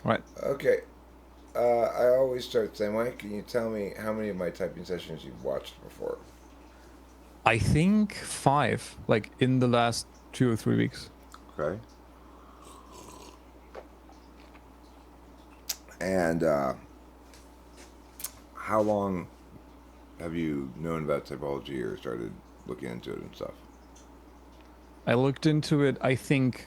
Right. Okay. I always start the same way. Can you tell me how many of my typing sessions you've watched before? I think 5, like in the last 2 or 3 weeks. Okay. And how long have you known about typology or started looking into it and stuff? I looked into it, I think,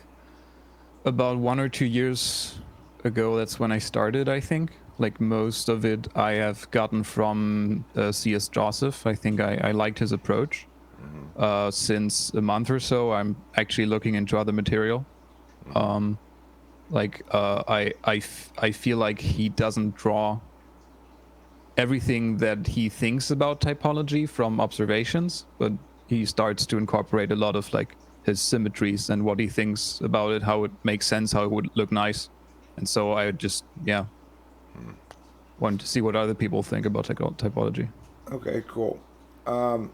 about 1 or 2 years ago. That's when I started, I think. Like most of it I have gotten from C.S. Joseph. I think I liked his approach. Mm-hmm. Since a month or so, I'm actually looking into other material. Mm-hmm. Um, I feel like he doesn't draw everything that he thinks about typology from observations, but he starts to incorporate a lot of like his symmetries and what he thinks about it, how it makes sense, how it would look nice. And so I just, yeah, Hmm. wanted to see what other people think about typology. Okay, cool. Um,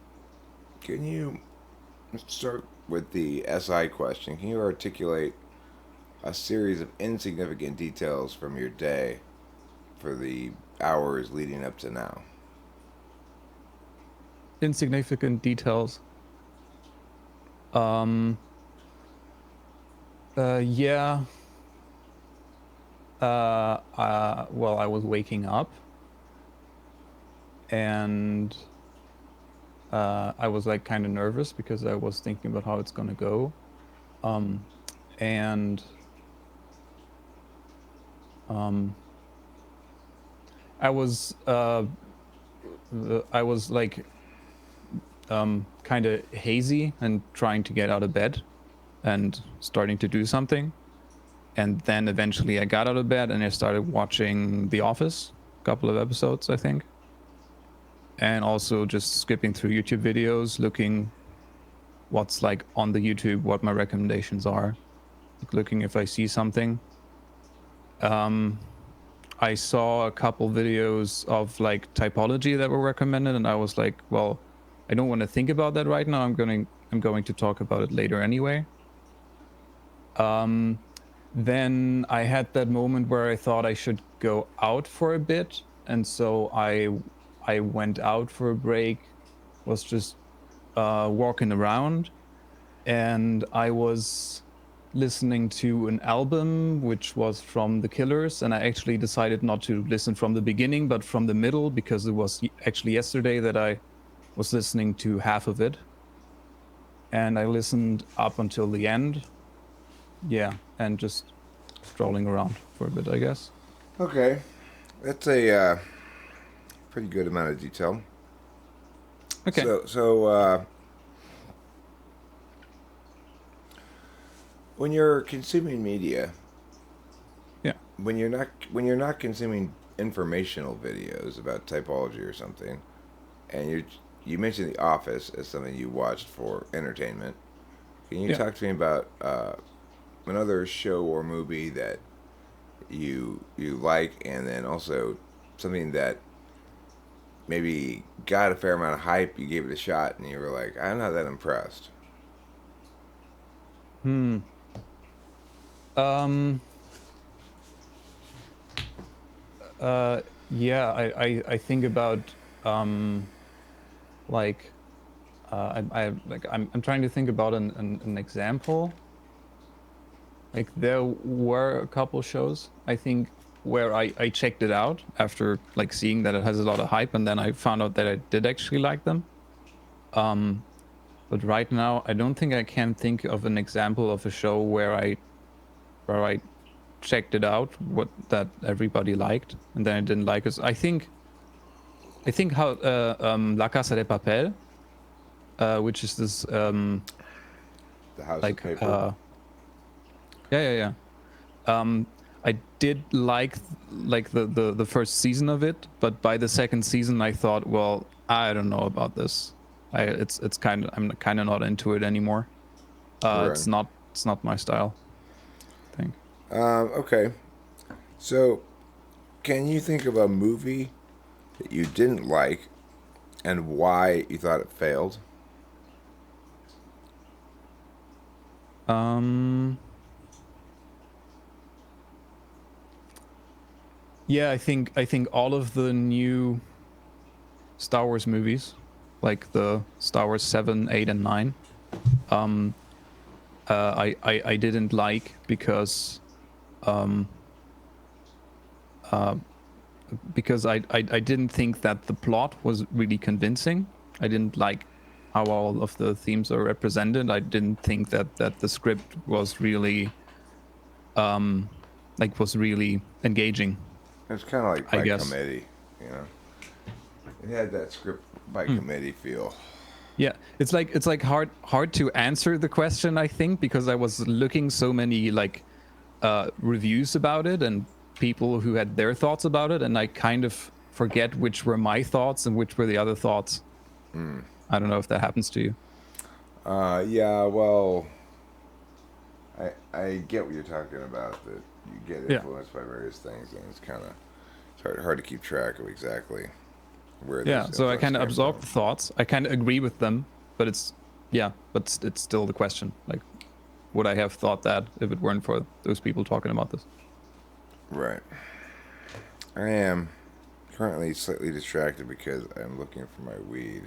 can you start with the SI question? Can you articulate a series of insignificant details from your day for the hours leading up to now? Insignificant details. Um, yeah. Well, I was waking up and I was like kind of nervous because I was thinking about how it's gonna go. Um, and um, I was like kind of hazy and trying to get out of bed and starting to do something. And then eventually I got out of bed and I started watching The Office, a couple of episodes, I think. And also just skipping through YouTube videos, looking what's like on the YouTube, what my recommendations are, like looking if I see something. Um, I saw a couple videos of like typology that were recommended, and I was like, well, I don't want to think about that right now. I'm going to talk about it later anyway. Um, then I had that moment where I thought I should go out for a bit, and so I went out for a break, was just walking around, and I was listening to an album which was from The Killers, and I actually decided not to listen from the beginning but from the middle because it was actually yesterday that I was listening to half of it, and I listened up until the end. Yeah, and just strolling around for a bit, I guess. Okay, that's a pretty good amount of detail. Okay. So, when you're consuming media, Yeah. when you're not consuming informational videos about typology or something, and you mentioned The Office as something you watched for entertainment. Can you Yeah. talk to me about another show or movie that you like, and then also something that maybe got a fair amount of hype, you gave it a shot, and you were like, I'm not that impressed. Hmm. Um. Uh. Yeah. I think about like I'm trying to think about an example. Like there were a couple shows I think where I checked it out after like seeing that it has a lot of hype, and then I found out that I did actually like them. Um, but right now I don't think I can think of an example of a show where I checked it out what that everybody liked and then I didn't like it. I think how La Casa de Papel, which is this The House of like Paper. yeah. Um, I did like the first season of it, but by the second season, I thought, well, I don't know about this. It's kind of I'm kind of not into it anymore. Right. It's not my style. I think. Okay. So, can you think of a movie that you didn't like and why you thought it failed? Um, Yeah, I think all of the new Star Wars movies, like the Star Wars 7, 8, and 9, um, I didn't like um, uh, because I didn't think that the plot was really convincing. I didn't like how all of the themes are represented. I didn't think that the script was really was really engaging, It's kind of like I by guess. committee, you know. It had that script by Hmm. committee feel. Yeah, it's like hard to answer the question, I think, because I was looking so many reviews about it and people who had their thoughts about it, and I kind of forget which were my thoughts and which were the other thoughts. I don't know if that happens to you. Yeah, well, I get what you're talking about. That you get Yeah. influenced by various things, and it's kind of hard to keep track of exactly where Yeah, this so I influence kind of came absorb from. the thoughts. I kind of agree with them, but it's still the question. Like, would I have thought that if it weren't for those people talking about this? Right. I am currently slightly distracted because I'm looking for my weed,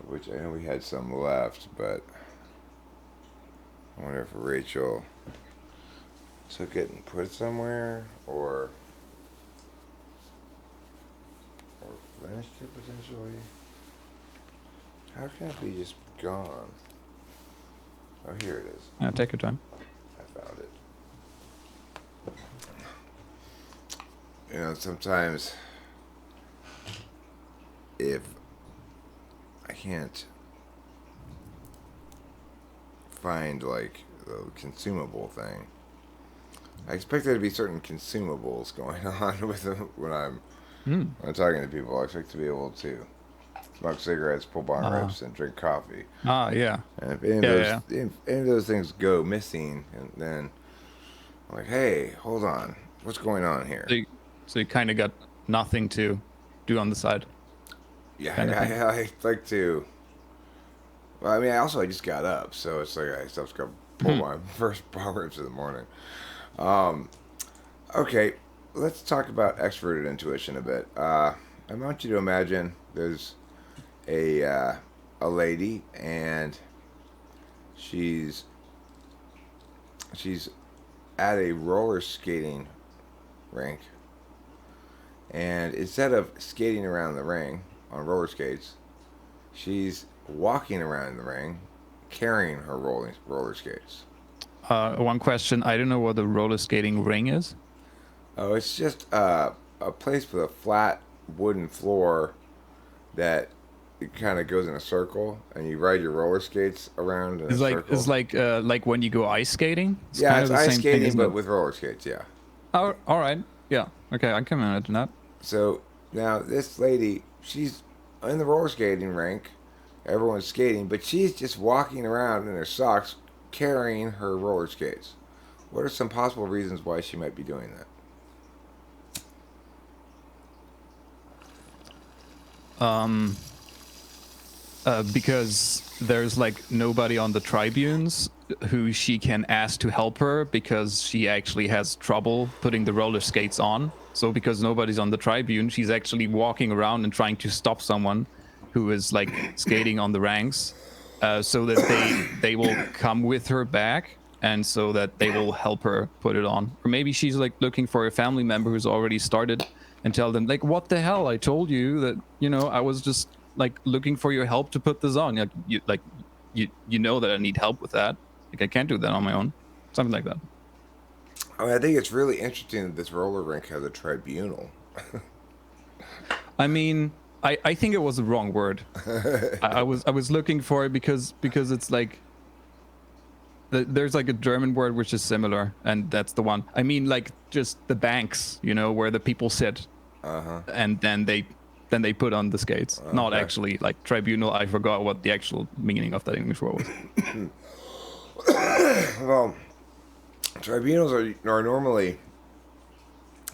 which I know we had some left, but I wonder if Rachel took it and put it somewhere, or finished it potentially. How can it be just gone? Oh, here it is. Yeah, take your time. I found it. You know, sometimes if I can't find like the consumable thing, I expect there to be certain consumables going on with them Hmm. when I'm talking to people. I expect to be able to smoke cigarettes, pull bong Uh, rips, and drink coffee. yeah. And if any of Yeah, yeah, those yeah. if any of those things go missing, and then I'm like, hey, hold on, what's going on So here? you, so you kind of got nothing to do on the side, Yeah, kind of thing. I like to. Well, I mean, I just got up, so it's like I still have to go pull Hmm. my first bong rips in the morning. Um, okay, let's talk about extroverted intuition a bit. I want you to imagine there's a uh, a lady, and she's she's at a roller skating rink, and instead of skating around the ring on roller skates, she's walking around the ring, carrying her roller skates. One question: I don't know what the roller skating ring is. Oh, it's just a place with a flat wooden floor that it kind of goes in a circle, and you ride your roller skates around in a It's circle. like when you go ice skating. It's Yeah, kind it's of the ice same thing, skating, isn't but it? with roller skates. Yeah. Oh, all right. Yeah. Okay, I can imagine that. So now this lady, she's in the roller skating rink. Everyone's skating, but she's just walking around in her socks, carrying her roller skates. What are some possible reasons why she might be doing that? Um, because there's like nobody on the tribunes who she can ask to help her because she actually has trouble putting the roller skates on. So because nobody's on the tribune, she's actually walking around and trying to stop someone who is like skating on the ranks, so that they will come with her back and so that they will help her put it on. Or maybe she's like looking for a family member who's already started and tell them like, what the hell? I told you that, I was just like looking for your help to put this on. You know that I need help with that. Like I can't do that on my own. Something like that. I mean, I think it's really interesting that this roller rink has a tribunal. I mean, I think it was the wrong word. I was looking for it because it's like there's like a German word which is similar, and that's the one. I mean, like just the banks, where the people sit, Uh huh. and then they put on the skates. Not Okay. actually like tribunal. I forgot what the actual meaning of that English word was. Well, tribunals are normally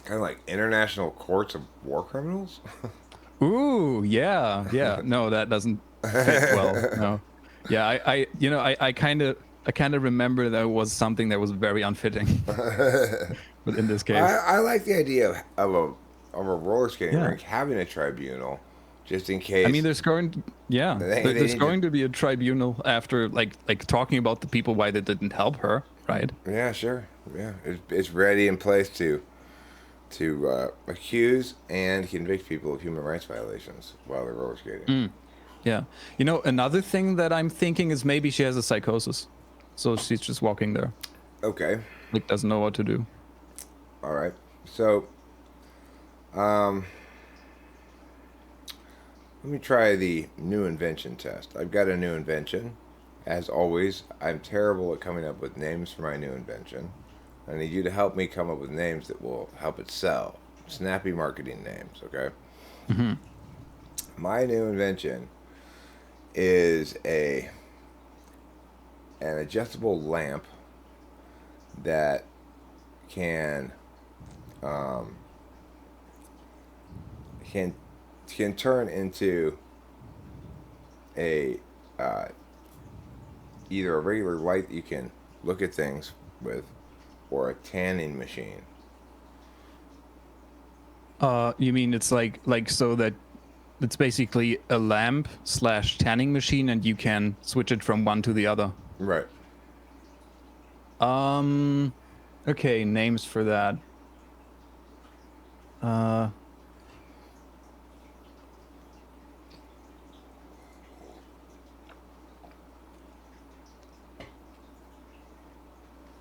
kind of like international courts of war criminals. Ooh, yeah, yeah. No, that doesn't fit well. No. Yeah, I kind of remember that was something that was very unfitting. but in this I, case, I like the idea of a roller skating yeah. rink having a tribunal, just in I mean, case they there's need to. going to be a tribunal after like talking about the people why they didn't help her, right? Yeah, sure. Yeah, it's ready in place to accuse and convict people of human rights violations while they're roller skating. Mm, yeah. You know, another thing that I'm thinking is maybe she has a psychosis, so she's just walking there, Okay, like doesn't know what to do. all right. So, um, let me try the new invention test. I've got a new invention. As always, I'm terrible at coming up with names for my new invention. I need you to help me come up with names that will help it sell. Snappy marketing names, okay? Hmm. My new invention is an adjustable lamp that can um, can can turn into a uh, either a regular light that you can look at things with, or a tanning machine. You mean it's like so that it's basically a lamp slash tanning machine, and you can switch it from one to the other. Right. Um, okay, names for that. Uh,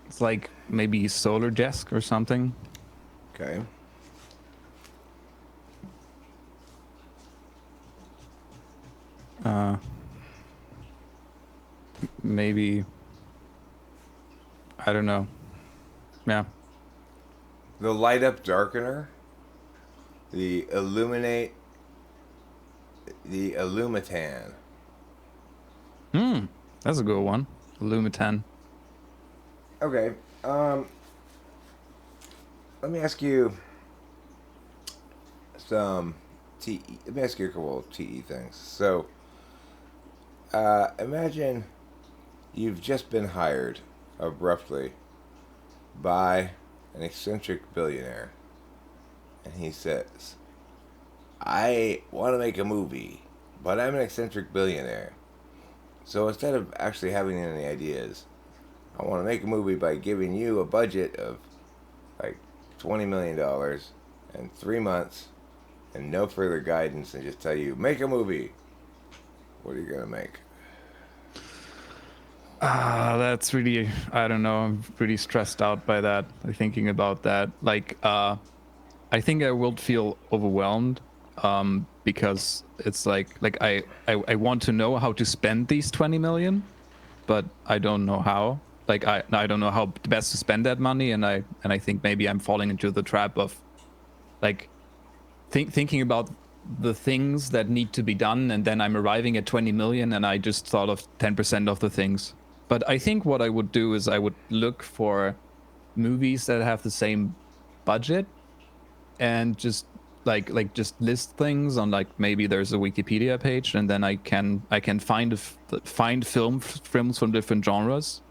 it's like maybe solar desk or something. Okay. Uh, maybe I don't know. Yeah. The light up darkener, the illuminate, the illumitan. Hmm. That's a good one. Lumitan. Okay. Um, let me ask you some TE. Let me ask you a couple of TE things. So, imagine you've just been hired abruptly by an eccentric billionaire, and he says, I want to make a movie, but I'm an eccentric billionaire. So instead of actually having any ideas, I want to make a movie by giving you a budget of like $20 million and 3 months and no further guidance, and just tell you, make a movie. What are you going to make? That's really, I don't know. I'm pretty stressed out by that. Like, thinking about that. Like, I think I will feel overwhelmed. Because it's like I want to know how to spend these 20 million, but I don't know how. Like I don't know how best to spend that money, and I think maybe I'm falling into the trap of like thinking about the things that need to be done, and then I'm arriving at 20 million, and I just thought of 10% of the things. But I think what I would do is I would look for movies that have the same budget, and just like just list things on, like, maybe there's a Wikipedia page, and then I can find films from different genres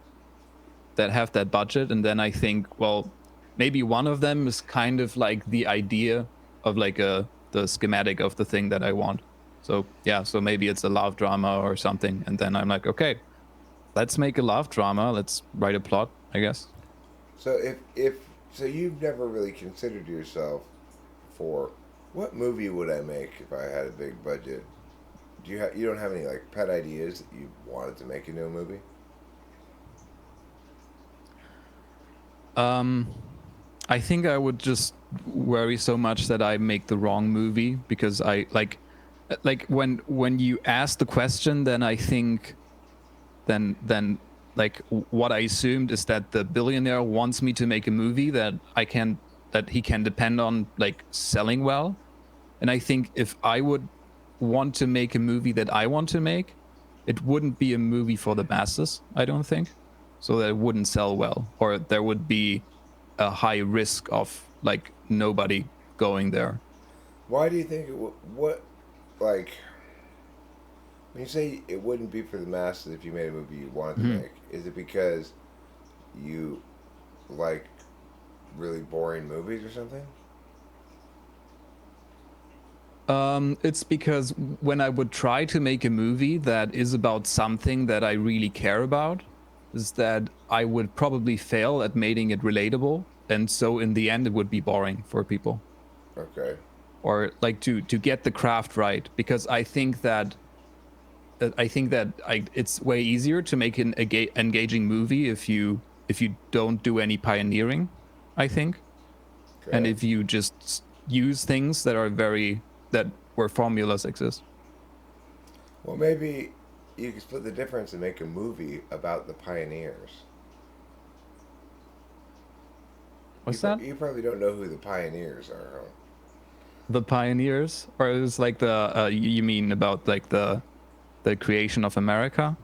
that have that budget, and then I think, well, maybe one of them is kind of like the idea of like the schematic of the thing that I want. So yeah, so maybe it's a love drama or something, and then I'm like, okay, let's make a love drama, let's write a plot, I guess. So if so, you've never really considered yourself for what movie would I make if I had a big budget? You don't have any like pet ideas that you wanted to make into a movie? um I think I would just worry so much that I make the wrong movie, because I like when you ask the question, then I think then like what I assumed is that the billionaire wants me to make a movie that he can depend on, like, selling well. And I think if I would want to make a movie that I want to make, it wouldn't be a movie for the masses, I don't think. So that it wouldn't sell well, or there would be a high risk of like nobody going there. Why do you think what like when you say it wouldn't be for the masses if you made a movie you wanted to Mhm. make? Is it because you like really boring movies or something? It's because when I would try to make a movie that is about something that I really care about, is that I would probably fail at making it relatable, and so in the end it would be boring for people. Okay. Or like to get the craft right, because I think that it's way easier to make an engaging movie if you don't do any pioneering, I think, and Okay. if you just use things that are where formulas exist. Well, maybe you could split the difference and make a movie about the pioneers. What's that? You probably don't know who the pioneers are, huh? The pioneers, or it was like the you mean about like the creation of America,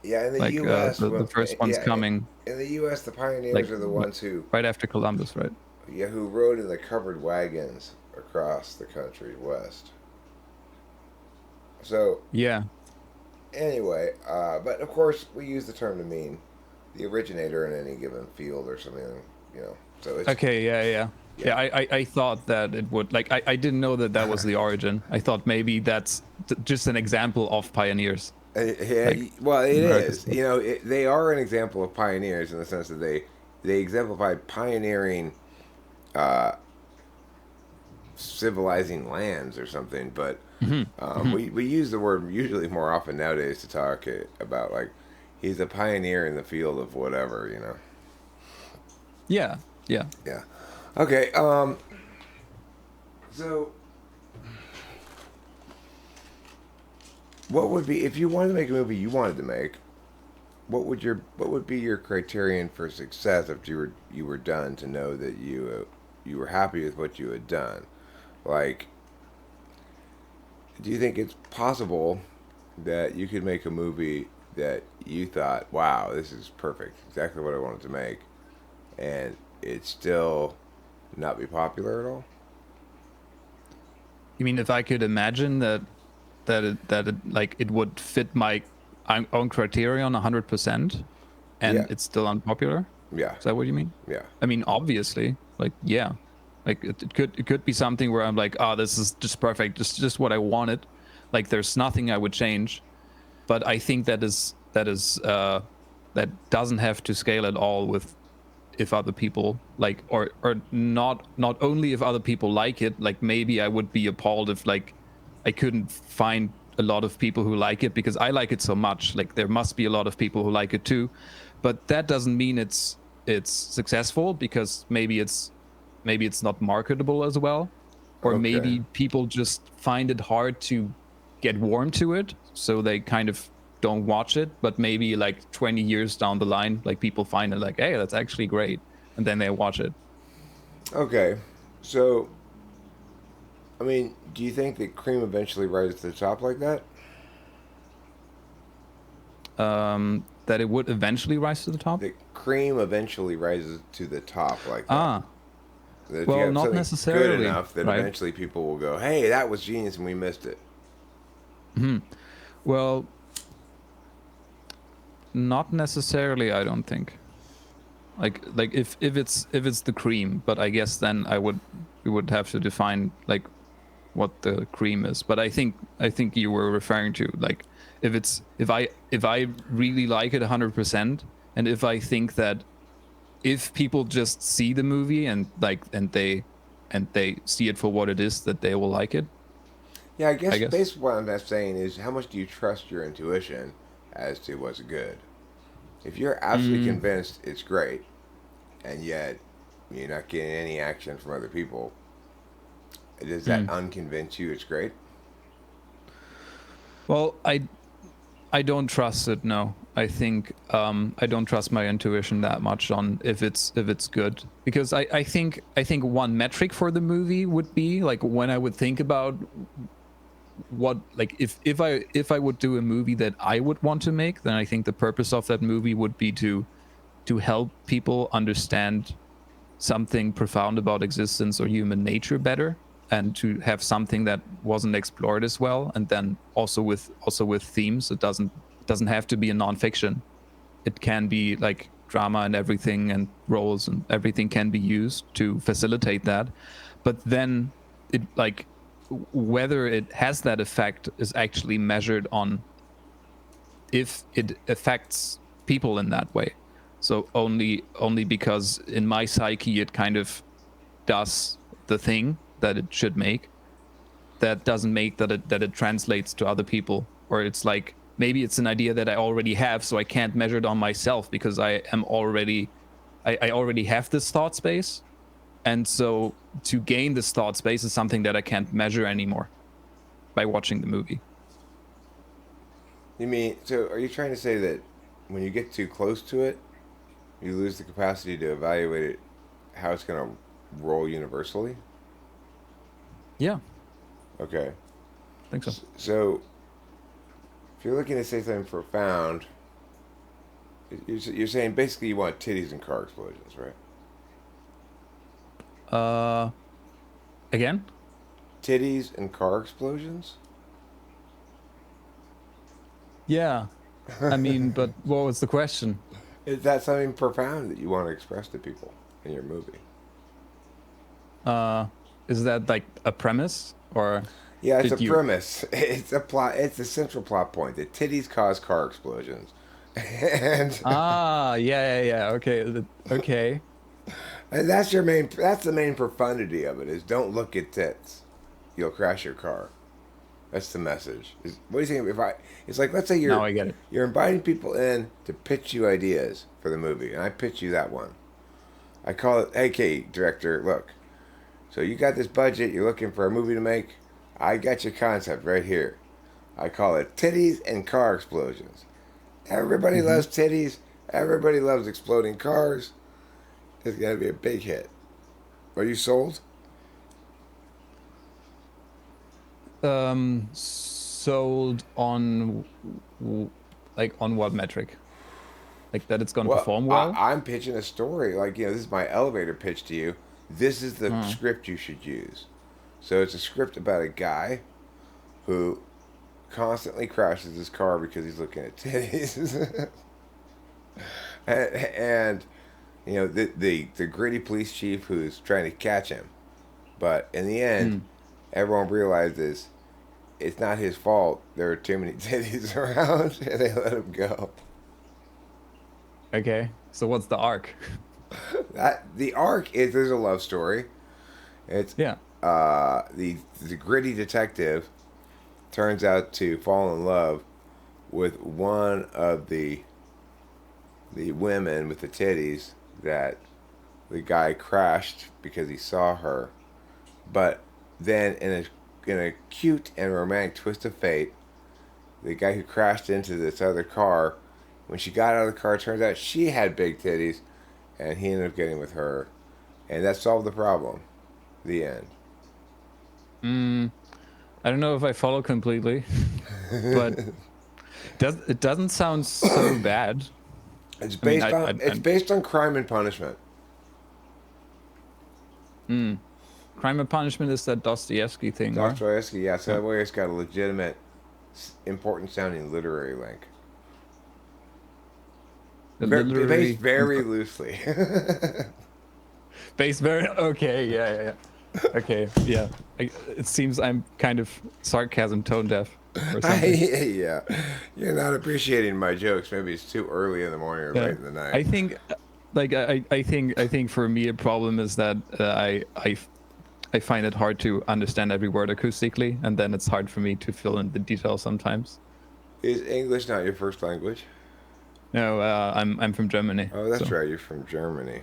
Yeah, in the like U.S., the first ones yeah, coming in the U.S., the like pioneers are the ones who, right after Columbus, right? yeah, who rode in the covered wagons across the country west. So Yeah. anyway, but of course we use the term to mean the originator in any given field or something, you know. So it's Okay. Yeah. yeah. I thought that it would like I didn't know that that was the origin. I thought maybe that's just an example of pioneers, Yeah, like well, it America's. is. You know, they are an example of pioneers in the sense that they exemplify pioneering, uh, civilizing lands or something. But Mm-hmm. we use the word usually more often nowadays to talk about like he's a pioneer in the field of whatever. You know. Yeah. Yeah. Yeah. Okay. So what would be if you wanted to make a movie you wanted to make? What would be your criterion for success if you were done to know that you were happy with what you had done? Like, do you think it's possible that you could make a movie that you thought, wow, this is perfect, exactly what I wanted to make, and it still not be popular at all? You mean if I could imagine that like it would fit my own criterion 100%, Yeah, and it's still unpopular? yeah, Is that what you mean? yeah. I mean, obviously, like yeah, like it could be something where I'm like, oh, this is just perfect, just what I wanted. Like there's nothing I would change, but I think that doesn't have to scale at all with if other people like or not only if other people like it. Like maybe I would be appalled if like I couldn't find a lot of people who like it because I like it so much. Like there must be a lot of people who like it too, but that doesn't mean it's successful because maybe it's not marketable as well, or Okay, maybe people just find it hard to get warm to it, so they kind of don't watch it. But maybe like 20 years down the line, like people find it like, hey, that's actually great, and then they watch it. okay. So, I mean, do you think that cream eventually rises to the top like that? That it would eventually rise to the top. That cream eventually rises to the top like that? Ah, That if you well, have not something good necessarily, enough, that right? eventually people will go, "Hey, that was genius, and we missed it." Hmm. Well, not necessarily, I don't think. Like if it's the cream, but I guess then we would have to define like what the cream is. But I think you were referring to like if I really like it 100%, and if I think that if people just see the movie and like and they see it for what it is, that they will like it, Yeah, I I guess guess. basically what I'm saying is how much do you trust your intuition as to what's good? If you're absolutely Mm, convinced it's great, and yet you're not getting any action from other people, does that mm. unconvince you it's great? Well, I don't trust it. No, I think I don't trust my intuition that much on if it's good, because I think one metric for the movie would be like when I would think about what like if I would do a movie that I would want to make, then I think the purpose of that movie would be to help people understand something profound about existence or human nature better, and to have something that wasn't explored as well. And then also with themes, it doesn't have to be a nonfiction. It can be like drama and everything and roles and everything can be used to facilitate that. But then it like whether it has that effect is actually measured on if it affects people in that way. So only because in my psyche it kind of does the thing that it should make, that doesn't make that it translates to other people. Or it's like maybe it's an idea that I already have, so I can't measure it on myself because I already have this thought space, and so to gain this thought space is something that I can't measure anymore by watching the movie. You mean, so are you trying to say that when you get too close to it, you lose the capacity to evaluate it, how it's going to roll universally? Yeah, Okay. I think so. So, if you're looking to say something profound, you're saying basically you want titties and car explosions, right? Again? Titties and car explosions? Yeah. I mean, but what was the question? Is that something profound that you want to express to people in your movie? Is that like a premise, or Yeah, it's did a you? premise. It's a plot. It's a central plot point. The titties cause car explosions, and, Yeah. Okay, okay. and that's your main. That's the main profundity of it. Is don't look at tits, you'll crash your car. That's the message. What do you think? If I, it's like let's say Now I get it. you're inviting people in to pitch you ideas for the movie, and I pitch you that one. I call it, hey, Kate, director, look. So you got this budget. You're looking for a movie to make. I got your concept right here. I call it titties and car explosions. Everybody Mm-hmm. loves titties. Everybody loves exploding cars. It's gonna be a big hit. Are you sold? Sold on like on what metric? Like that it's gonna Well, perform well? I'm pitching a story. Like, this is my elevator pitch to you. This is the Hmm. script you should use. So it's a script about a guy who constantly crashes his car because he's looking at titties. and the gritty police chief who's trying to catch him, but in the end, Hmm. everyone realizes it's not his fault. There are too many titties around, and they let him go. Okay. So what's the arc? That the arc is there's a love story. It's Yeah. the gritty detective turns out to fall in love with one of the women with the titties that the guy crashed because he saw her. But then in a cute and romantic twist of fate, the guy who crashed into this other car, when she got out of the car, it turns out she had big titties, and he ended up getting with her, and that solved the problem. The end. I don't know if I follow completely, but it doesn't sound so bad. It's I mean, based on it's based on Crime and Punishment. Crime and Punishment is that Dostoevsky thing, or Dostoevsky, yeah. So yeah. that way it's got a legitimate, important sounding literary link. The Based literary very loosely. based very okay. Yeah. Okay, yeah. It seems I'm kind of sarcasm tone deaf or something. Yeah, you're not appreciating my jokes. Maybe it's too early in the morning or Yeah. late in the night. I think, like, I think for me a problem is that I find it hard to understand every word acoustically, and then it's hard for me to fill in the details sometimes. Is English not your first language? No, I'm from Germany. Oh, that's So right. You're from Germany.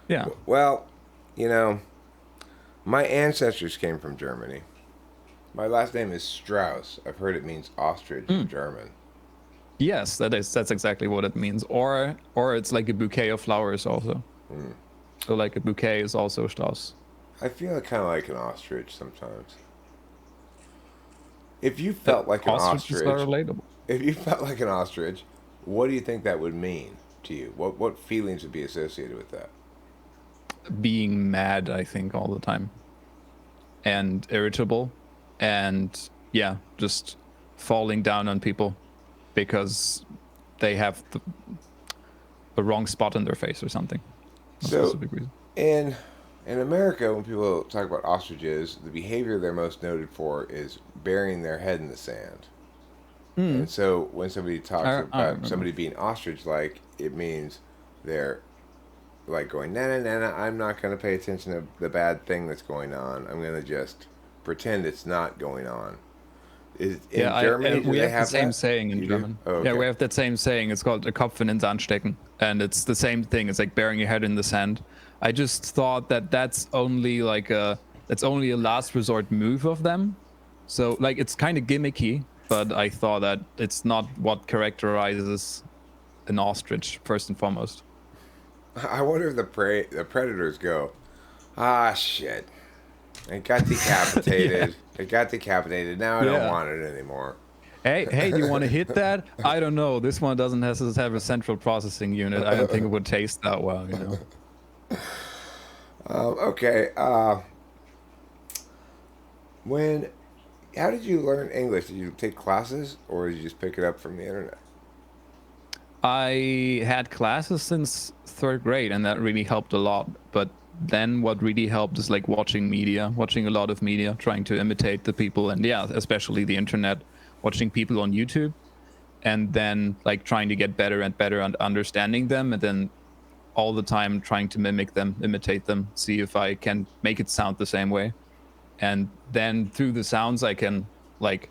yeah. Well, you know, my ancestors came from Germany. My last name is Strauss. I've heard it means ostrich in German. Yes, that's exactly what it means. Or it's like a bouquet of flowers also. So like a bouquet is also Strauss. I feel kind of like an ostrich sometimes. If you felt like an Ostriches are ostrich, relatable. if you felt like an ostrich, what do you think that would mean to you? What feelings would be associated with that? Being mad, I think, all the time, and irritable, and yeah, just falling down on people because they have a wrong spot in their face or something. No So specific reason. in America, when people talk about ostriches, the behavior they're most noted for is burying their head in the sand. And so when somebody talks I about remember. somebody being ostrich-like, it means they're like going, nah, nah, nah, nah, I'm not going to pay attention to the bad thing that's going on. I'm going to just pretend it's not going on. In Germany, do We they have the have same that? saying in You do? German. Oh, Yeah, okay. we have that same saying. It's called "der Kopf in den Sand stecken," and it's the same thing. It's like burying your head in the sand. I just thought that that's only a last resort move of them. So like it's kind of gimmicky, but I thought that it's not what characterizes an ostrich first and foremost. I wonder if the predators go, ah, shit. It got Yeah, decapitated. It got decapitated. Now I don't yeah. want it anymore. Hey, do you want to hit that? I don't know. This one doesn't have a central processing unit. I don't think it would taste that well, you know. Okay. When How did you learn English? Did you take classes or did you just pick it up from the internet? I had classes since third grade, and that really helped a lot. But then what really helped is like watching a lot of media, trying to imitate the people, and yeah, especially the internet, watching people on YouTube, and then like trying to get better and better at understanding them, and then all the time trying to mimic them, imitate them, see if I can make it sound the same way. And then through the sounds, I can like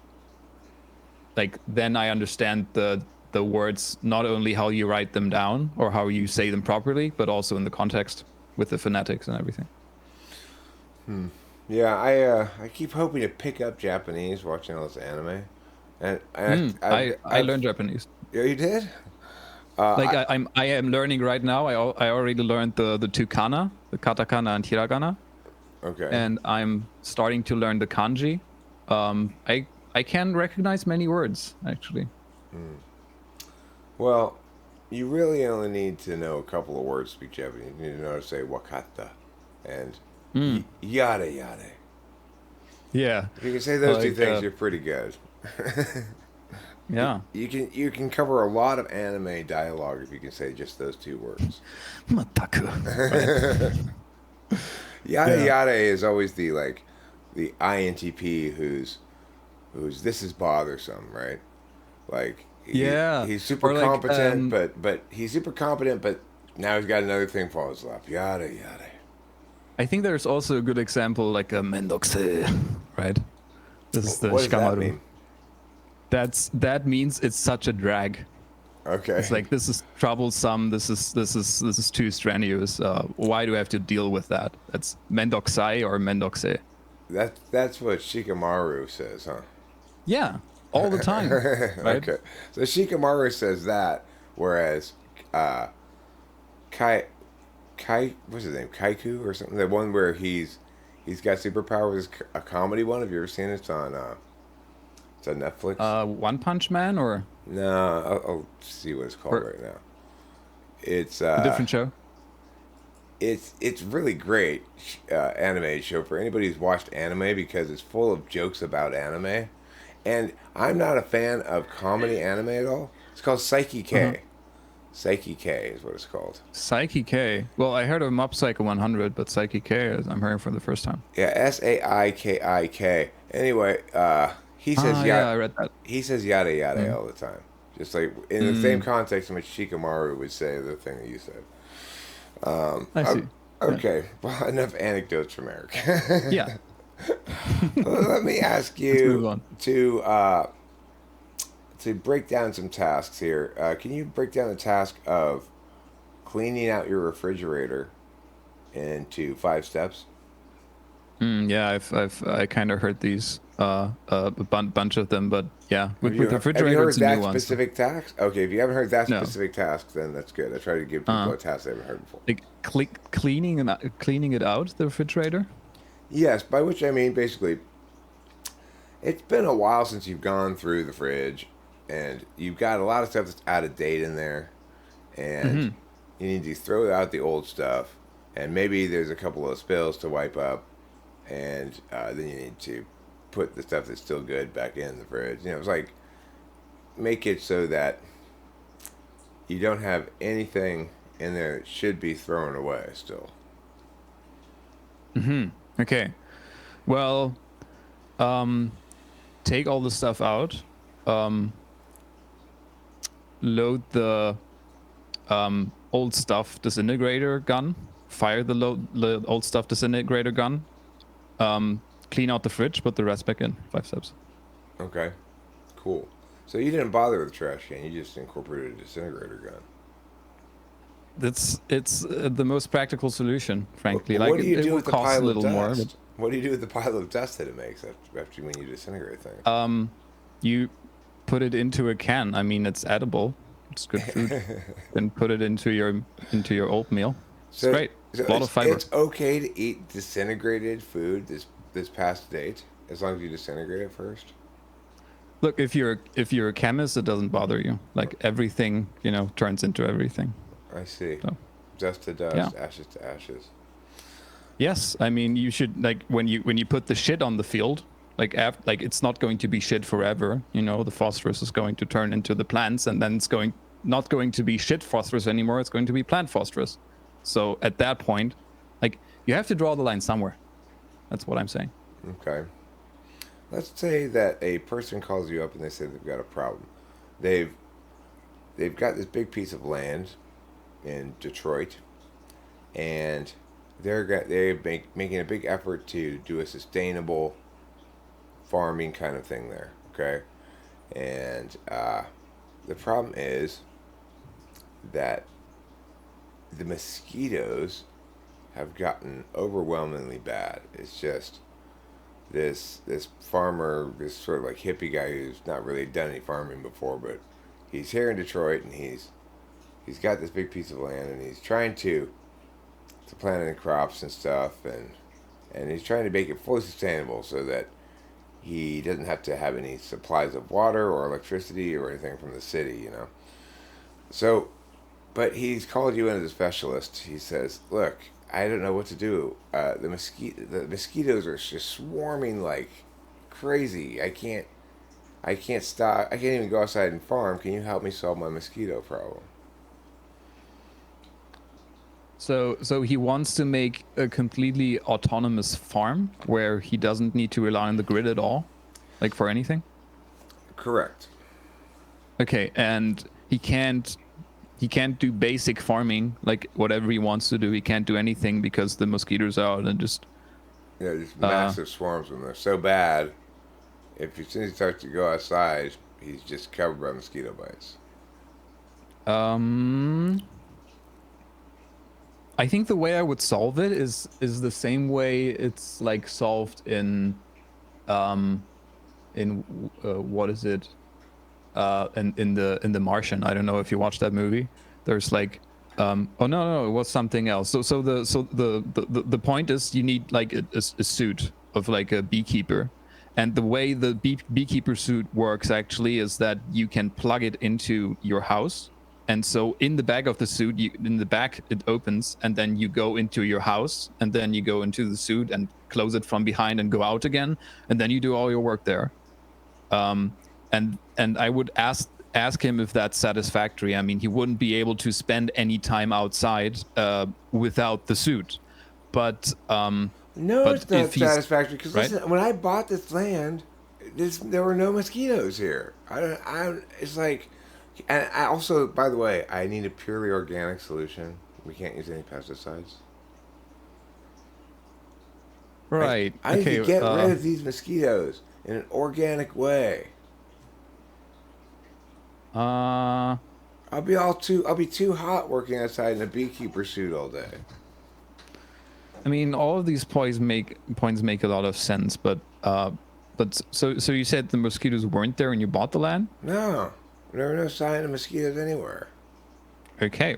then I understand the words, not only how you write them down or how you say them properly, but also in the context with the phonetics and everything. Yeah, I keep hoping to pick up Japanese watching all this anime, and I learned Japanese. yeah, you did. Like I I am learning right now. I already learned the two kana, the katakana and hiragana, Okay. and I'm starting to learn the kanji. I can recognize many words actually. Well, you really only need to know a couple of words to speak Japanese. You need to know how to say wakata and yada yada. Yeah, If you can say those two like things, you're pretty good. yeah. You can cover a lot of anime dialogue if you can say just those two words. Mataku. Right. Yada Yeah. yada is always the INTP who's this is bothersome, right? Like Yeah. he's super Or like competent, but he's super competent, but now he's got another thing for his lap. Yada yada. I think there's also a good example like a mendokse, right? This is the What does that shikamaru. mean? That means it's such a drag. Okay. It's like this is troublesome. This is too strenuous. Why do I have to deal with that? That's mendoksai or mendokse. That's what Shikamaru says, huh? Yeah, all the time, right? Okay. So Shikamaru says that, whereas uh, Kai, what's his name? Kaiku or something. The one where he's got superpowers is a comedy one. Have you ever seen it? It's on Netflix. One Punch Man or No, I'll see what it's called or right now. It's a different show? it's really great animated show for anybody who's watched anime because it's full of jokes about anime, and I'm not a fan of comedy anime at all. It's called Psyche Uh-huh. K. Psyche K is what it's called. Psyche K. Well, I heard of Mob Psycho 100, but Psyche K I'm hearing for the first time. Yeah, Saikik. Anyway, he says Ah, yeah, I read that. he says yada yada Mm. all the time, just like in the same Mm, context in which Shikamaru would say the thing that you said. I O- see. Yeah. Okay, well, enough anecdotes from Eric. Yeah. Let me ask Let's move you on. to break down some tasks here. Can you break down the task of cleaning out your refrigerator into 5 steps? Yeah, I kind of heard these a bunch of them, but yeah, with the Have you refrigerator, heard it's a new that one. So, specific task? Okay, if you haven't heard that no, specific task, then that's good. I try to give people uh, a task they haven't heard before. like cleaning it out the refrigerator. Yes, by which I mean basically, it's been a while since you've gone through the fridge, and you've got a lot of stuff that's out of date in there, and Mm-hmm. you need to throw out the old stuff, and maybe there's a couple of spills to wipe up, and then you need to put the stuff that's still good back in the fridge. It's like make it so that you don't have anything in there that should be thrown away still. Okay. Well, take all the stuff out. Load the old stuff disintegrator gun. Fire the old stuff disintegrator gun. Clean out the fridge. Put the rest back in. 5 steps. Okay, cool. So you didn't bother with the trash can. You just incorporated a disintegrator gun. It's the most practical solution, frankly. What do you It do will with the cost a pile of little more. dust? What do you do with the pile of dust that it makes after when you disintegrate things? You put it into a can. I mean, it's edible. It's good food. Then put it into your oatmeal. It's great. So A lot of fiber. It's okay to eat disintegrated food this past date as long as you disintegrate it first. Look, if you're a chemist, it doesn't bother you. Like everything, turns into everything. I see. So, Dust to dust, yeah. ashes to ashes. Yes, I mean you should when you put the shit on the field, it's not going to be shit forever. The phosphorus is going to turn into the plants, and then it's not going to be shit phosphorus anymore. It's going to be plant phosphorus. So at that point, you have to draw the line somewhere. That's what I'm saying. Okay. Let's say that a person calls you up and they say they've got a problem. They've got this big piece of land in Detroit, and they're making a big effort to do a sustainable farming kind of thing there. Okay, and the problem is that the mosquitoes have gotten overwhelmingly bad. It's just this farmer, this sort of like hippie guy who's not really done any farming before, but he's here in Detroit, and he's got this big piece of land, and he's trying to plant in crops and stuff, and he's trying to make it fully sustainable so that he doesn't have to have any supplies of water or electricity or anything from the city, So, but he's called you in as a specialist. He says, "Look, I don't know what to do. The mosquitoes are just swarming like crazy. I can't stop. I can't even go outside and farm. Can you help me solve my mosquito problem?" So he wants to make a completely autonomous farm where he doesn't need to rely on the grid at all, for anything? Correct. Okay, and he can't do basic farming, whatever he wants to do. He can't do anything because the mosquitoes are out and just... Yeah, these massive swarms of them. They're so bad, as soon as he starts to go outside, he's just covered by mosquito bites. I think the way I would solve it is the same way it's solved in what is it? In the Martian. I don't know if you watched that movie. There's oh no, it was something else. So the point is you need a suit of a beekeeper, and the way the beekeeper suit works actually is that you can plug it into your house. And so in the back of the suit, in the back, it opens, and then you go into your house, and then you go into the suit and close it from behind and go out again, and then you do all your work there. And I would ask him if that's satisfactory. I mean, he wouldn't be able to spend any time outside without the suit. But no, it's not satisfactory because right? listen, when I bought this land, there were no mosquitoes here. It's like. And I also, by the way, I need a purely organic solution. We can't use any pesticides. Right. I need to get rid of these mosquitoes in an organic way. I'll be too hot working outside in a beekeeper suit all day. I mean, all of these points make a lot of sense, but so you said the mosquitoes weren't there when you bought the land? No. There were no sign of mosquitoes anywhere. Okay.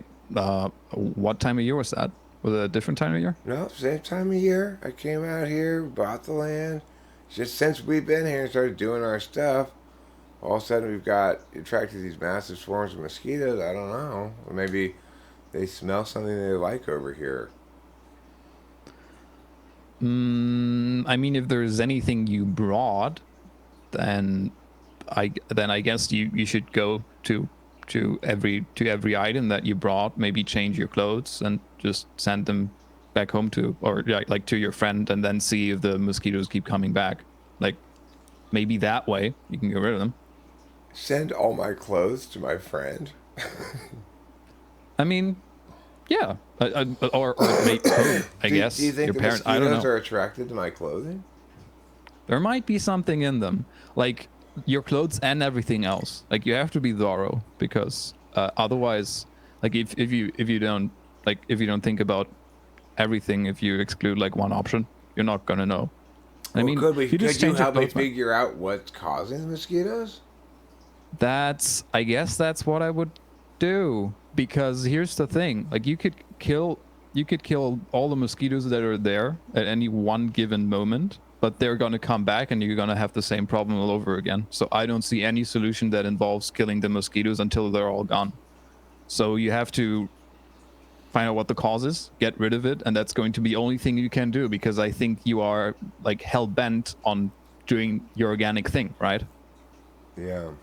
What time of year was that? Was it a different time of year? No, same time of year. I came out here, bought the land. Just since we've been here and started doing our stuff, all of a sudden we've got attracted these massive swarms of mosquitoes. I don't know. Or maybe they smell something they like over here. I mean, if there's anything you brought, then I guess you should go to to every item that you brought. Maybe change your clothes and just send them back home to, or like to your friend, and then see if the mosquitoes keep coming back. Like maybe that way you can get rid of them. Send all my clothes to my friend. I mean, yeah, or maybe, I guess Do you think your the parents. I don't mosquitoes know. are attracted to my clothing? There might be something in them, like your clothes and everything else. Like you have to be thorough, because otherwise, like if you don't think about everything, if you exclude like one option, you're not gonna know. I Well, mean, if you just could you change your help me clothes, man, figure out what's causing the mosquitoes? I guess that's what I would do. Because here's the thing: like you could kill all the mosquitoes that are there at any one given moment, but they're gonna come back, and you're gonna have the same problem all over again. So I don't see any solution that involves killing the mosquitoes until they're all gone. So you have to find out what the cause is, get rid of it, and that's going to be the only thing you can do, because I think you are like hell bent on doing your organic thing, right? Yeah.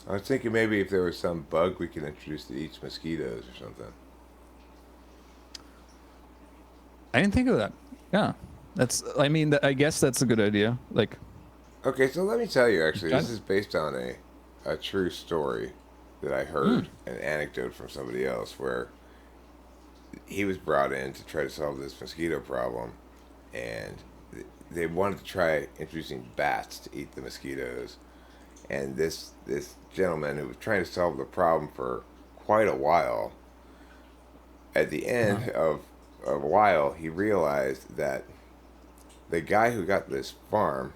I was thinking maybe if there was some bug we could introduce to each mosquitoes or something. I didn't think of that. Yeah, I guess that's a good idea. Like, Okay, so let me tell you actually, Got this it. is based on a true story that I heard, an anecdote from somebody else where he was brought in to try to solve this mosquito problem, and they wanted to try introducing bats to eat the mosquitoes. And this gentleman who was trying to solve the problem for quite a while, at the end of a while, he realized that the guy who got this farm,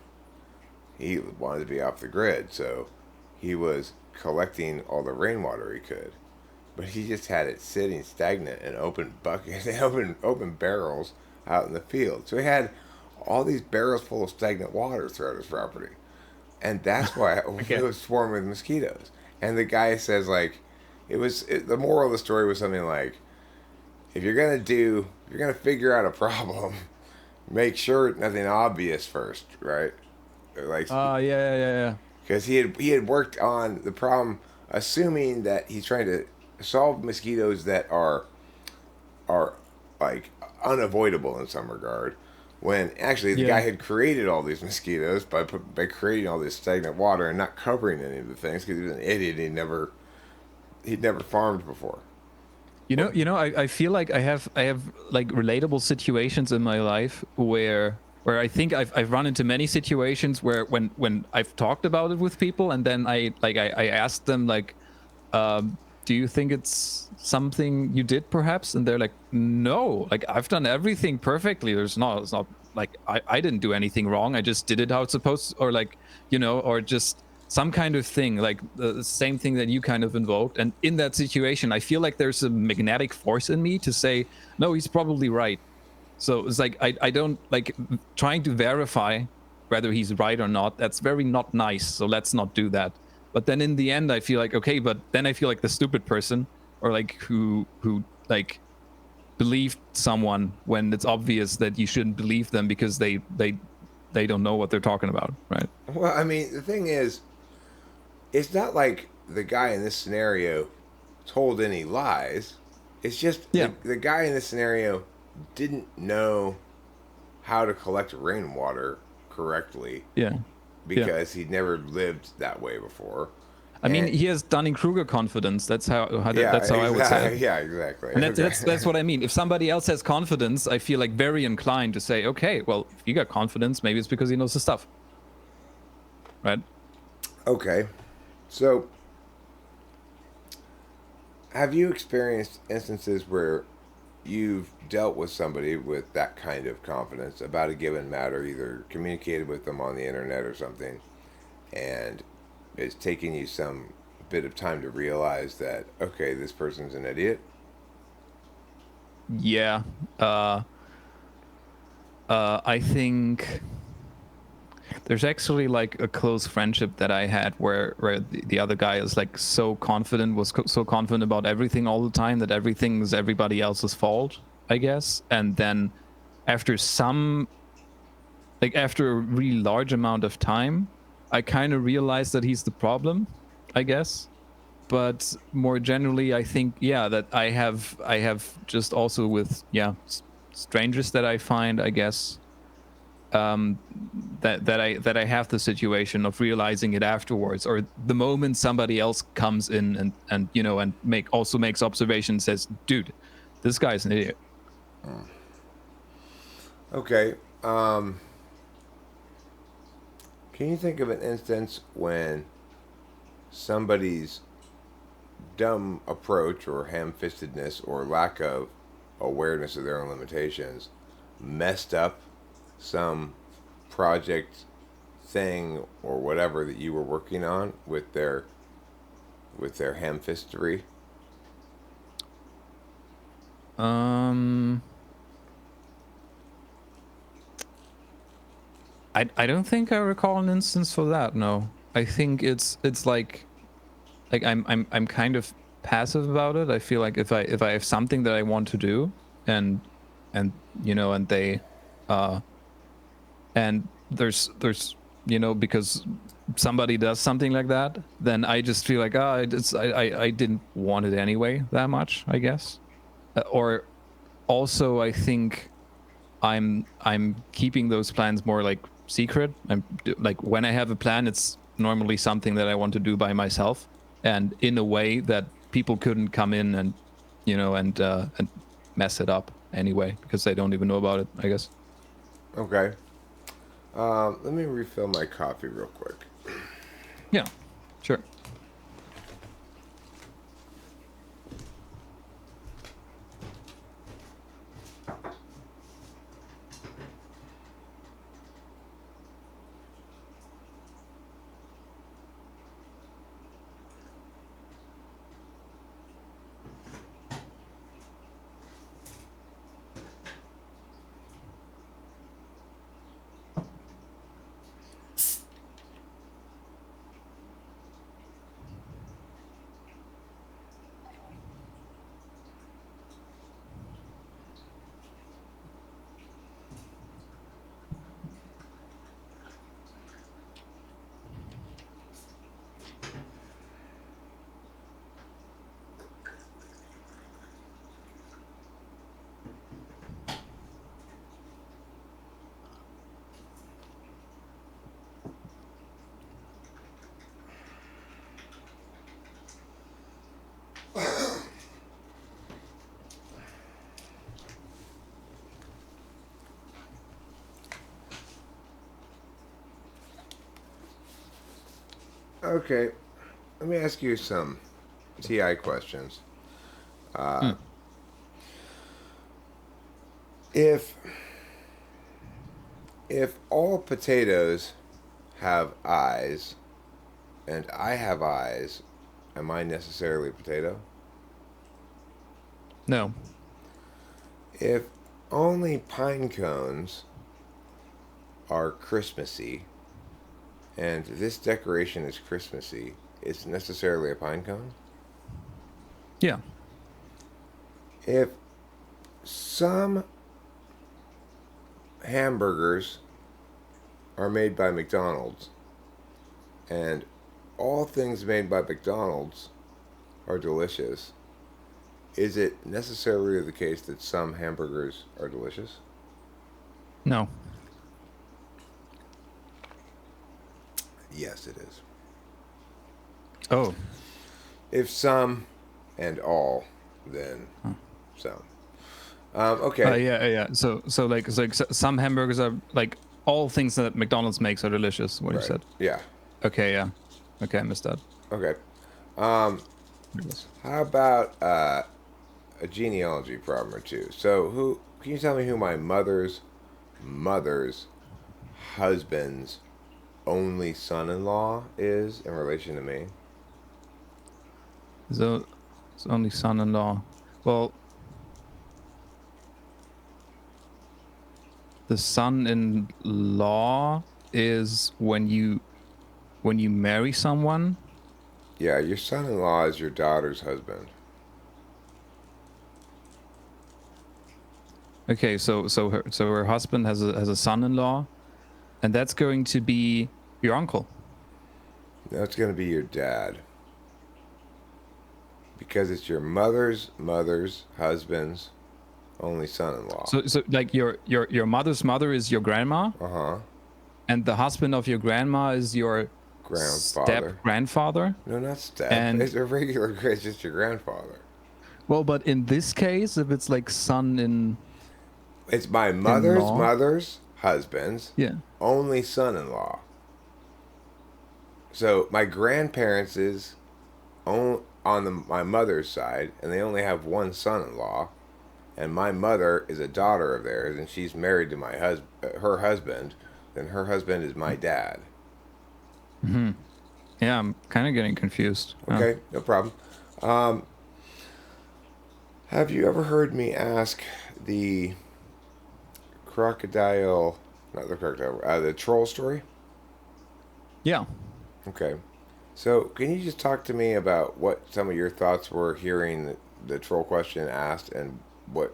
he wanted to be off the grid, so he was collecting all the rainwater he could. But he just had it sitting stagnant in open buckets, open barrels out in the field. So he had all these barrels full of stagnant water throughout his property, and that's why it was swarming with mosquitoes. And the guy says like, the moral of the story was something like, if you're gonna figure out a problem, make sure nothing obvious first, right? Like, Yeah. because he had worked on the problem, assuming that he's trying to solve mosquitoes that are like unavoidable in some regard. When actually the guy Yeah. had created all these mosquitoes by creating all this stagnant water and not covering any of the things because he was an idiot. He'd never farmed before. I feel like I have like relatable situations in my life where I think I've run into many situations where when I've talked about it with people, and then I asked them like, do you think it's something you did perhaps? And they're like, no, like I've done everything perfectly. It's not like I didn't do anything wrong. I just did it how it's supposed to, or like, or just some kind of thing, like the same thing that you kind of invoked. And in that situation, I feel like there's a magnetic force in me to say, no, he's probably right. So it's like, I don't like trying to verify whether he's right or not. That's very not nice. So let's not do that. But then in the end, I feel like, okay, but then I feel like the stupid person, or like who like believed someone when it's obvious that you shouldn't believe them because they don't know what they're talking about, right? Well, I mean, the thing is, it's not like the guy in this scenario told any lies. It's just Yeah. the guy in this scenario didn't know how to collect rainwater correctly Yeah. because he'd never lived that way before. I mean, And he has Dunning-Kruger confidence. That's how yeah, that's how I would say it. Yeah, exactly. And that's, Okay. that's what I mean. If somebody else has confidence, I feel like very inclined to say, okay, well, if you got confidence, maybe it's because he knows the stuff, right? Okay. So, have you experienced instances where you've dealt with somebody with that kind of confidence about a given matter, either communicated with them on the internet or something, and it's taken you some bit of time to realize that, okay, this person's an idiot? Yeah. I think there's actually like a close friendship that I had where the other guy is like so confident, so confident about everything all the time that everything is everybody else's fault, I guess. And then after after a really large amount of time, I kind of realized that he's the problem, I guess. but more generally, I think, yeah, that I have just also with, yeah, strangers that I find, I guess, that I have the situation of realizing it afterwards, or the moment somebody else comes in and you know, and makes observations, says, dude, this guy's an idiot. Okay. Can you think of an instance when somebody's dumb approach or ham-fistedness or lack of awareness of their own limitations messed up some project, thing, or whatever that you were working on with their ham-fistery? I don't think I recall an instance for that. No, I think it's like I'm kind of passive about it. I feel like if I have something that I want to do, and you know, and they and there's you know, because somebody does something like that, then I just feel like, I didn't want it anyway that much, I guess. Or also, I think I'm keeping those plans more like secret. Like, when I have a plan, it's normally something that I want to do by myself, and in a way that people couldn't come in and, you know, and mess it up anyway, because they don't even know about it, I guess. Okay. Let me refill my coffee real quick. Yeah, sure. Okay. Let me ask you some TI questions. Hmm. If all potatoes have eyes and I have eyes, am I necessarily a potato? No. If only pine cones are Christmassy and this decoration is Christmassy, it's necessarily a pine cone? Yeah. If some hamburgers are made by McDonald's and all things made by McDonald's are delicious, is it necessarily the case that some hamburgers are delicious? No. Yes, it is. Oh. If some and all, then Huh. some. Okay. Yeah. So some hamburgers are like, all things that McDonald's makes are delicious. What you Right. said. Yeah. Okay. Yeah. Okay, I missed that. Okay. Um, Yes. how about a genealogy problem or two? So, who can you tell me who my mother's husband's only son-in-law is in relation to me? So it's only son-in-law. Well, the son-in-law is when you marry someone. Yeah, your son-in-law is your daughter's husband. Okay, so her husband has a son-in-law, and that's going to be your uncle. That's going to be your dad. Because it's your mother's husband's only son-in-law. So like your mother's mother is your grandma, and the husband of your grandma is your grandfather. step grandfather. No, not step. And It's a regular. It's just your grandfather. well, but in this case, if it's like son in, It's my mother's in-law, mother's husband's only son-in-law. So my grandparents is on my mother's side, and they only have one son-in-law, and my mother is a daughter of theirs, and she's married to her husband, and her husband is my dad. Yeah, I'm kind of getting confused. Okay, no problem. Have you ever heard me ask the the troll story? Yeah. Okay. So, can you just talk to me about what some of your thoughts were hearing the troll question asked, and what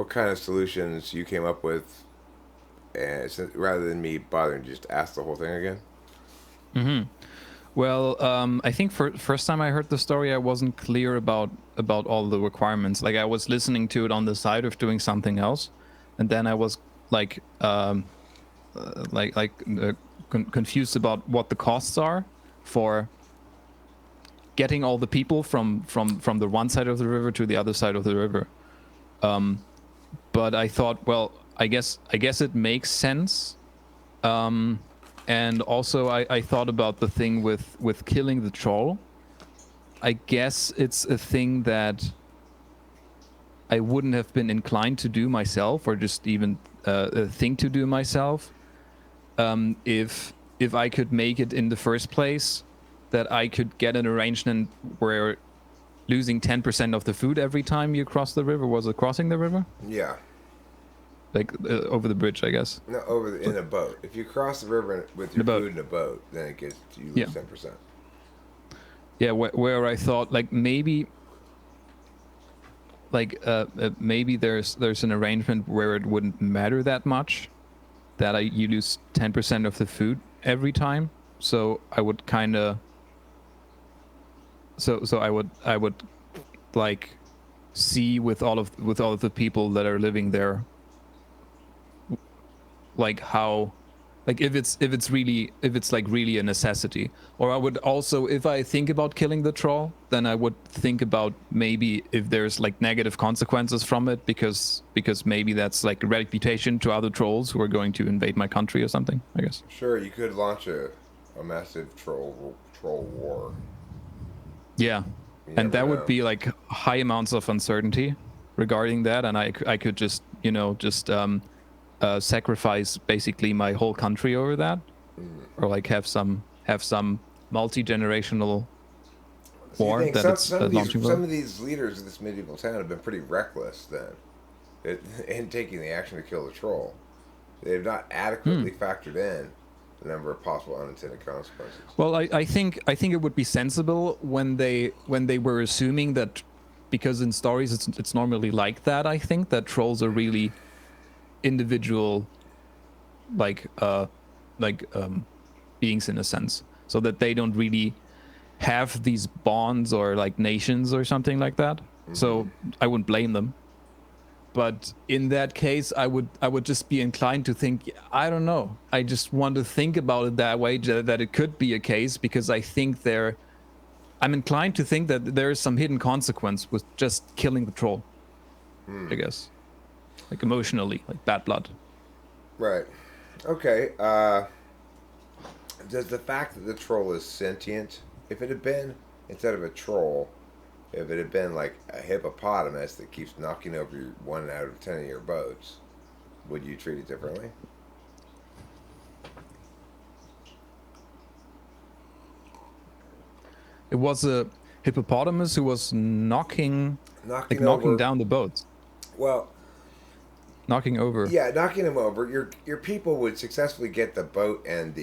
kind of solutions you came up with, rather than me bothering to just ask the whole thing again? Well, I think first time I heard the story, I wasn't clear about all the requirements. Like I was listening to it on the side of doing something else, and then I was like confused about what the costs are for getting all the people from the one side of the river to the other side of the river. But I thought, well, I guess it makes sense. And also I thought about the thing with killing the troll. I guess it's a thing that I wouldn't have been inclined to do myself, or just even think to do myself, if I could make it in the first place, that I could get an arrangement where losing 10% of the food every time you cross the river. Was it crossing the river? Yeah. Like over the bridge, I guess. No, in a boat. If you cross the river with your food in a boat, then you lose 10%. Yeah, where I thought like maybe there's an arrangement where it wouldn't matter that much, that you lose 10% of the food every time. So I would kind of I would like see with all of the people that are living there, like how, like if it's like really a necessity. Or I would also, if I think about killing the troll, then I would think about maybe if there's like negative consequences from it, because maybe that's like a reputation to other trolls who are going to invade my country or something, I guess. Sure, you could launch a massive troll war. Yeah. And that would be like high amounts of uncertainty regarding that, and I could just sacrifice basically my whole country over that, or like have some multi-generational war. You think some of these leaders of this medieval town have been pretty reckless then, in taking the action to kill the troll. They've not adequately factored in the number of possible unintended consequences. Well, I think it would be sensible when they were assuming that, because in stories it's normally like that. I think that trolls are really individual, beings in a sense, so that they don't really have these bonds or like nations or something like that. So I wouldn't blame them. But in that case, I would just be inclined to think, I don't know. I just want to think about it that way, that it could be a case, because I think I'm inclined to think that there is some hidden consequence with just killing the troll. I guess, like emotionally, like bad blood. Right. Okay. Does the fact that the troll is sentient, if it had been, instead of a troll, if it had been like a hippopotamus that keeps knocking over 1 out of 10 of your boats, would you treat it differently? It was a hippopotamus who was knocking down the boats. Well, knocking over. Yeah, knocking them over. Your people would successfully get the boat and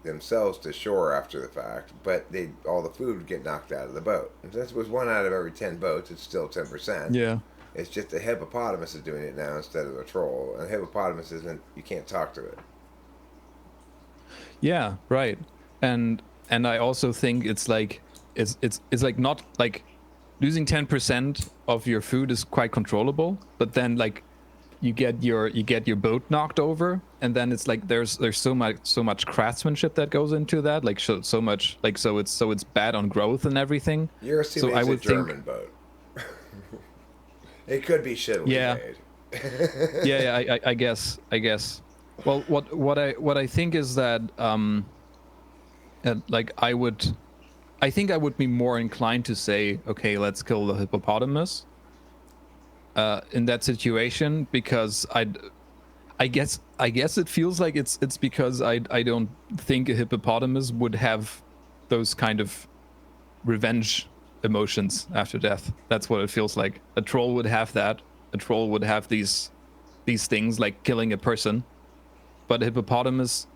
themselves to shore after the fact, but all the food would get knocked out of the boat. And since it was 1 out of every 10 boats, it's still 10%. Yeah. It's just a hippopotamus is doing it now instead of a troll. And a hippopotamus you can't talk to it. Yeah, right. And And I also think it's like it's like not like losing 10% of your food is quite controllable, but then like you get your boat knocked over, and then it's like there's so much craftsmanship that goes into that, like so much like so it's bad on growth and everything. You're So assuming I it's a would think, German boat. It could be shittily yeah, made. I guess. Well, what I think is that like I think I would be more inclined to say, okay, let's kill the hippopotamus in that situation, because I guess it feels like it's because I don't think a hippopotamus would have those kind of revenge emotions after death. That's what it feels like. A troll would have that. A troll would have these things like killing a person, but a hippopotamus,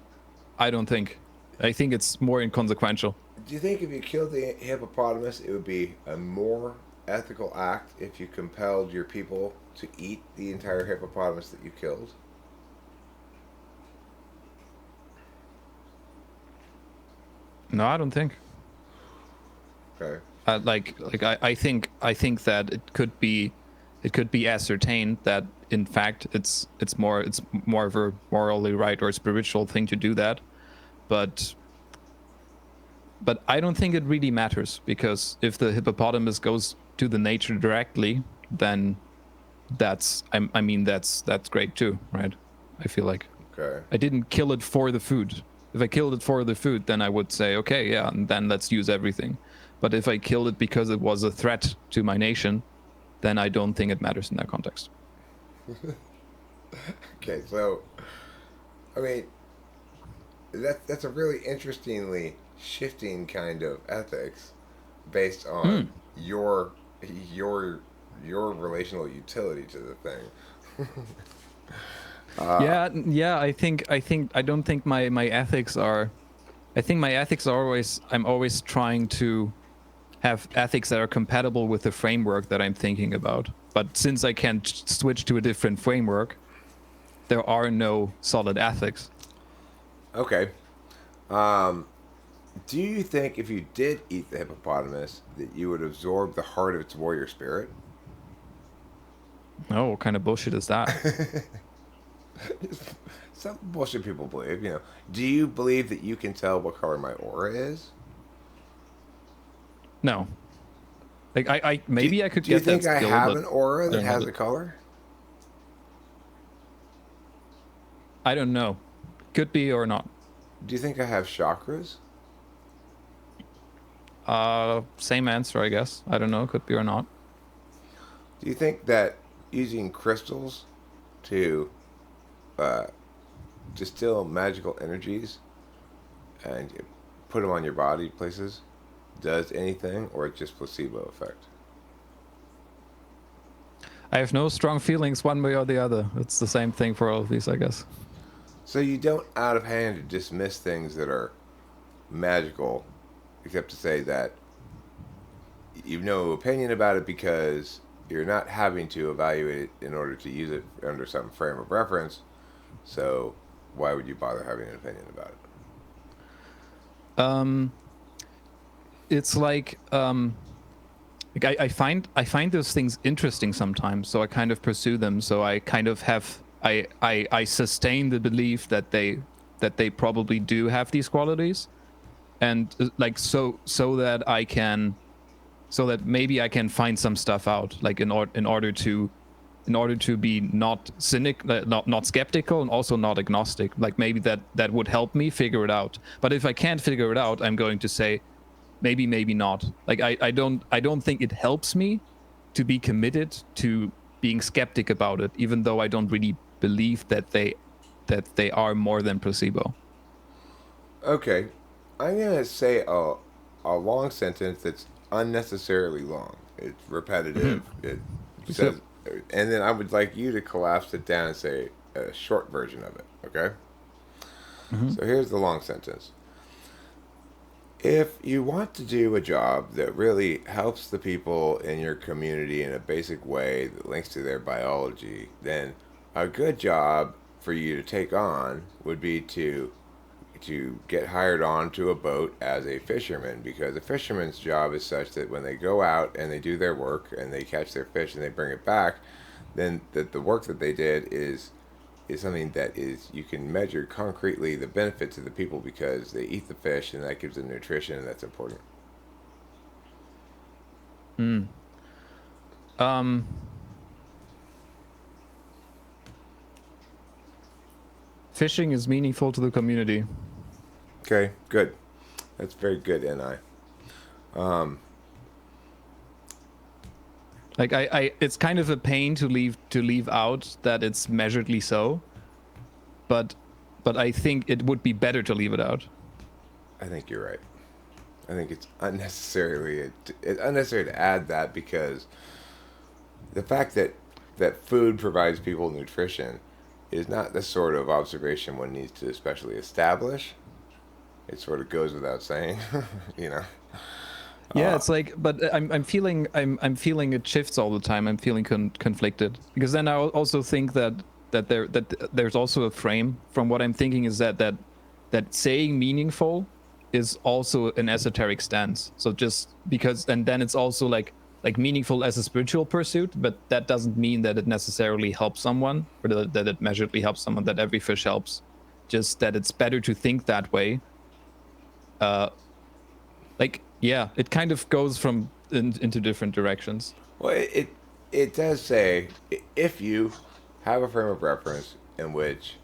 I don't think. I think it's more inconsequential. Do you think if you killed the hippopotamus, it would be a more ethical act if you compelled your people to eat the entire hippopotamus that you killed? No, I don't think. Okay. I think that it could be ascertained that in fact it's more of a morally right or spiritual thing to do that, but I don't think it really matters, because if the hippopotamus goes to the nature directly, then that's I mean that's great too, right? I feel like Okay. I didn't kill it for the food. If I killed it for the food, then I would say, okay, yeah, and then let's use everything. But if I killed it because it was a threat to my nation, then I don't think it matters in that context. Okay, so I mean that's a really interestingly shifting kind of ethics based on your your relational utility to the thing. Yeah. I don't think my ethics are. I think my ethics are always. I'm always trying to have ethics that are compatible with the framework that I'm thinking about. But since I can't switch to a different framework, there are no solid ethics. Okay. Do you think if you did eat the hippopotamus that you would absorb the heart of its warrior spirit? Oh, what kind of bullshit is that? Some bullshit people believe, you know. Do you believe that you can tell what color my aura is? No. Like I maybe I could Do you get that think I skill, have but an aura I that don't know. has a color? I don't know. Could be or not. Do you think I have chakras? Same answer, I guess. I don't know. Could be or not. Do you think that using crystals to uh, distill magical energies and put them on your body places does anything, or it's just placebo effect? I have no strong feelings one way or the other. It's the same thing for all of these, I guess. So you don't out of hand dismiss things that are magical, except to say that you've no opinion about it because you're not having to evaluate it in order to use it under some frame of reference. So why would you bother having an opinion about it? It's like I find those things interesting sometimes, so I kind of pursue them. So I kind of have I sustain the belief that they probably do have these qualities, and like so that I can, so that maybe I can find some stuff out, like in order to be not cynic, not skeptical, and also not agnostic. Like maybe that would help me figure it out. But if I can't figure it out, I'm going to say maybe not. Like I don't think it helps me to be committed to being skeptic about it, even though I don't really believe that they are more than placebo. Okay, I'm gonna say a long sentence that's unnecessarily long. It's repetitive. It says, and then I would like you to collapse it down and say a short version of it. Okay. So here's the long sentence. If you want to do a job that really helps the people in your community in a basic way that links to their biology, then a good job for you to take on would be to to get hired onto a boat as a fisherman, because a fisherman's job is such that when they go out and they do their work and they catch their fish and they bring it back, then the work that they did is something that is, you can measure concretely the benefit to the people because they eat the fish and that gives them nutrition, and that's important. Fishing is meaningful to the community. Okay, good. That's very good, NI. Like it's kind of a pain to leave out that it's measuredly so, but I think it would be better to leave it out. I think you're right. I think it's unnecessary to add that, because the fact that food provides people nutrition is not the sort of observation one needs to especially establish. It sort of goes without saying, you know. Yeah, it's like, but I'm feeling it shifts all the time. I'm feeling conflicted, because then I also think that there's also a frame. From what I'm thinking is that saying meaningful is also an esoteric stance. So just because, and then it's also like meaningful as a spiritual pursuit, but that doesn't mean that it necessarily helps someone, or that it measurably helps someone, that every fish helps. Just that it's better to think that way. Yeah, it kind of goes from into different directions. Well, it does say, if you have a frame of reference in which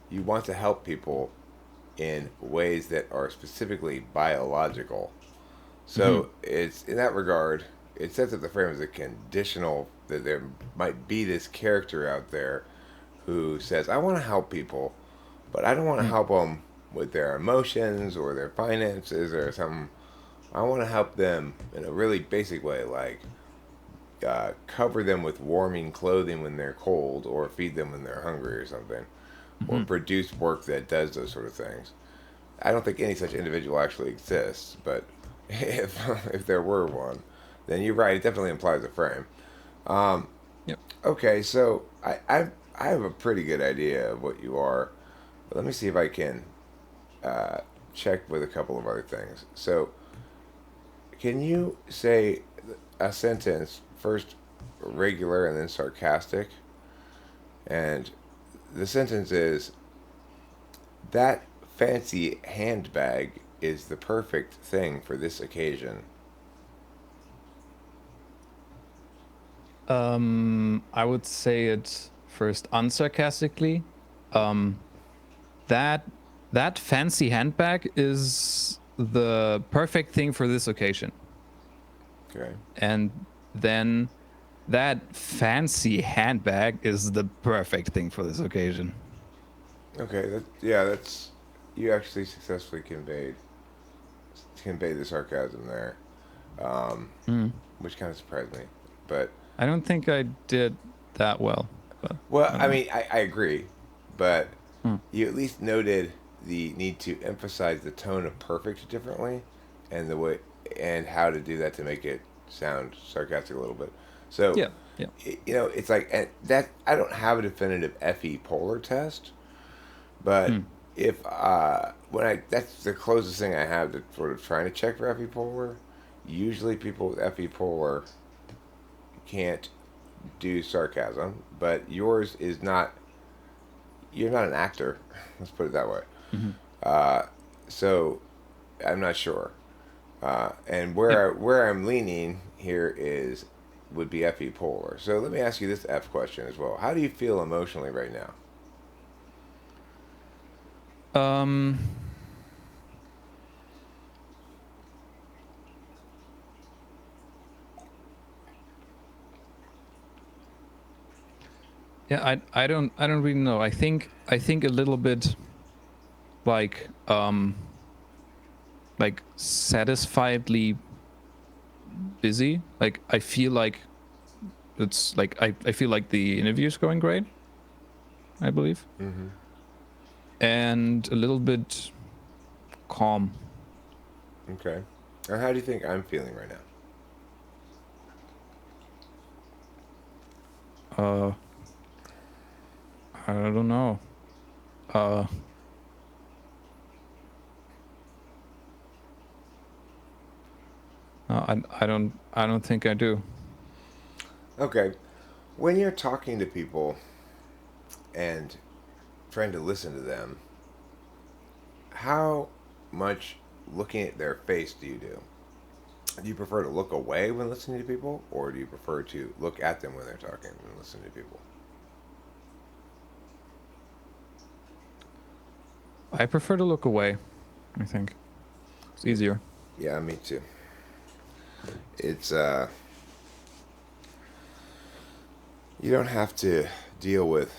you want to help people in ways that are specifically biological. So it's, in that regard, it sets up the frame as a conditional, that there might be this character out there who says, I want to help people, but I don't want to help them with their emotions or their finances or something. I want to help them in a really basic way, like cover them with warming clothing when they're cold, or feed them when they're hungry or something, or produce work that does those sort of things. I don't think any such individual actually exists, but if there were one, then you're right. It definitely implies a frame. Yep. Okay, so I have a pretty good idea of what you are. But let me see if I can check with a couple of other things. So, can you say a sentence first, regular and then sarcastic? And the sentence is, that fancy handbag is the perfect thing for this occasion. I would say it first unsarcastically. That fancy handbag is the perfect thing for this occasion. Okay. And then that fancy handbag is the perfect thing for this occasion. Okay. That's, you actually successfully conveyed the sarcasm there, which kind of surprised me. But I don't think I did that well. But well, I I don't mean, I agree, but know. you at least noted the need to emphasize the tone of perfect differently, and the way, and how to do that to make it sound sarcastic a little bit. So, Yeah, yeah. you know, it's like, and that I don't have a definitive FE polar test, but if when I, that's the closest thing I have to sort of trying to check for FE polar. Usually, people with FE polar can't do sarcasm, but yours is not. You're not an actor. Let's put it that way. So I'm not sure. And Yep. where I'm leaning here is, would be FE polar. So let me ask you this F question as well. How do you feel emotionally right now? Um, yeah, I don't really know. I think a little bit like satisfiedly busy. Like I feel like it's like I feel like the interview is going great, I believe. And a little bit calm. Okay. And how do you think I'm feeling right now? Uh I don't know. Uh I don't think I do. Okay. When you're talking to people and trying to listen to them, how much looking at their face do you do? Do you prefer to look away when listening to people, or do you prefer to look at them when they're talking and listen to people? I prefer to look away. I think it's easier. Yeah, me too. It's you don't have to deal with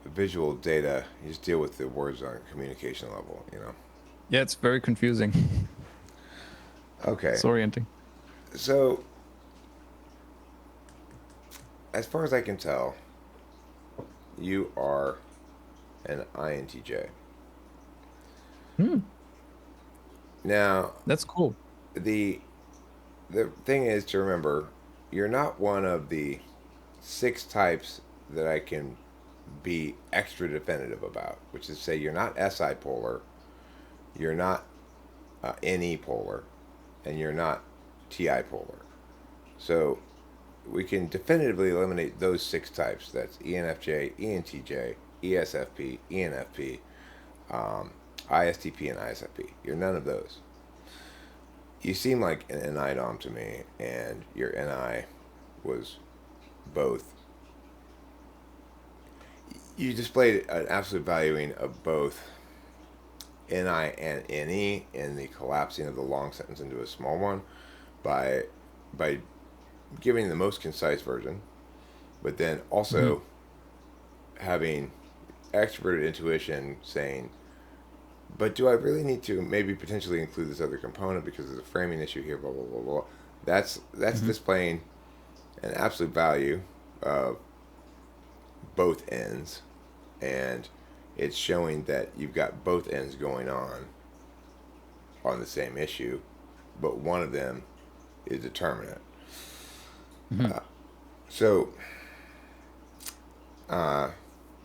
visual data. You just deal with the words on a communication level. Yeah, it's very confusing. Okay. It's orienting. So, as far as I can tell, you are an INTJ. Now, That's cool. the the thing is to remember, you're not one of the 6 types that I can be extra definitive about, which is to say you're not SI polar, you're not NE polar, and you're not TI polar. So we can definitively eliminate those 6 types. That's ENFJ, ENTJ, ESFP, ENFP, ISTP, and ISFP. You're none of those. You seem like an NI Dom to me, and your NI was both. You displayed an absolute valuing of both NI and NE in the collapsing of the long sentence into a small one by by giving the most concise version, but then also having extroverted intuition saying, but do I really need to maybe potentially include this other component because there's a framing issue here, blah, blah, blah, blah. That's displaying an absolute value of both ends, and it's showing that you've got both ends going on the same issue, but one of them is determinate. So, for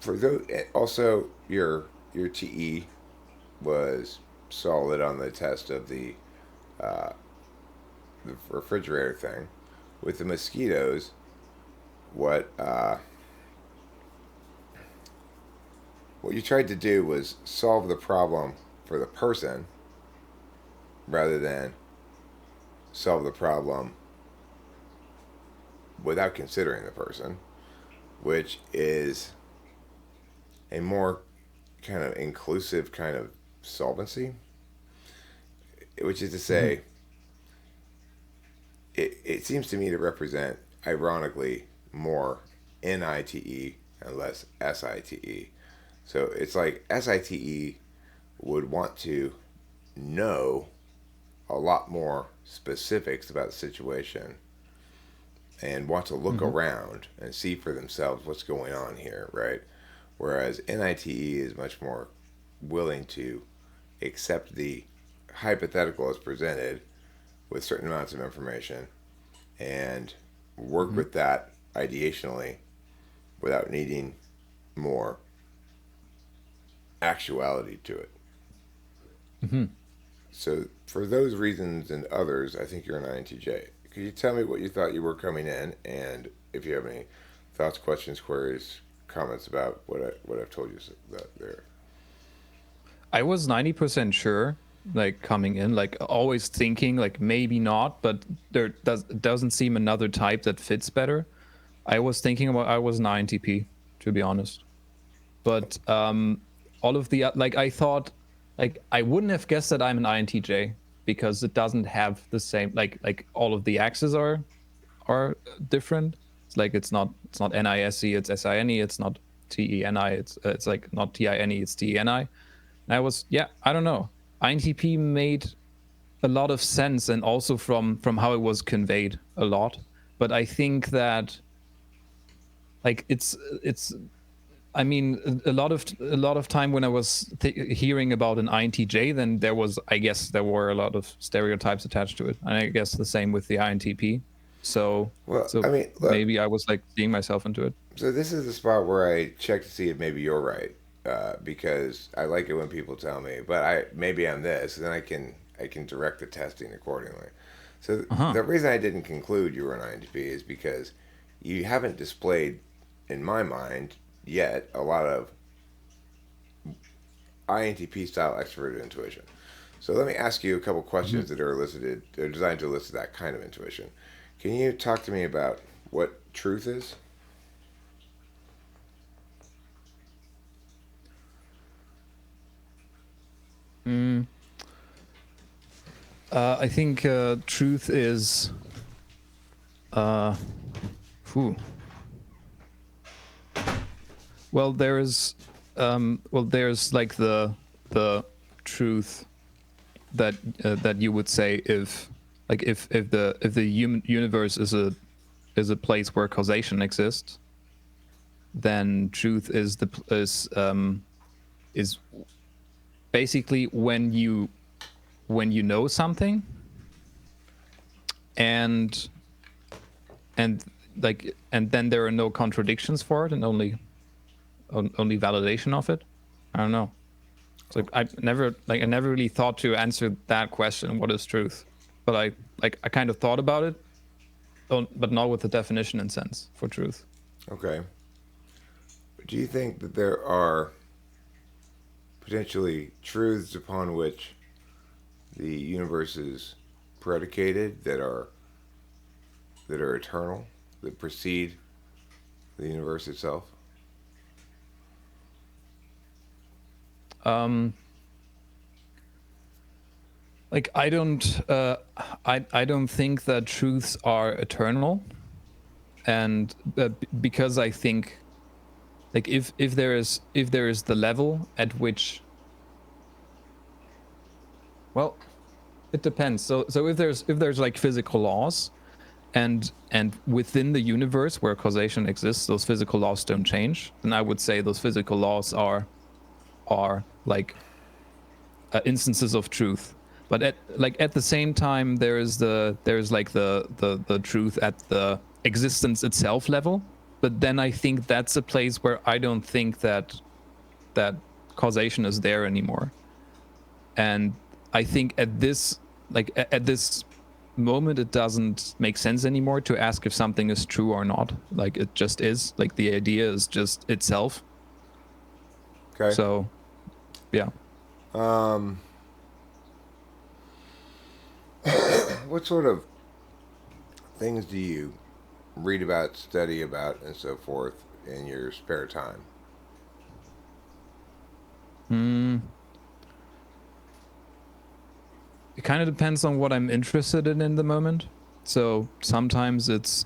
those, also your TE was solid on the test of the refrigerator thing. With the mosquitoes, what you tried to do was solve the problem for the person rather than solve the problem without considering the person, which is a more kind of inclusive kind of solvency, which is to say, it seems to me to represent, ironically, more NITE and less SITE. So it's like SITE would want to know a lot more specifics about the situation and want to look around and see for themselves what's going on here, right? Whereas NITE is much more willing to accept the hypothetical as presented with certain amounts of information and work with that ideationally without needing more actuality to it. So for those reasons and others, I think you're an INTJ. Could you tell me what you thought you were coming in, and if you have any thoughts, questions, queries, comments about what I've told you there? I was 90% sure, like coming in, like always thinking, like maybe not, but doesn't seem another type that fits better. I was thinking about I was an INTP, to be honest. But all of the like I thought, like I wouldn't have guessed that I'm an INTJ because it doesn't have the same like all of the axes are different. It's like it's not NISE, it's SINE, it's not TENI, it's like not TINE, it's TENI. And I was, yeah, I don't know. INTP made a lot of sense, and also from how it was conveyed a lot. But I think that like it's I mean a lot of time when I was hearing about an INTJ, then I guess there were a lot of stereotypes attached to it, and I guess the same with the INTP. So Well, I mean, look, maybe I was like seeing myself into it. so this is the spot where I check to see if maybe you're right, because I like it when people tell me, but maybe I'm this, and then I can direct the testing accordingly. So Uh-huh. the reason I didn't conclude you were an INTP is because you haven't displayed, in my mind, yet a lot of INTP style extroverted intuition. So let me ask you a couple Mhm. questions that are elicited, they're designed to elicit that kind of intuition. Can you talk to me about what truth is? Mm, I think truth is uh, whew. Well, there's like the truth that you would say if like if the human universe is a place where causation exists, then truth is is basically when you know something and and then there are no contradictions for it and only validation of it. I don't know. It's like I never really thought to answer that question, what is truth? But I kind of thought about it, but not with the definition and sense for truth. Okay. Do you think that there are potentially truths upon which the universe is predicated that are eternal, that precede the universe itself? Um like I don't think that truths are eternal, and because I think like if there is the level at which, well, it depends. So if there's like physical laws and within the universe where causation exists, those physical laws don't change, then I would say those physical laws are like instances of truth. But at the same time, there's like the truth at the existence itself level. But then I think that's a place where I don't think that causation is there anymore. And I think at this at this moment it doesn't make sense anymore to ask if something is true or not. Like it just is. Like the idea is just itself. Okay. So yeah. Um, what sort of things do you read about, study about, and so forth in your spare time? Hmm. It kind of depends on what I'm interested in the moment. So sometimes it's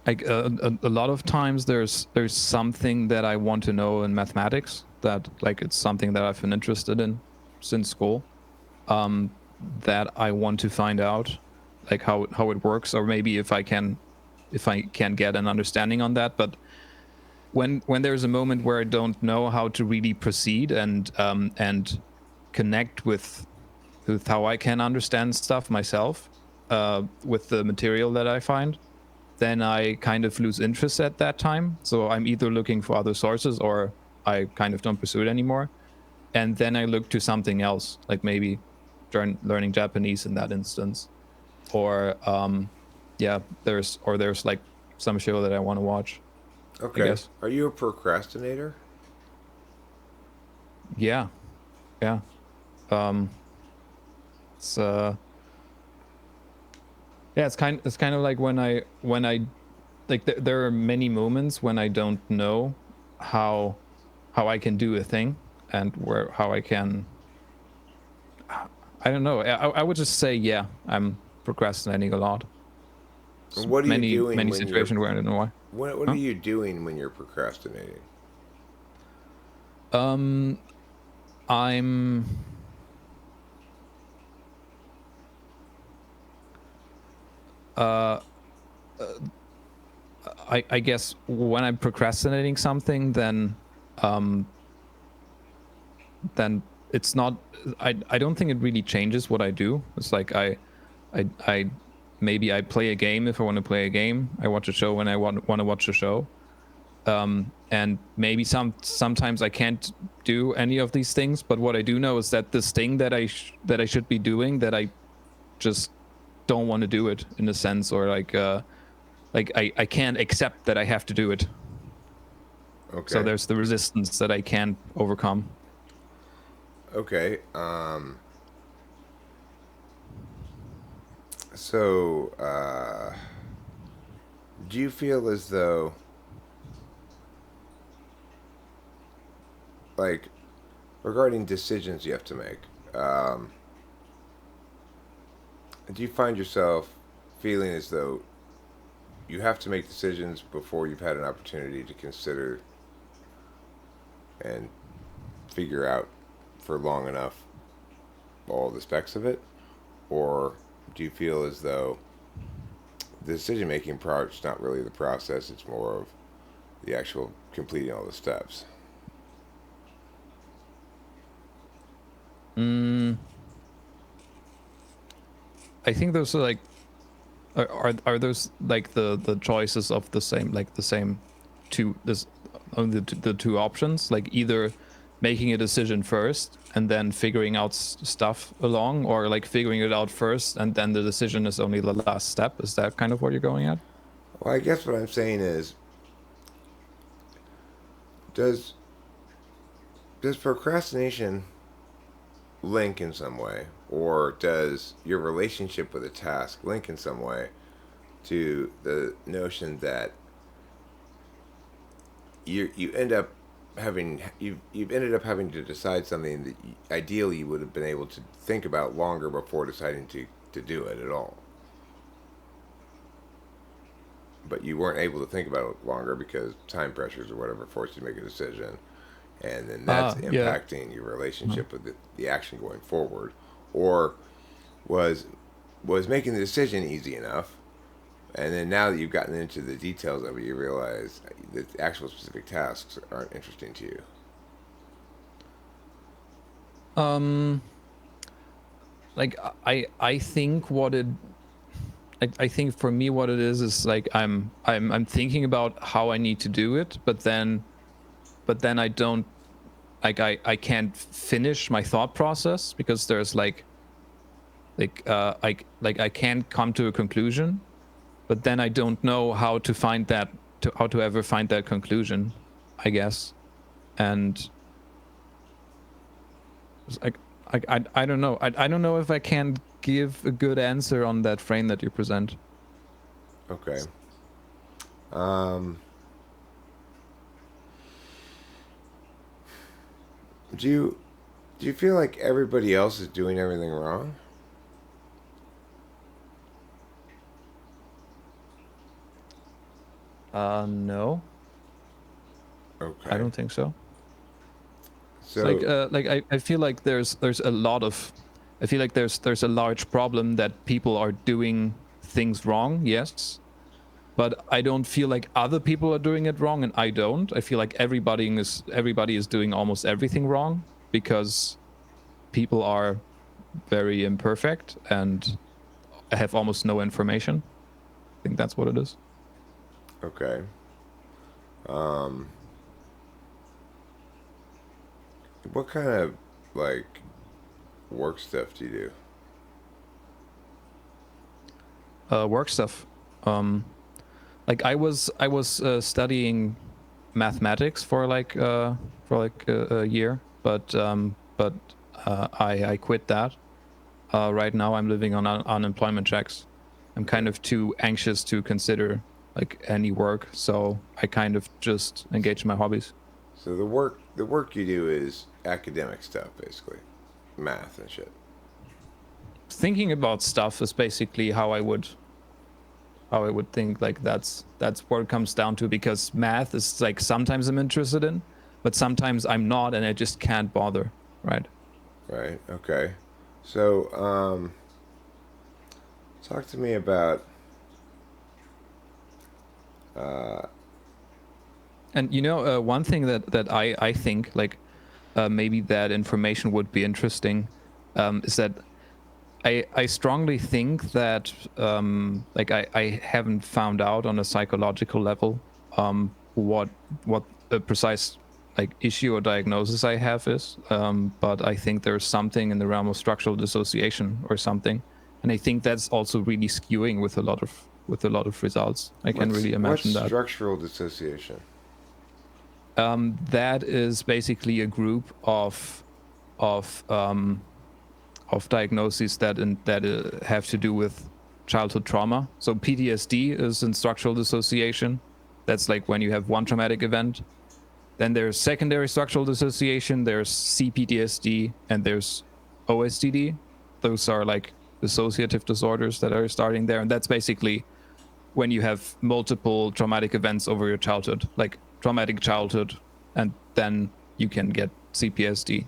like a lot of times there's something that I want to know in mathematics, that like it's something that I've been interested in since school, that I want to find out like how it works, or maybe if I can get an understanding on that. But when there's a moment where I don't know how to really proceed and connect with how I can understand stuff myself, with the material that I find, then I kind of lose interest at that time. So I'm either looking for other sources or I kind of don't pursue it anymore. And then I look to something else, like maybe learning Japanese in that instance, or yeah, there's like some show that I want to watch, I Okay. guess. Are you a procrastinator? Yeah, yeah. Um, it's yeah, it's kind of like when I like there are many moments when I don't know how I can do a thing, and where how I can, I don't know. I would just say yeah, I'm procrastinating a lot. And what are you doing Many when you're situations where I don't know why. what are Huh? you doing when you're procrastinating? Um, I'm uh, I guess when I'm procrastinating something, um then it's not, I don't think it really changes what I do. It's like I maybe I play a game if I want to play a game. I watch a show when I want to watch a show. And maybe sometimes I can't do any of these things, but what I do know is that this thing that I should be doing, that I just don't want to do it in a sense, or like I can't accept that I have to do it. Okay. So there's the resistance that I can't overcome. Okay. So, do you feel as though, like, regarding decisions you have to make, do you find yourself feeling as though you have to make decisions before you've had an opportunity to consider and figure out for long enough all the specs of it? Or do you feel as though the decision making part is not really the process, it's more of the actual completing all the steps? I think those are like are those like the choices of the same, like the same two, this the two options, like either making a decision first and then figuring out stuff along, or like figuring it out first and then the decision is only the last step. Is that kind of what you're going at? Well, I guess what I'm saying is, does procrastination link in some way, or does your relationship with a task link in some way to the notion that you end up having you've ended up having to decide something that ideally you would have been able to think about longer before deciding to do it at all, but you weren't able to think about it longer because time pressures or whatever forced you to make a decision, and then that's Yeah. impacting your relationship with the action going forward? Or was making the decision easy enough, and then now that you've gotten into the details of it, you realize that the actual specific tasks aren't interesting to you? Like I think what it I think for me what it is like I'm thinking about how I need to do it, but then I don't, like I can't finish my thought process because there's like I can't come to a conclusion, but then I don't know how to find that, how to ever find that conclusion, I guess. And it's like I don't know. I don't know if I can give a good answer on that frame that you present. Okay. Um, do you feel like everybody else is doing everything wrong? No, Okay. I don't think so. So, Like I feel like there's a lot of, I feel like there's a large problem that people are doing things wrong, yes, but I don't feel like other people are doing it wrong and I don't. I feel like everybody is doing almost everything wrong because people are very imperfect and have almost no information. I think that's what it is. okay. Um, what kind of, like, work stuff do you do? Work stuff. Um, like I was studying mathematics for like a year, but I quit that. Right now I'm living on unemployment checks. I'm kind of too anxious to consider like any work, so I kind of just engage in my hobbies. So the work you do is academic stuff, basically, math and shit. Thinking about stuff is basically how I would think. Like that's what it comes down to, because math is like sometimes I'm interested in, but sometimes I'm not, and I just can't bother. Right. Right. Okay. So, talk to me about. Uh, And you know, one thing that I think like maybe that information would be interesting is that I strongly think that like I haven't found out on a psychological level what the precise like issue or diagnosis I have is, but I think there's something in the realm of structural dissociation or something, And I think that's also really skewing with a lot of results. I can really imagine what's that. structural dissociation? That is basically a group of diagnoses that have to do with childhood trauma. So PTSD is in structural dissociation. That's like when you have one traumatic event. Then there's secondary structural dissociation, there's CPTSD, and there's OSDD. Those are like dissociative disorders that are starting there. And that's basically when you have multiple traumatic events over your childhood, like traumatic childhood, and then you can get CPTSD.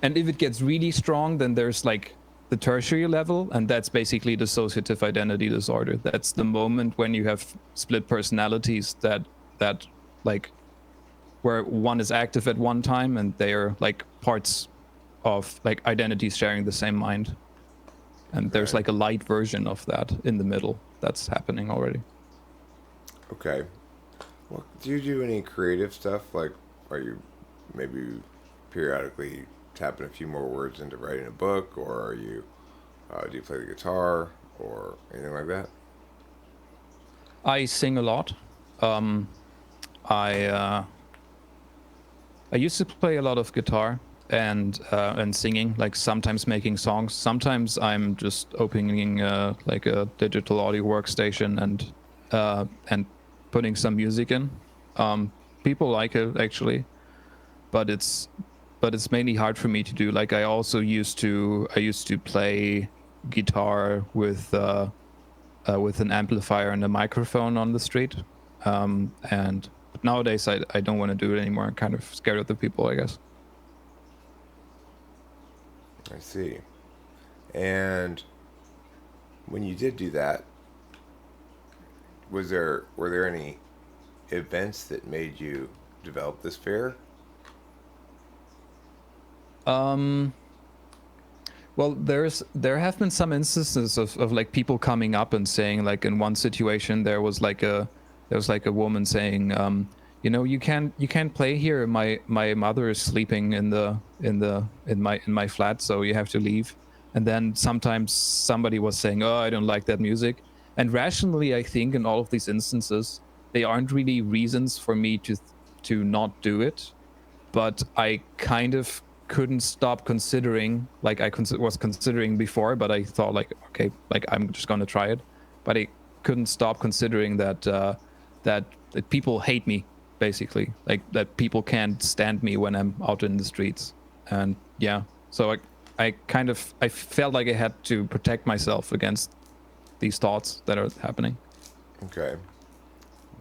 And if it gets really strong, then there's like the tertiary level, and that's basically dissociative identity disorder. That's the moment when you have split personalities that like where one is active at one time and they're like parts of like identities sharing the same mind. And there's like a light version of that in the middle that's happening already. Okay. Well, do you do any creative stuff? Like, are you maybe periodically tapping a few more words into writing a book, or are you do you play the guitar or anything like that? I sing a lot. I used to play a lot of guitar and singing, like sometimes making songs. Sometimes I'm just opening like a digital audio workstation and putting some music in. People like it actually, but it's mainly hard for me to do. Like I used to play guitar with an amplifier and a microphone on the street, and but nowadays I don't want to do it anymore. I'm kind of scared of the people, I guess. I see. And when you did do that, were there any events that made you develop this fear? Well, there have been some instances of like people coming up and saying, like in one situation there was like a woman saying, you can't play here. My mother is sleeping in my flat, so you have to leave. And then sometimes somebody was saying, oh, I don't like that music. And rationally, I think in all of these instances, they aren't really reasons for me to not do it, but I kind of couldn't stop considering, like I was considering before, but I thought like, okay, like I'm just gonna try it. But I couldn't stop considering that that people hate me, basically, like that people can't stand me when I'm out in the streets. And yeah, so I felt like I had to protect myself against these thoughts that are happening. Okay.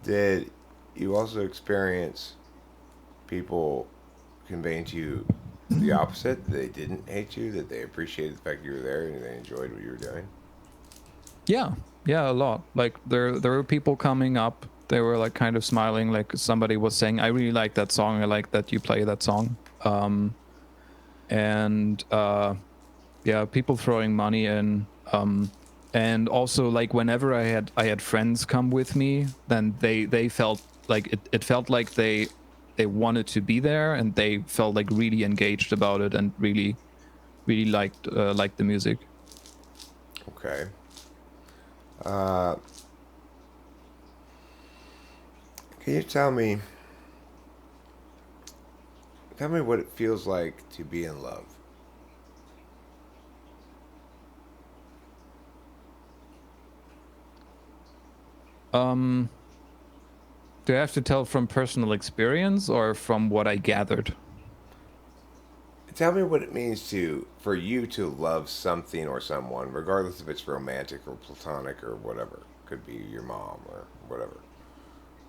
Did you also experience people conveying to you the opposite? That they didn't hate you, that they appreciated the fact you were there and they enjoyed what you were doing? Yeah, a lot. Like there were people coming up. They were like kind of smiling. Like somebody was saying, "I really like that song. I like that you play that song." And yeah, people throwing money in. And also like whenever I had friends come with me, then they felt like it felt like they wanted to be there, and they felt like really engaged about it and really liked the music. Okay. Uh, can you tell me what it feels like to be in love? Do I have to tell from personal experience or from what I gathered? Tell me what it means for you to love something or someone, regardless if it's romantic or platonic or whatever. Could be your mom or whatever.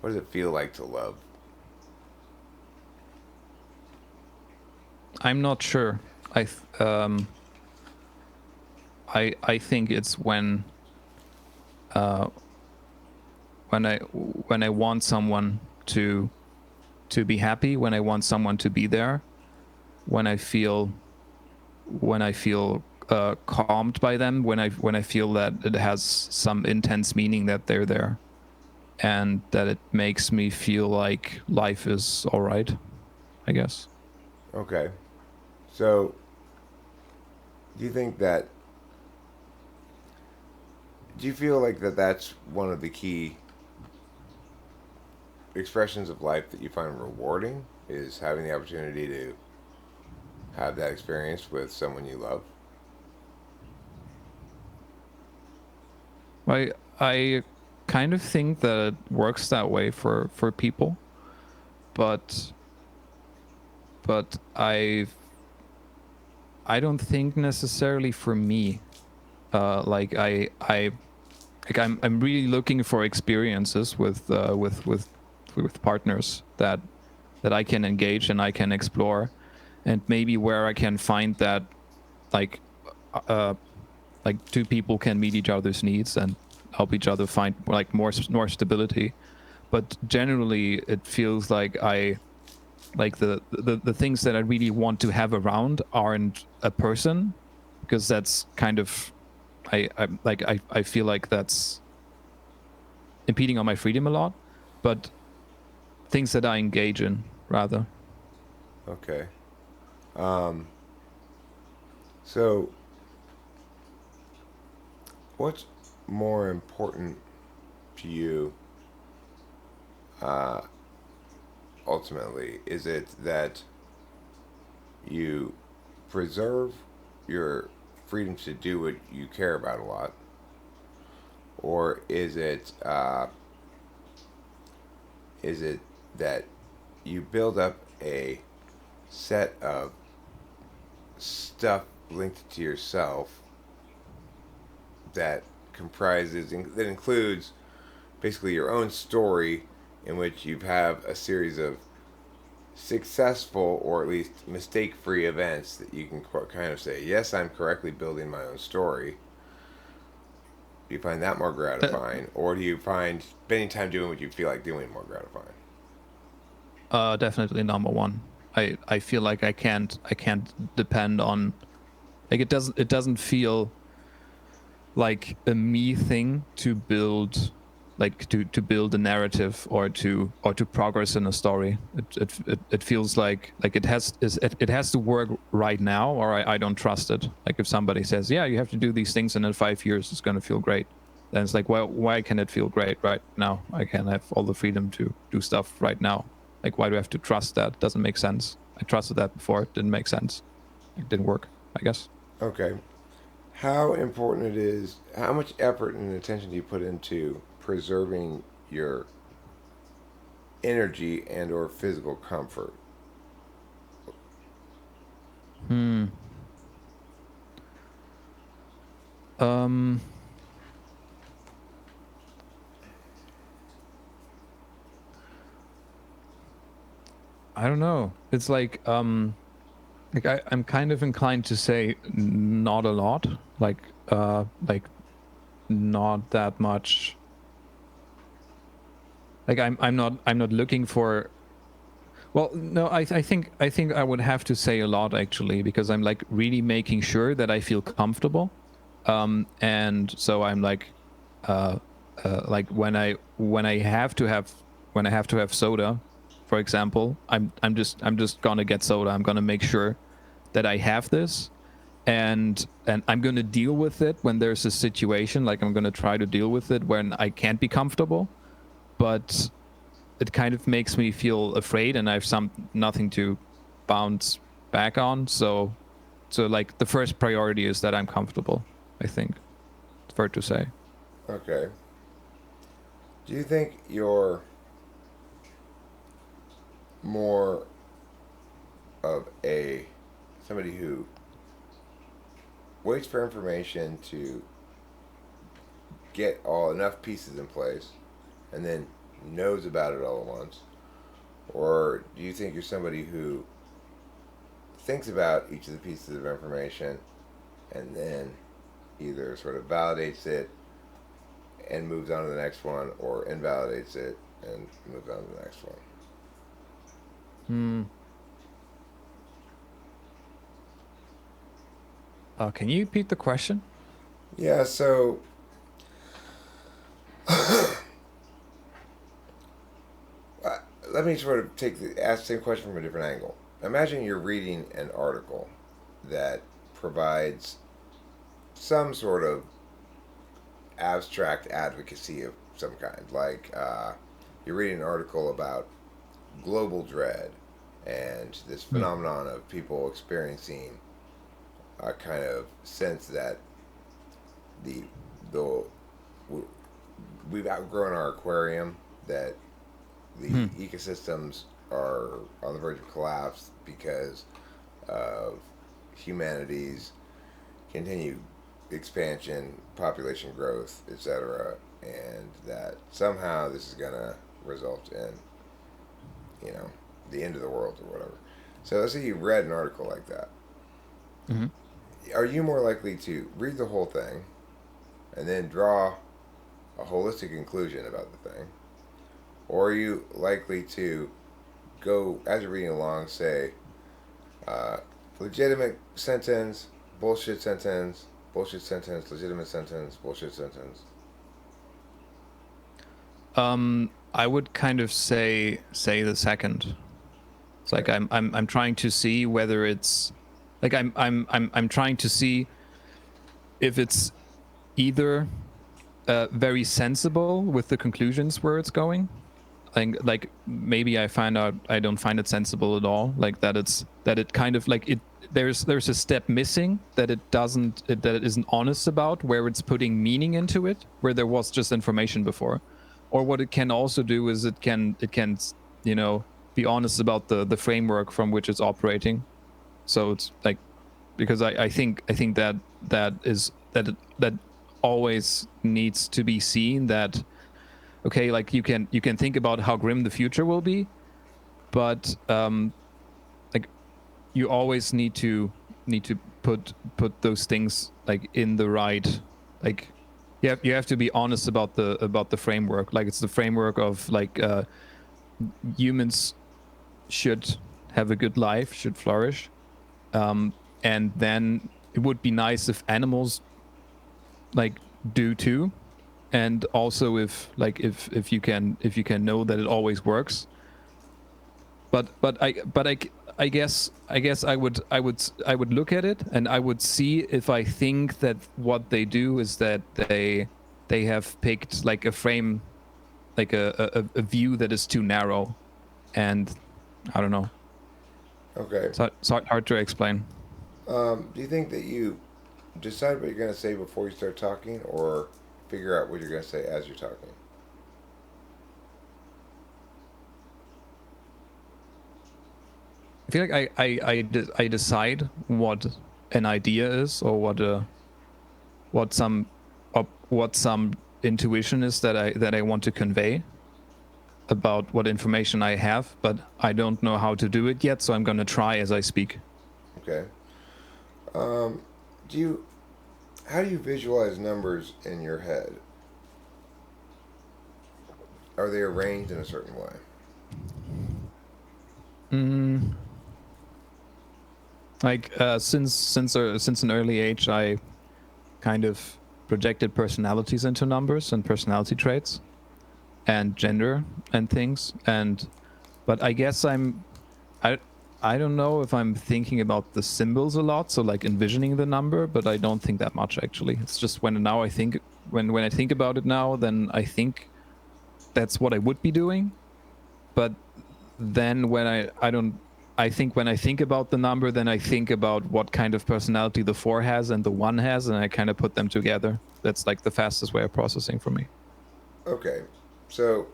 What does it feel like to love? I'm not sure. I think it's when I want someone to be happy, when I want someone to be there, when I feel calmed by them, when I feel that it has some intense meaning that they're there, and that it makes me feel like life is all right, I guess. Okay. So, Do you think that? Do you feel like that's one of the key expressions of life that you find rewarding? Is having the opportunity to have that experience with someone you love? I kind of think that it works that way for people, but I don't think necessarily for me. Like I'm really looking for experiences with partners that I can engage and I can explore, and maybe where I can find that like uh like two people can meet each other's needs and help each other find like more stability. But generally it feels like I like the things that I really want to have around aren't a person, because that's kind of I feel like that's impeding on my freedom a lot, but things that I engage in rather. Okay. Um, so, what's more important to you uh, ultimately? Is it that you preserve your freedom to do what you care about a lot? Or is it that you build up a set of stuff linked to yourself that that includes basically your own story, in which you have a series of successful or at least mistake-free events that you can kind of say, yes, I'm correctly building my own story? Do you find that more Uh, gratifying, or do you find spending time doing what you feel like doing more gratifying? Definitely number one. I feel like I can't depend on, like, it doesn't feel like a me thing to build, like to build a narrative or to progress in a story. It feels like it has to work right now, or I don't trust it. Like if somebody says, yeah, you have to do these things and in 5 years it's going to feel great, then it's like, well, why can it feel great right now? I can have all the freedom to do stuff right now. Like, why do I have to trust that? It doesn't make sense. I trusted that before, it didn't make sense. It didn't work, I guess. Okay. How important it is, how much effort and attention do you put into preserving your energy and or physical comfort? Hmm. um I don't know. It's like I'm kind of inclined to say not a lot. Like not that much. Like I'm not looking for, well, no, I think I would have to say a lot actually, because I'm like really making sure that I feel comfortable. And so I'm like when I have to have soda, for example, I'm just gonna get soda. I'm gonna make sure that I have this, and I'm gonna deal with it when there's a situation. Like I'm gonna try to deal with it when I can't be comfortable, but it kind of makes me feel afraid, and I have nothing to bounce back on. So like the first priority is that I'm comfortable. I think it's fair to say. Okay. Do you think you're more of a somebody who waits for information to get all enough pieces in place and then knows about it all at once? Or do you think you're somebody who thinks about each of the pieces of information and then either sort of validates it and moves on to the next one, or invalidates it and moves on to the next one? Hmm. Can you repeat the question? Yeah, so uh, let me sort of ask the same question from a different angle. Imagine you're reading an article that provides some sort of abstract advocacy of some kind. Like you're reading an article about global dread and this Mm. phenomenon of people experiencing a kind of sense that the the we've outgrown our aquarium, that the Mm. ecosystems are on the verge of collapse because of humanity's continued expansion, population growth, etc., and that somehow this is going to result in, you know, the end of the world or whatever. So let's say you read an article like that. Hmm. Are you more likely to read the whole thing and then draw a holistic conclusion about the thing, or are you likely to go as you're reading along, say, uh, legitimate sentence, bullshit sentence, bullshit sentence, legitimate sentence, bullshit sentence? I would kind of say the second. It's like Okay. I'm trying to see whether it's like I'm trying to see if it's either very sensible with the conclusions where it's going. Like maybe I find out I don't find it sensible at all. Like that it kind of like it there's a step missing, that it doesn't that it isn't honest about, where it's putting meaning into it where there was just information before. Or what it can also do is it can you know be honest about the framework from which it's operating. So it's like, because I think that always needs to be seen, that okay, like you can think about how grim the future will be, but like you always need to put those things like in the right, like you have to be honest about the framework. Like it's the framework of like humans should have a good life, should flourish, and then it would be nice if animals like do too, and also if you can know that it always works. But I guess I would look at it, and I would see if I think that what they do is that they have picked like a frame, like a view that is too narrow, and I don't know. Okay. So hard to explain. Do you think that you decide what you're going to say before you start talking, or figure out what you're going to say as you're talking? I feel like I decide what an idea is, or what some what some intuition is that I want to convey about what information I have, but I don't know how to do it yet, so I'm gonna try as I speak. Okay. Um, do you How do you visualize numbers in your head? Are they arranged in a certain way? Mm, like since an early age, I kind of projected personalities into numbers and personality traits and gender and things, and but I guess I I don't know if I'm thinking about the symbols a lot, so like envisioning the number, but I don't think that much actually. It's just when I think about it now, then I think that's what I would be doing. But then when I don't I think when I think about the number, then I think about what kind of personality the 4 has and the 1 has, and I kind of put them together. That's like the fastest way of processing for me. Okay. So,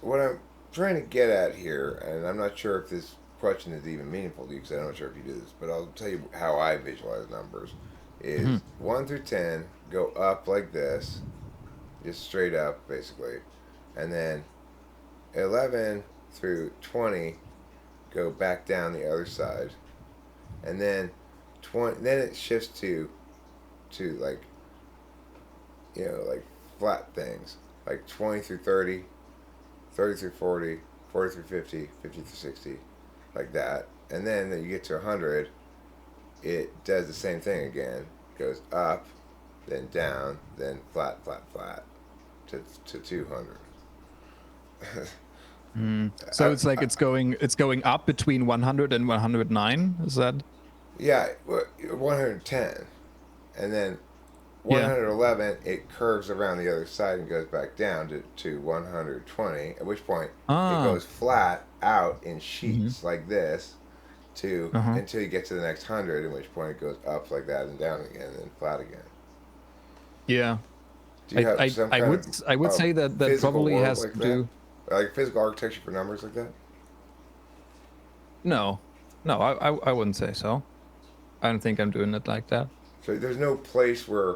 what I'm trying to get at here, and I'm not sure if this question is even meaningful to you because I'm not sure if you do this, but I'll tell you how I visualize numbers Hmm. is 1 through 10 go up like this, just straight up basically, and then 11 through 20 go back down the other side, and then 20 then it shifts to like, like flat things, like 20 through 30, 30 through 40, 40 through 50, 50 through 60, like that. And then you get to 100, it does the same thing again. Goes up, then down, then flat, flat, flat to 200. So it's like it's going up between 100 and 109. Is that? Yeah, 110. and then Yeah. 111 it curves around the other side and goes back down to 120. At which point it Ah. goes flat out in Mm-hmm. sheets like this to Uh-huh. until you get to the next 100. At which point it goes up like that and down again and then flat again. Yeah. Do you have some I kind would of say that physical probably world has like to that? do. Like physical architecture for numbers like that? No. No, I wouldn't say so. I don't think I'm doing it like that. So there's no place where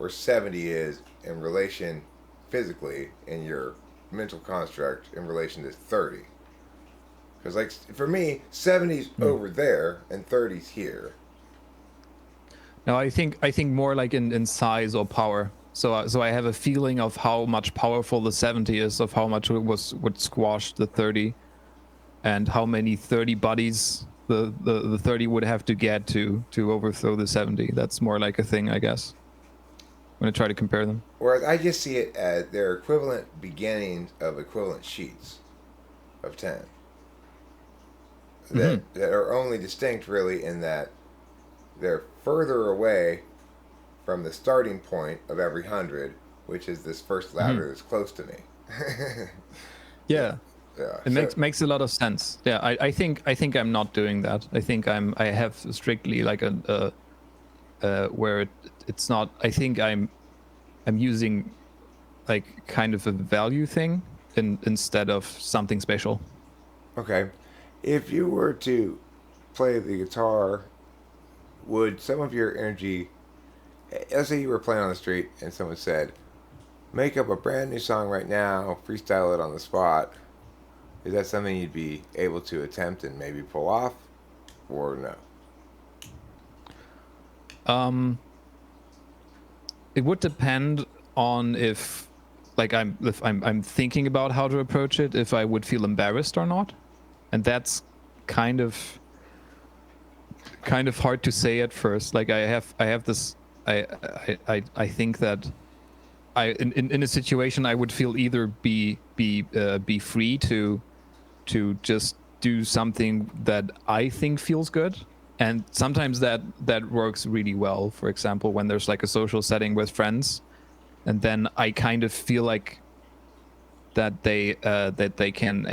70 is in relation physically in your mental construct in relation to 30. Because like for me, 70's Hmm. over there and 30's here. No, I think more like in size or power. So so I have a feeling of how much powerful the 70 is, of how much it would squash the 30, and how many 30 bodies the 30 would have to get to overthrow the 70. That's more like a thing, I guess, when I try to compare them. Whereas I just see it as their equivalent beginnings of equivalent sheets of 10 Mm-hmm. that are only distinct really in that they're further away from the starting point of every 100, which is this first Mm-hmm. ladder that's close to me. Yeah, Yeah. yeah. It So makes a lot of sense. Yeah, I think I'm not doing that. I think I have strictly like where it's not. I think I'm using like kind of a value thing instead of something special. okay, if you were to play the guitar, would some of your energy, let's say you were playing on the street and someone said, make up a brand new song right now, freestyle it on the spot. Is that something you'd be able to attempt and maybe pull off, or no? Um, it would depend on if like I'm thinking about how to approach it, if I would feel embarrassed or not, and that's kind of hard to say at first. Like I have this I think that in a situation I would feel either be free to just do something that I think feels good, and sometimes that works really well. For example, when there's like a social setting with friends, and then I kind of feel that they can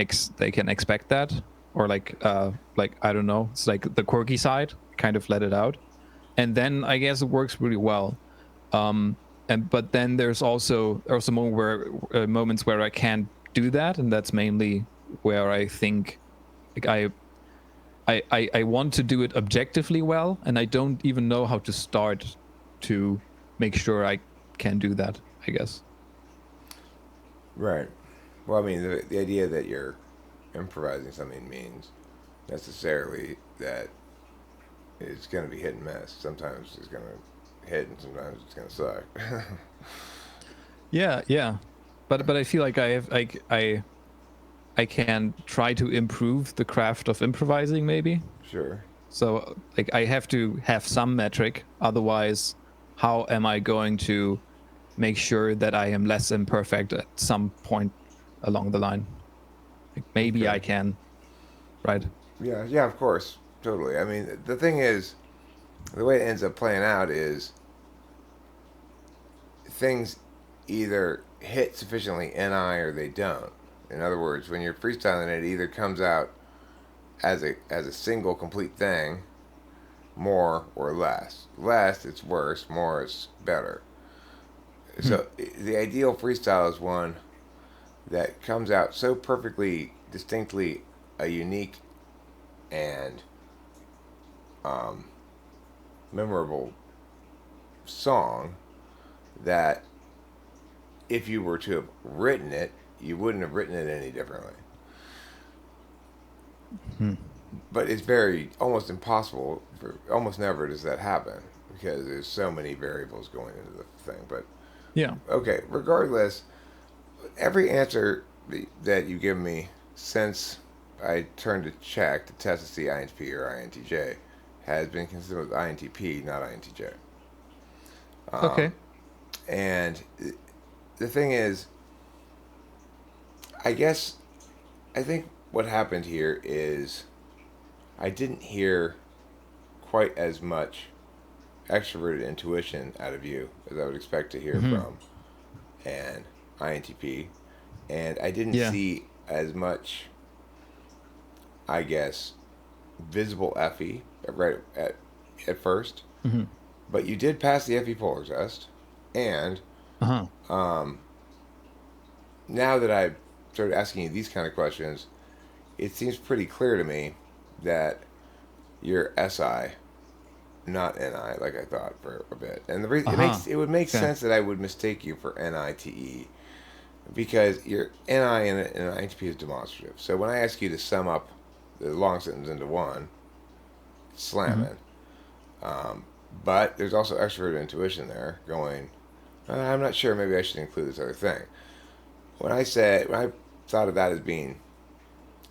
expect that, or like I don't know, it's like the quirky side, kind of let it out, and then I guess it works really well. And but then there's also moments where I can't do that, and that's mainly where I think like I want to do it objectively well, and I don't even know how to start to make sure I can do that, I guess. Right. Well, I mean, the idea that you're improvising something means necessarily that it's going to be hit and miss. Sometimes it's going to hit, and sometimes it's going to suck. Yeah, yeah. But I feel like I have like I can try to improve the craft of improvising, maybe. Sure. So like I have to have some metric, otherwise how am I going to make sure that I am less imperfect at some point along the line? Like maybe I Okay. can, right? Yeah, yeah, of course. Totally. I mean, the thing is, the way it ends up playing out is things either hit sufficiently NI or they don't. In other words, when you're freestyling, it either comes out as a single complete thing, more or less. Less, it's worse. More, it's better. Hmm. So the ideal freestyle is one that comes out so perfectly, distinctly a unique and um, memorable song that if you were to have written it, you wouldn't have written it any differently. Hmm. But it's very almost impossible. Almost never does that happen because there's so many variables going into the thing. But Yeah. okay, regardless, every answer that you give me since I turned to check to test to see INTP or INTJ has been consistent with INTP, not INTJ. Okay. And the thing is, I guess, I think what happened here is I didn't hear quite as much extroverted intuition out of you as I would expect to hear from an INTP, and I didn't Yeah. see as much, I guess, visible FE right at first. But you did pass the FE polar test, and Uh-huh. now that I've started asking you these kind of questions, it seems pretty clear to me that you're SI, not NI, like I thought for a bit. And the reason it would make Okay. sense that I would mistake you for NITE because your NI and an INTP is demonstrative. So when I ask you to sum up the long sentence into one, slamming. But there's also extroverted intuition there going, I'm not sure, maybe I should include this other thing. When I thought of that as being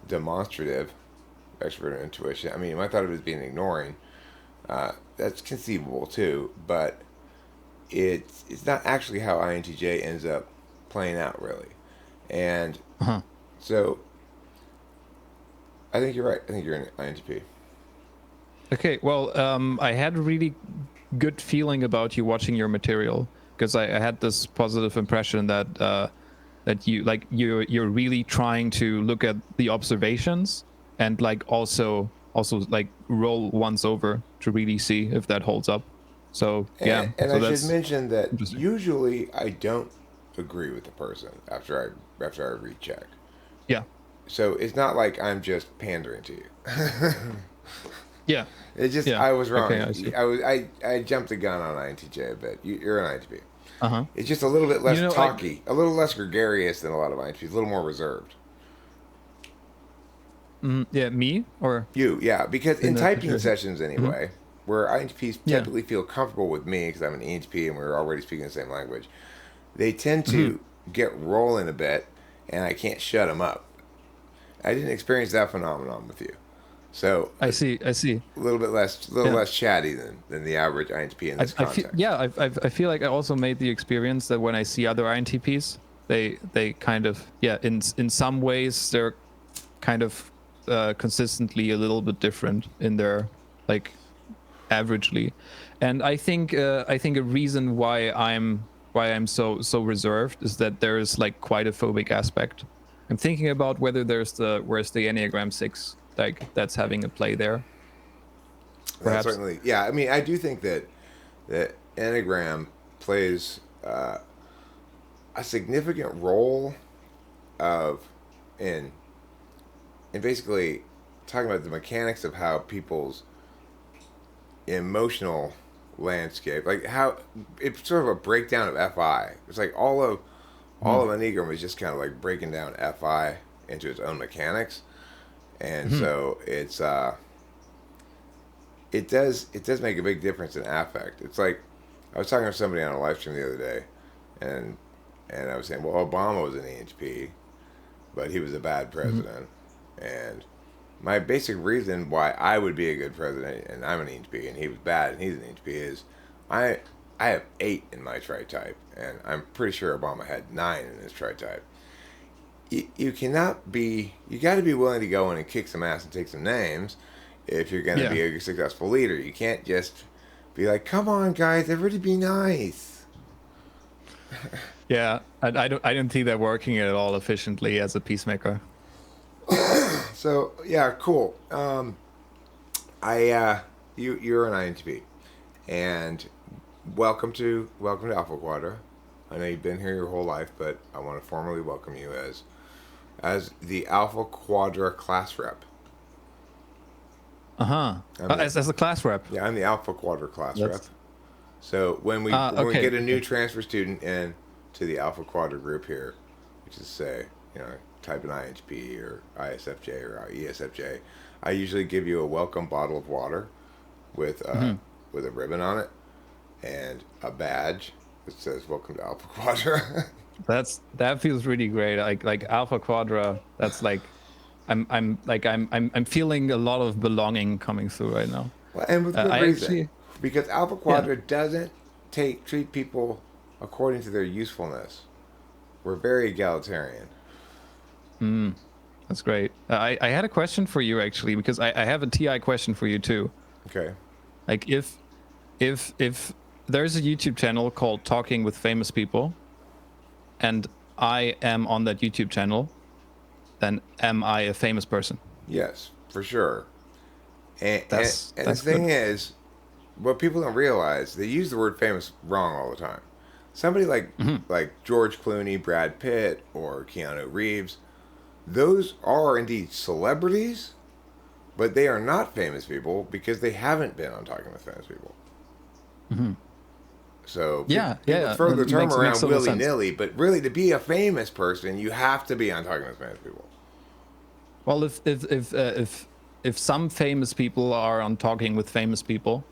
demonstrative, extroverted intuition, I mean, I thought of it as being ignoring. That's conceivable too, but it's not actually how INTJ ends up playing out really. And so I think you're right. I think you're an INTP. Okay, well, I had a really good feeling about you watching your material because I had this positive impression that that you're really trying to look at the observations and like also like roll ones over to really see if that holds up. So And so I should that's mention that interesting. usually I don't agree with the person after I recheck. Yeah, So it's not like I'm just pandering to you. yeah, It's just yeah. I was wrong. Okay, I see. I jumped the gun on INTJ a bit. You're an INTP. Uh-huh. It's just a little bit You less know, talky, a little less gregarious than a lot of INTPs, a little more reserved. yeah, me or Yeah, because in in that typing situation? sessions anyway, where INTPs Yeah. typically feel comfortable with me because I'm an ENTP and we're already speaking the same language, they tend Mm-hmm. to get rolling a bit, and I can't shut them up. I didn't experience that phenomenon with you, so I see. I see. a little bit less, Yeah. less chatty than the average INTP in this I feel, context. yeah, I feel like I also made the experience that when I see other INTPs, they kind of, yeah, in some ways they're kind of consistently a little bit different in their like averagely, and I think a reason why I'm so reserved is that there is like quite a phobic aspect. I'm thinking about whether where's the Enneagram 6 like that's having a play there, That's perhaps. certainly, yeah. I mean, I do think that Enneagram plays a significant role of in basically talking about the mechanics of how people's emotional landscape, like how it's sort of a breakdown of FI. It's like all of Enneagram is just kind of like breaking down FI into its own mechanics, and Mm-hmm. so it does make a big difference in affect. It's like I was talking to somebody on a live stream the other day, and I was saying, well, Obama was an ENTP, but he was a bad Mm-hmm. president, and my basic reason why I would be a good president, and I'm an ENTP, and he was bad, and he's an ENTP, is I I have 8 in my tri-type, and I'm pretty sure Obama had 9 in his tri-type. You cannot be, you got to be willing to go in and kick some ass and take some names if you're going to Yeah. be a successful leader. You can't just be like, come on, guys, everybody be nice. Yeah, I don't see that working at all efficiently as a peacemaker. So yeah, cool. You're an INTP, and welcome to Alpha Quadra. I know you've been here your whole life, but I want to formally welcome you as the Alpha Quadra class rep. Uh-huh. As a class rep. Yeah, I'm the Alpha Quadra class rep. That's So when we okay. get a new transfer student in to the Alpha Quadra group here, which is say, type an INTP or ISFJ or ESFJ, I usually give you a welcome bottle of water with with a ribbon on it and a badge that says "Welcome to Alpha Quadra." That feels really great. Like Alpha Quadra, that's like I'm feeling a lot of belonging coming through right now. Well, and with good I reason, actually, because Alpha yeah. Quadra doesn't treat people according to their usefulness. We're very egalitarian. That's great. I had a question for you actually because I have a TI question for you too. Okay. Like if there's a YouTube channel called Talking with Famous People, and I am on that YouTube channel, then am I a famous person? Yes, for sure. And That's the good. thing is, what people don't realize, they use the word famous wrong all the time. Somebody like George Clooney, Brad Pitt, or Keanu Reeves, those are indeed celebrities, but they are not famous people because they haven't been on Talking with Famous People. So people throw the term Makes around total willy sense. nilly, but really, to be a famous person, you have to be on Talking with Famous People. Well, if some famous people are on Talking with Famous People,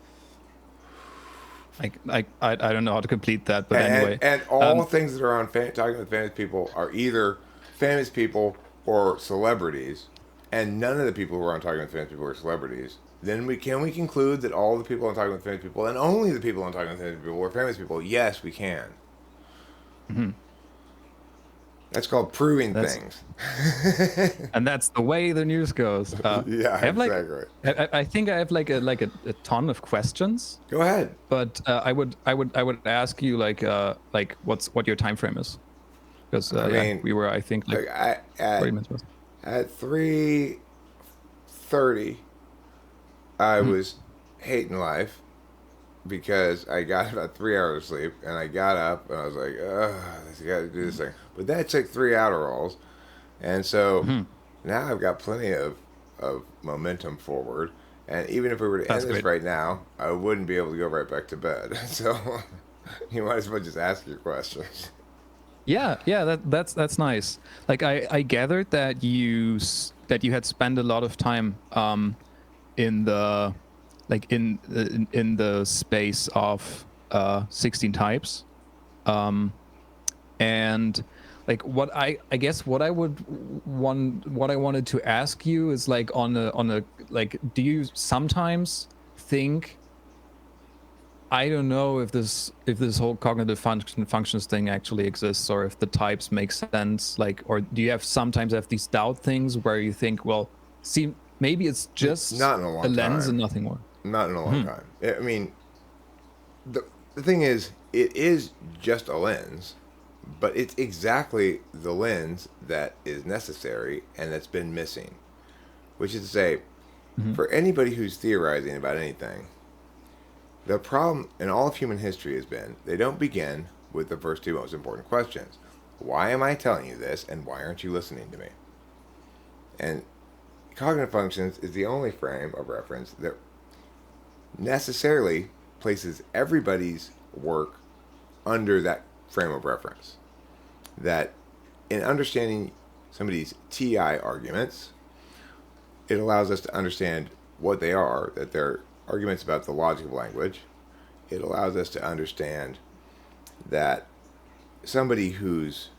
I don't know how to complete that, but anyway, And all things that are on Talking with Famous People are either famous people or celebrities, and none of the people who are on Talking with Famous People are celebrities. Then we conclude that all the people on Talking with Famous People and only the people on Talking with Famous People are famous people? Yes, we can. That's called proving that's things. and that's the way the news goes. Yeah, I have like exactly. I think I have like a ton of questions, Go ahead. but I would ask you like what your time frame is, because I mean, we were, I think, like like I, 40 minutes past. at 3:30, I Mhm. was hating life because I got about 3 hours of sleep, and I got up and I was like, ugh, I got to do this thing. But that took 3 Adderalls, and so Mhm. now I've got plenty of momentum forward. And even if we were to That's end this great. right now, I wouldn't be able to go right back to bed. So you might as well just ask your questions. Yeah, that's nice. Like I gathered that that you had spent a lot of time in the in the space of 16 types. And like I guess what I would what I wanted to ask you is like on a like, do you sometimes think, I don't know if this whole cognitive functions thing actually exists, or if the types make sense, like, or do you have sometimes have these doubt things where you think, well, see, maybe it's just Not in a a long lens and time. nothing more. Not in a long Hmm. time. I mean, the thing is, it is just a lens, but it's exactly the lens that is necessary and that's been missing. Which is to say, Hmm. for anybody who's theorizing about anything, the problem in all of human history has been they don't begin with the first two most important questions. Why am I telling you this, and why aren't you listening to me? And cognitive functions is the only frame of reference that necessarily places everybody's work under that frame of reference. That in understanding somebody's TI arguments, it allows us to understand what they are, that they're arguments about the logic of language. It allows us to understand that somebody who's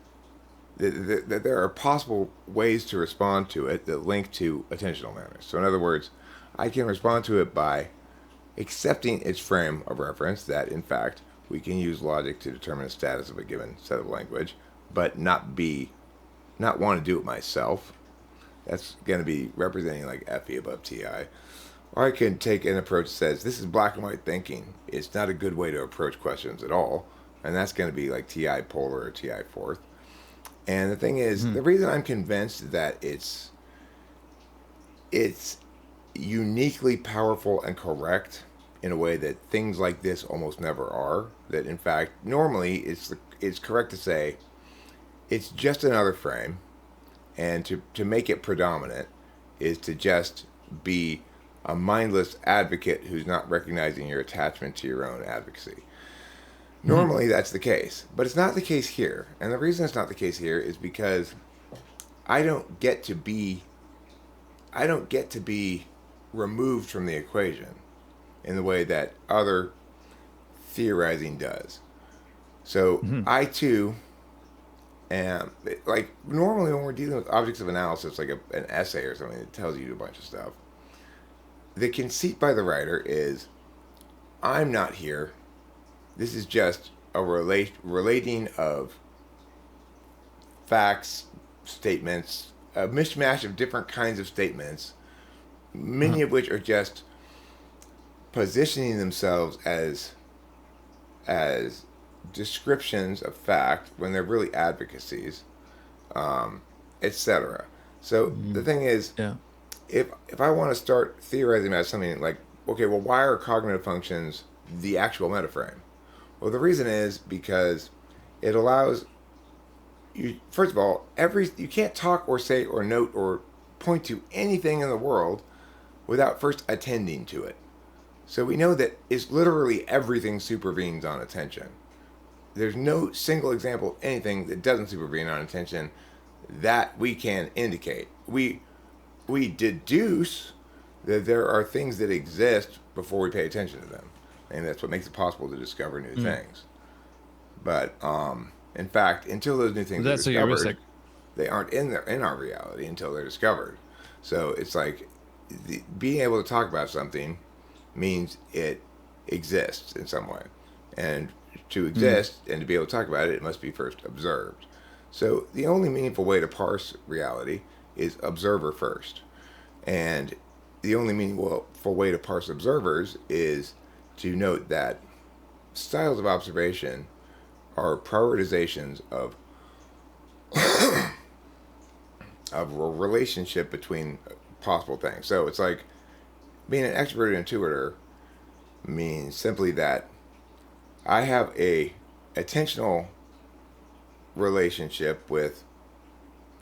that there are possible ways to respond to it that link to attentional matters. So in other words, I can respond to it by accepting its frame of reference, that in fact we can use logic to determine the status of a given set of language, but not want to do it myself. That's going to be representing like FE above TI. Or I can take an approach that says this is black and white thinking. It's not a good way to approach questions at all, and that's going to be like TI polar or TI fourth. And the thing is, Hmm. the reason I'm convinced that it's uniquely powerful and correct in a way that things like this almost never are. That in fact, normally it's correct to say it's just another frame, and to make it predominant is to just be a mindless advocate who's not recognizing your attachment to your own advocacy. Hmm. Normally that's the case, but it's not the case here. And the reason it's not the case here is because I don't get to be I don't get to be removed from the equation in the way that other theorizing does. So Hmm. I too am like normally when we're dealing with objects of analysis, like an essay or something that tells you a bunch of stuff. The conceit by the writer is I'm not here. This is just a relating of facts, statements, a mishmash of different kinds of statements, Uh-huh. many of which are just positioning themselves as descriptions of fact when they're really advocacies, etc. So the thing is, Yeah. if I want to start theorizing about something like, okay, well, why are cognitive functions the actual metaframe? Well, the reason is because it allows you, first of all, you can't talk or say or note or point to anything in the world without first attending to it. So we know that it's literally everything supervenes on attention. There's no single example of anything that doesn't supervene on attention that we can indicate. We deduce that there are things that exist before we pay attention to them, and that's what makes it possible to discover new things. But in fact, until those new things are That's a discovered, heuristic. they aren't in our reality until they're discovered. So it's like being able to talk about something means it exists in some way, and to exist and to be able to talk about it, it must be first observed. So the only meaningful way to parse reality is observer first. And the only meaningful way to parse observers is to note that styles of observation are prioritizations of a relationship between possible things. So it's like being an extroverted intuitor means simply that I have a attentional relationship with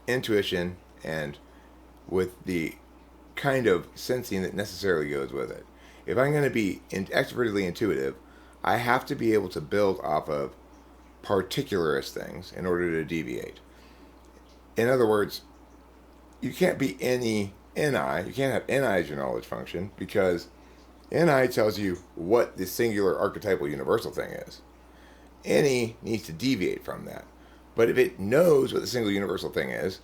intuition and with the kind of sensing that necessarily goes with it. If I'm going to be extrovertedly intuitive, I have to be able to build off of particularist things in order to deviate. In other words, you can't be any NI, you can't have NI as your knowledge function, because NI tells you what the singular archetypal universal thing is. NE needs to deviate from that. But if it knows what the single universal thing is,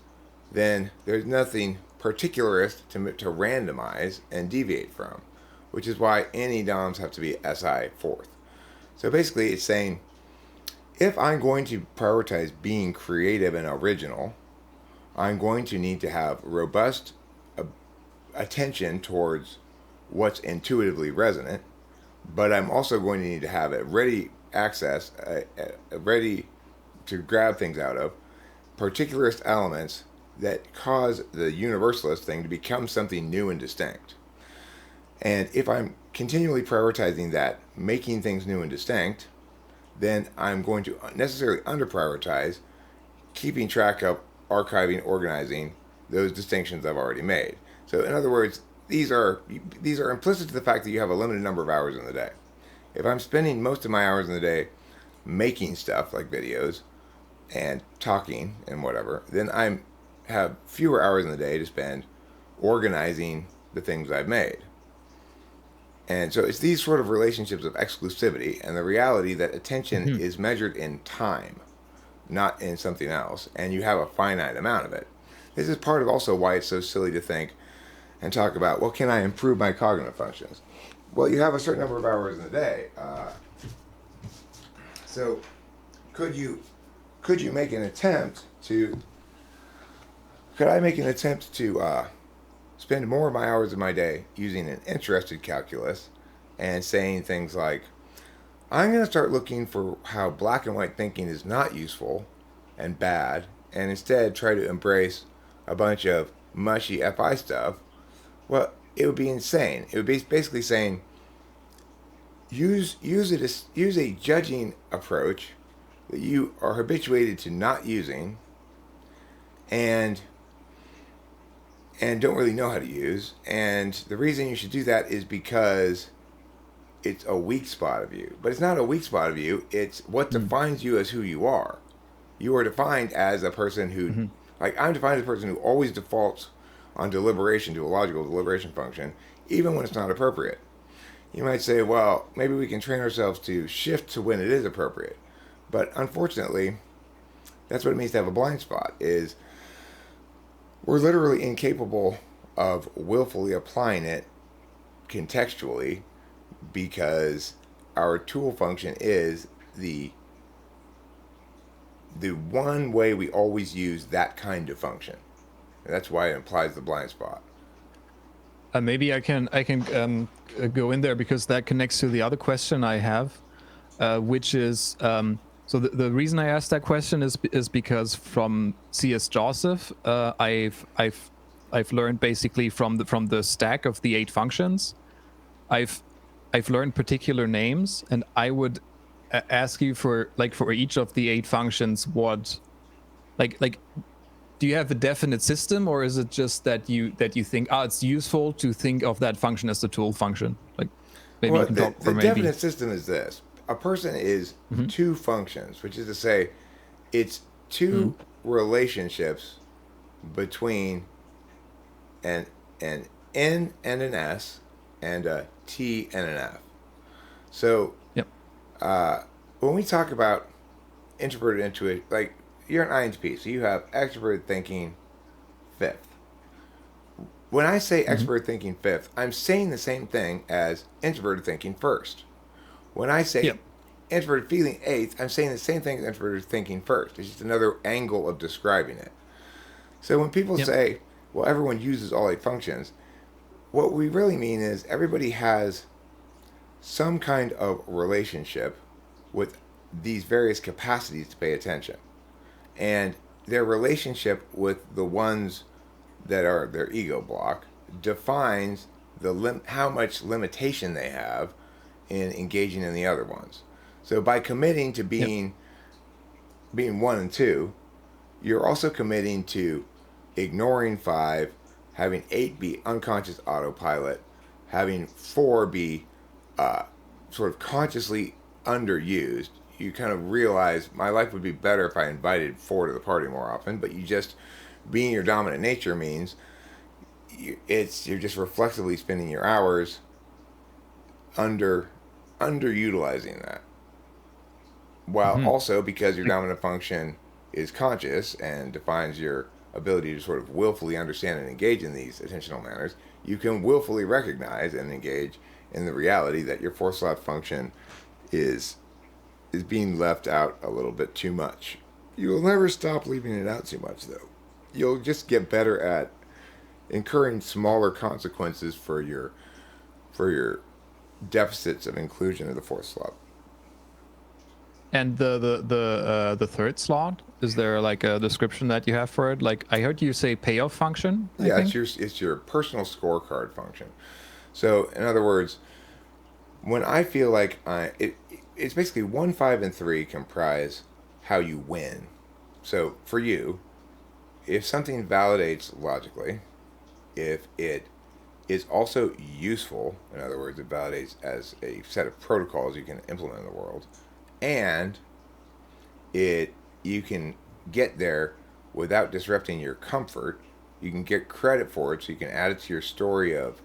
then there's nothing particularist to randomize and deviate from, which is why any DOMs have to be SI fourth. So basically it's saying, if I'm going to prioritize being creative and original, I'm going to need to have robust attention towards what's intuitively resonant, but I'm also going to need to have a ready access, ready to grab things out of, particularist elements that cause the universalist thing to become something new and distinct. And if I'm continually prioritizing that, making things new and distinct, then I'm going to necessarily under-prioritize keeping track of archiving, organizing those distinctions I've already made. So in other words, these are implicit to the fact that you have a limited number of hours in the day. If I'm spending most of my hours in the day making stuff like videos and talking and whatever, then I have fewer hours in the day to spend organizing the things I've made. And so it's these sort of relationships of exclusivity and the reality that attention is measured in time, not in something else, and you have a finite amount of it. This is part of also why it's so silly to think and talk about, well, can I improve my cognitive functions? Well, you have a certain number of hours in the day. So could you make an attempt to, could I make an attempt to spend more of my hours of my day using an interested calculus and saying things like, I'm going to start looking for how black and white thinking is not useful and bad, and instead try to embrace a bunch of mushy FI stuff. Well, it would be insane. It would be basically saying, use a judging approach that you are habituated to not using and don't really know how to use. And the reason you should do that is because it's a weak spot of you. But it's not a weak spot of you. It's what defines you as who you are. You are defined as a person who, like I'm defined as a person who always defaults on deliberation to a logical deliberation function, even when it's not appropriate. You might say, well, maybe we can train ourselves to shift to when it is appropriate. But unfortunately, that's what it means to have a blind spot, is we're literally incapable of willfully applying it contextually because our tool function is the one way we always use that kind of function. And that's why it implies the blind spot. Maybe I can go in there because that connects to the other question I have, which is so the reason I asked that question is because from C.S. Joseph, I've learned basically from the stack of the 8 functions, I've learned particular names, and I would ask you for each of the 8 functions what like do you have a definite system, or is it just that you think it's useful to think of that function as the tool function? Like maybe you Well, can the, talk the for maybe. definite system is this: a person is Mm-hmm. 2 functions, which is to say, it's Mm-hmm. 2 relationships between an an N and an S and a T and an F. So Yep. when we talk about introverted intuition, like you're an INTP, so you have extroverted thinking 5th. When I say Mm-hmm. extroverted thinking 5th, I'm saying the same thing as introverted thinking 1st. When I say Yep. introverted feeling 8th, I'm saying the same thing as introverted thinking 1st. It's just another angle of describing it. So when people Yep. say, well, everyone uses all 8 functions, what we really mean is everybody has some kind of relationship with these various capacities to pay attention. And their relationship with the ones that are their ego block defines how much limitation they have in engaging in the other ones. So by committing to Yep. being 1 and 2, you're also committing to ignoring 5, having 8 be unconscious autopilot, having 4 be sort of consciously underused. You kind of realize my life would be better if I invited 4 to the party more often, but you just being your dominant nature means you're just reflexively spending your hours underutilizing that. While Mm-hmm. also because your Like, dominant function is conscious and defines your ability to sort of willfully understand and engage in these attentional manners, you can willfully recognize and engage in the reality that your 4th slot function is being left out a little bit too much. You'll never stop leaving it out too much, though. You'll just get better at incurring smaller consequences for your deficits of inclusion of the 4th slot. and the third slot, is there like a description that you have for it? Like I heard you say payoff function, I Yeah, think. it's your personal scorecard function. So, in other words, when I feel like it's basically 1, 5, and 3 comprise how you win. So, for you, if something validates logically, if it is also useful, in other words, it validates as a set of protocols you can implement in the world, and you can get there without disrupting your comfort. You can get credit for it, so you can add it to your story of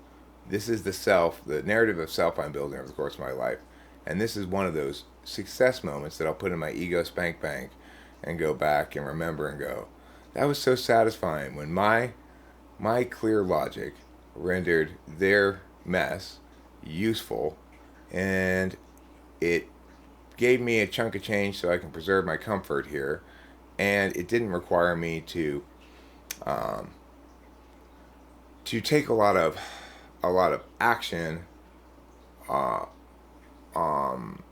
this is the narrative of self I'm building over the course of my life, and this is one of those success moments that I'll put in my ego spank bank and go back and remember and go, that was so satisfying when my clear logic rendered their mess useful, and it gave me a chunk of change so I can preserve my comfort here, and it didn't require me um, to take a lot of action uh, um,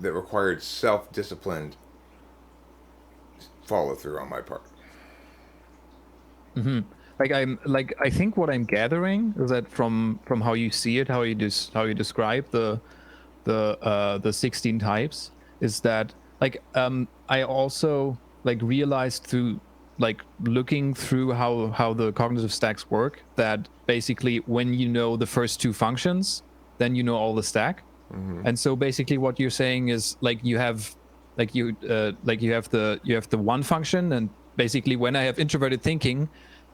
that required self-disciplined follow through on my part. Mm-hmm. I think what I'm gathering is that from how you see it, how you describe the 16 types, is that I also realized through looking through how the cognitive stacks work, that basically when you know the first 2 functions, then you know all the stack. Mm-hmm. And so basically what you're saying is you have you have the 1 function, and basically when I have introverted thinking,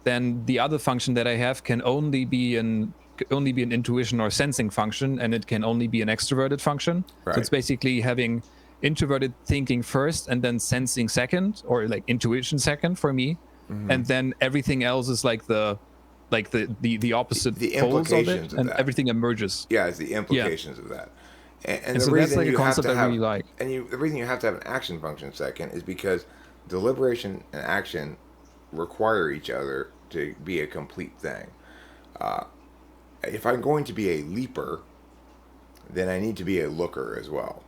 then the other function that I have can only be an intuition or sensing function, and it can only be an extroverted function. So Right. it's basically having introverted thinking first and then sensing second, or intuition second for me. Mm-hmm. And then everything else is the opposite The poles of it, implications of and that. everything emerges. Yeah, it's the Yeah. implications of that. And And the so that's reason like a you have concept to I have really like. the reason you have to have an action function second is because deliberation and action require each other to be a complete thing. if I'm going to be a leaper, then I need to be a looker as well.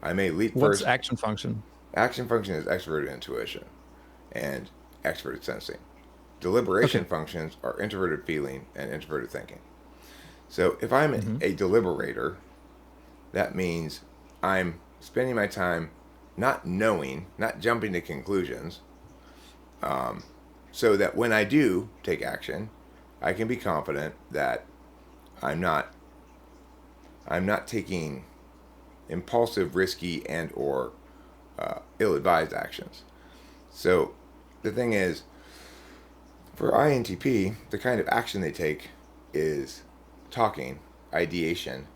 I may leap What's first. action function? Action function is extroverted intuition and extroverted sensing. Okay. Deliberation functions are introverted feeling and introverted thinking. So if I'm a deliberator, that means I'm spending my time not knowing, not jumping to conclusions, so that when I do take action, I can be confident that I'm not taking impulsive, risky, and or ill-advised actions. So the thing is, for INTP, the kind of action they take is talking, ideation,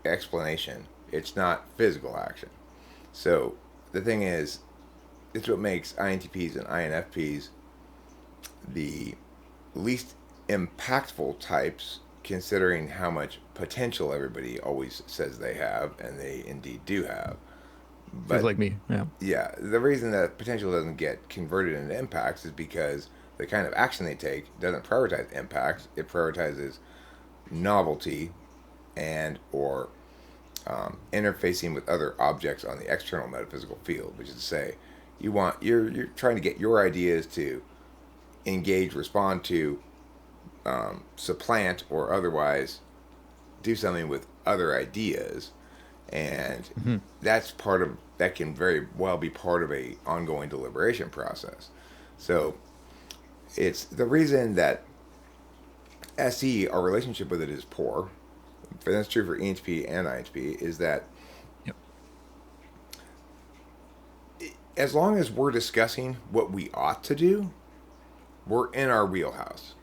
explanation. It's not physical action. So the thing is, it's what makes INTPs and INFPs the least impactful types, considering how much potential everybody always says they have, and they indeed do have. Feels But like me. Yeah. yeah, the reason that potential doesn't get converted into impacts is because the kind of action they take doesn't prioritize impacts. It prioritizes novelty and or interfacing with other objects on the external metaphysical field, which is to say, you're trying to get your ideas to engage, respond to, supplant, or otherwise do something with other ideas, and that can very well be part of a ongoing deliberation process. So it's the reason that SE, our relationship with it is poor. That's true for ENTP and INTP. Is that Yep. as long as we're discussing what we ought to do, we're in our wheelhouse,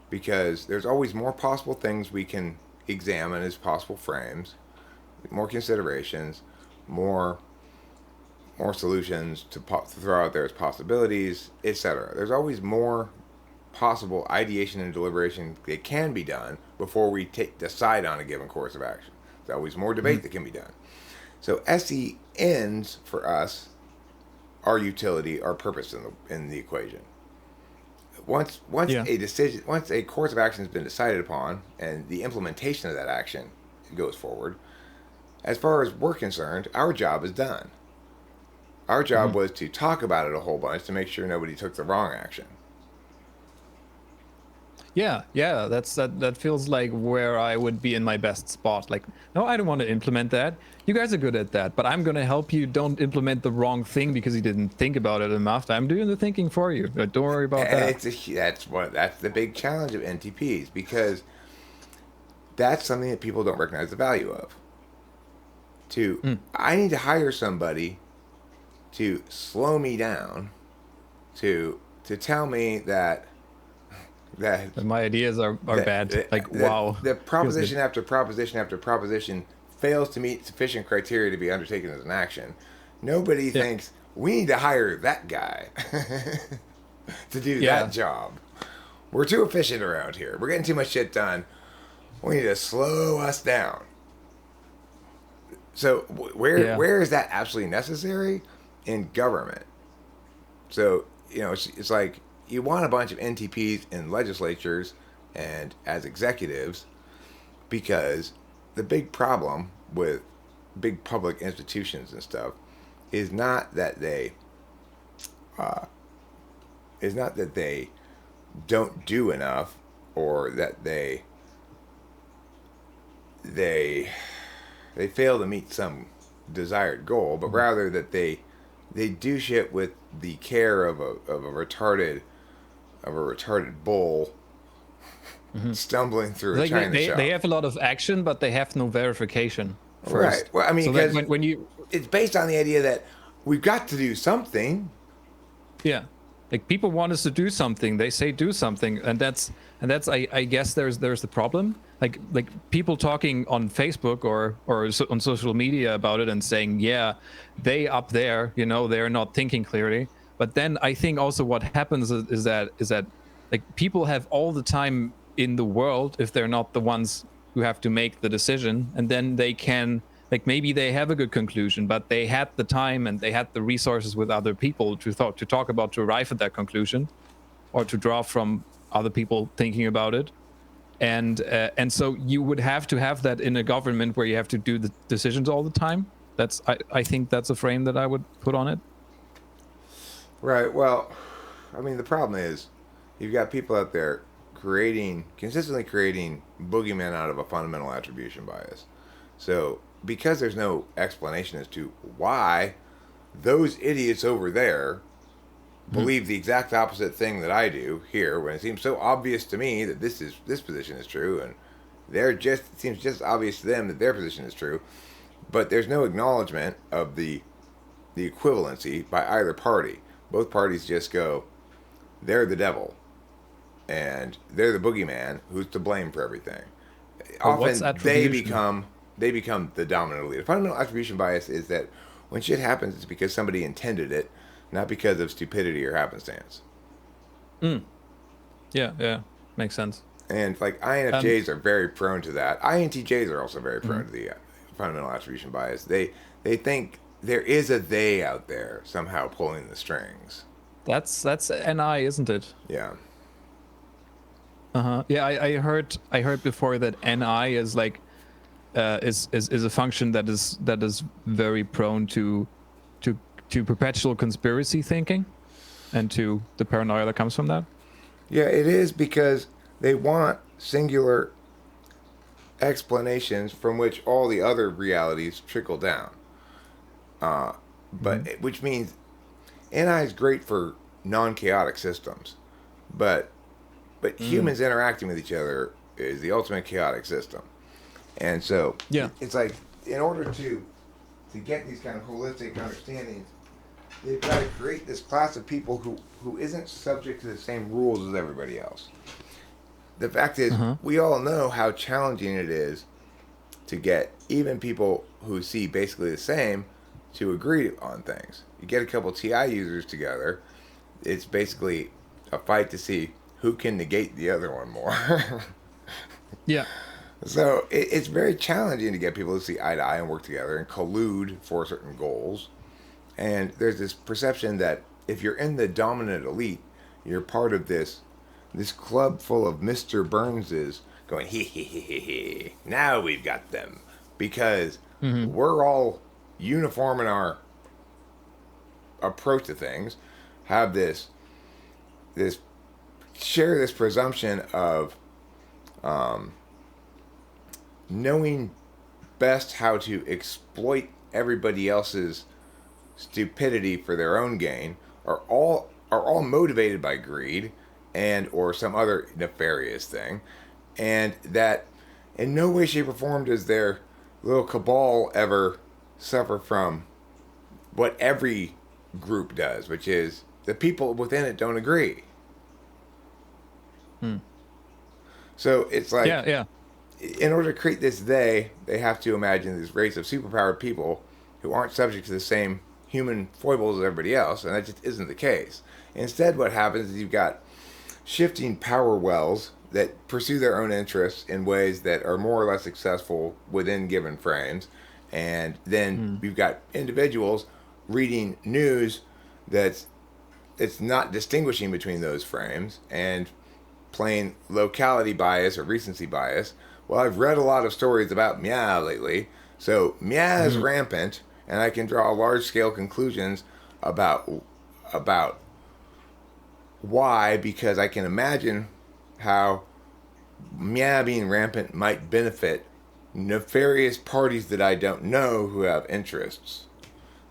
because there's always more possible things we can examine as possible frames, more considerations, more solutions to throw out there as possibilities, etc. There's always more possible ideation and deliberation that can be done before we decide on a given course of action. There's always more debate that can be done. So SE ends for us our utility, our purpose in the equation. Once Yeah. once a course of action has been decided upon, and the implementation of that action goes forward, as far as we're concerned, our job is done. Our job was to talk about it a whole bunch to make sure nobody took the wrong action. Yeah, that feels like where I would be in my best spot. Like, no, I don't want to implement that. You guys are good at that, but I'm gonna help you don't implement the wrong thing because you didn't think about it enough. I'm doing the thinking for you. Don't worry about that. That's the big challenge of NTPs, because that's something that people don't recognize the value of. I need to hire somebody to slow me down, to tell me that My ideas are bad. Like, wow. the Feels proposition good. after proposition after proposition fails to meet sufficient criteria to be undertaken as an action. Nobody Yeah. thinks we need to hire that guy to do Yeah. that job. We're too efficient around here. We're getting too much shit done. We need to slow us down. So Yeah. where is that absolutely necessary? In government. So it's like you want a bunch of NTPs in legislatures and as executives, because the big problem with big public institutions and stuff is not that they don't do enough, or that they fail to meet some desired goal, but rather that they do shit with the care of a retarded bull stumbling through a Like china shop. they have a lot of action, but they have no verification first. Right. Well, I mean, So that because when you it's based on the idea that we've got to do something. Yeah, like people want us to do something. They say do something, and that's I guess there's the problem. Like people talking on Facebook or on social media about it and saying, yeah, they up there, they're not thinking clearly. But then I think also what happens is that like people have all the time in the world if they're not the ones who have to make the decision, and then they can, like, maybe they have a good conclusion, but they had the time and they had the resources with other people to talk about, to arrive at that conclusion, or to draw from other people thinking about it. and so you would have to have that in a government where you have to do the decisions all the time. I think that's a frame that I would put on it. Right. Well, I mean, the problem is you've got people out there consistently creating boogeymen out of a fundamental attribution bias. So, because there's no explanation as to why those idiots over there believe the exact opposite thing that I do here, when it seems so obvious to me that this position is true, and it seems just obvious to them that their position is true, but there's no acknowledgement of the equivalency by either party. Both parties just go, they're the devil, and they're the boogeyman who's to blame for everything. Often they become the dominant elite. A fundamental attribution bias is that when shit happens, it's because somebody intended it, not because of stupidity or happenstance. Yeah, makes sense. And like INFJs are very prone to that. INTJs are also very prone to the fundamental attribution bias. They think there is a they out there somehow pulling the strings. That's NI, isn't it? Yeah. Yeah, I heard before that NI is like is a function that is very prone to perpetual conspiracy thinking, and to the paranoia that comes from that. Yeah, it is, because they want singular explanations from which all the other realities trickle down. Which means NI is great for non-chaotic systems, but humans interacting with each other is the ultimate chaotic system. And so it's like, in order to get these kind of holistic understandings, they've got to create this class of people who isn't subject to the same rules as everybody else. The fact is, we all know how challenging it is to get even people who see basically the same to agree on things. You get a couple TI users together, it's basically a fight to see who can negate the other one more. Yeah. So it's very challenging to get people to see eye to eye and work together and collude for certain goals. And there's this perception that if you're in the dominant elite, you're part of this club full of Mr. Burnses going, he, now we've got them. Because we're all uniform in our approach to things, have share this presumption of knowing best how to exploit everybody else's stupidity for their own gain, are all motivated by greed and or some other nefarious thing, and that in no way, shape, or form does their little cabal ever suffer from what every group does, which is the people within it don't agree. So it's like, in order to create this they have to imagine this race of superpowered people who aren't subject to the same human foibles as everybody else, and that just isn't the case. Instead, what happens is you've got shifting power wells that pursue their own interests in ways that are more or less successful within given frames, and then you've got individuals reading news it's not distinguishing between those frames and playing locality bias or recency bias. Well, I've read a lot of stories about meow lately, so meow is rampant, and I can draw large-scale conclusions about why, because I can imagine how meow being rampant might benefit nefarious parties that I don't know who have interests.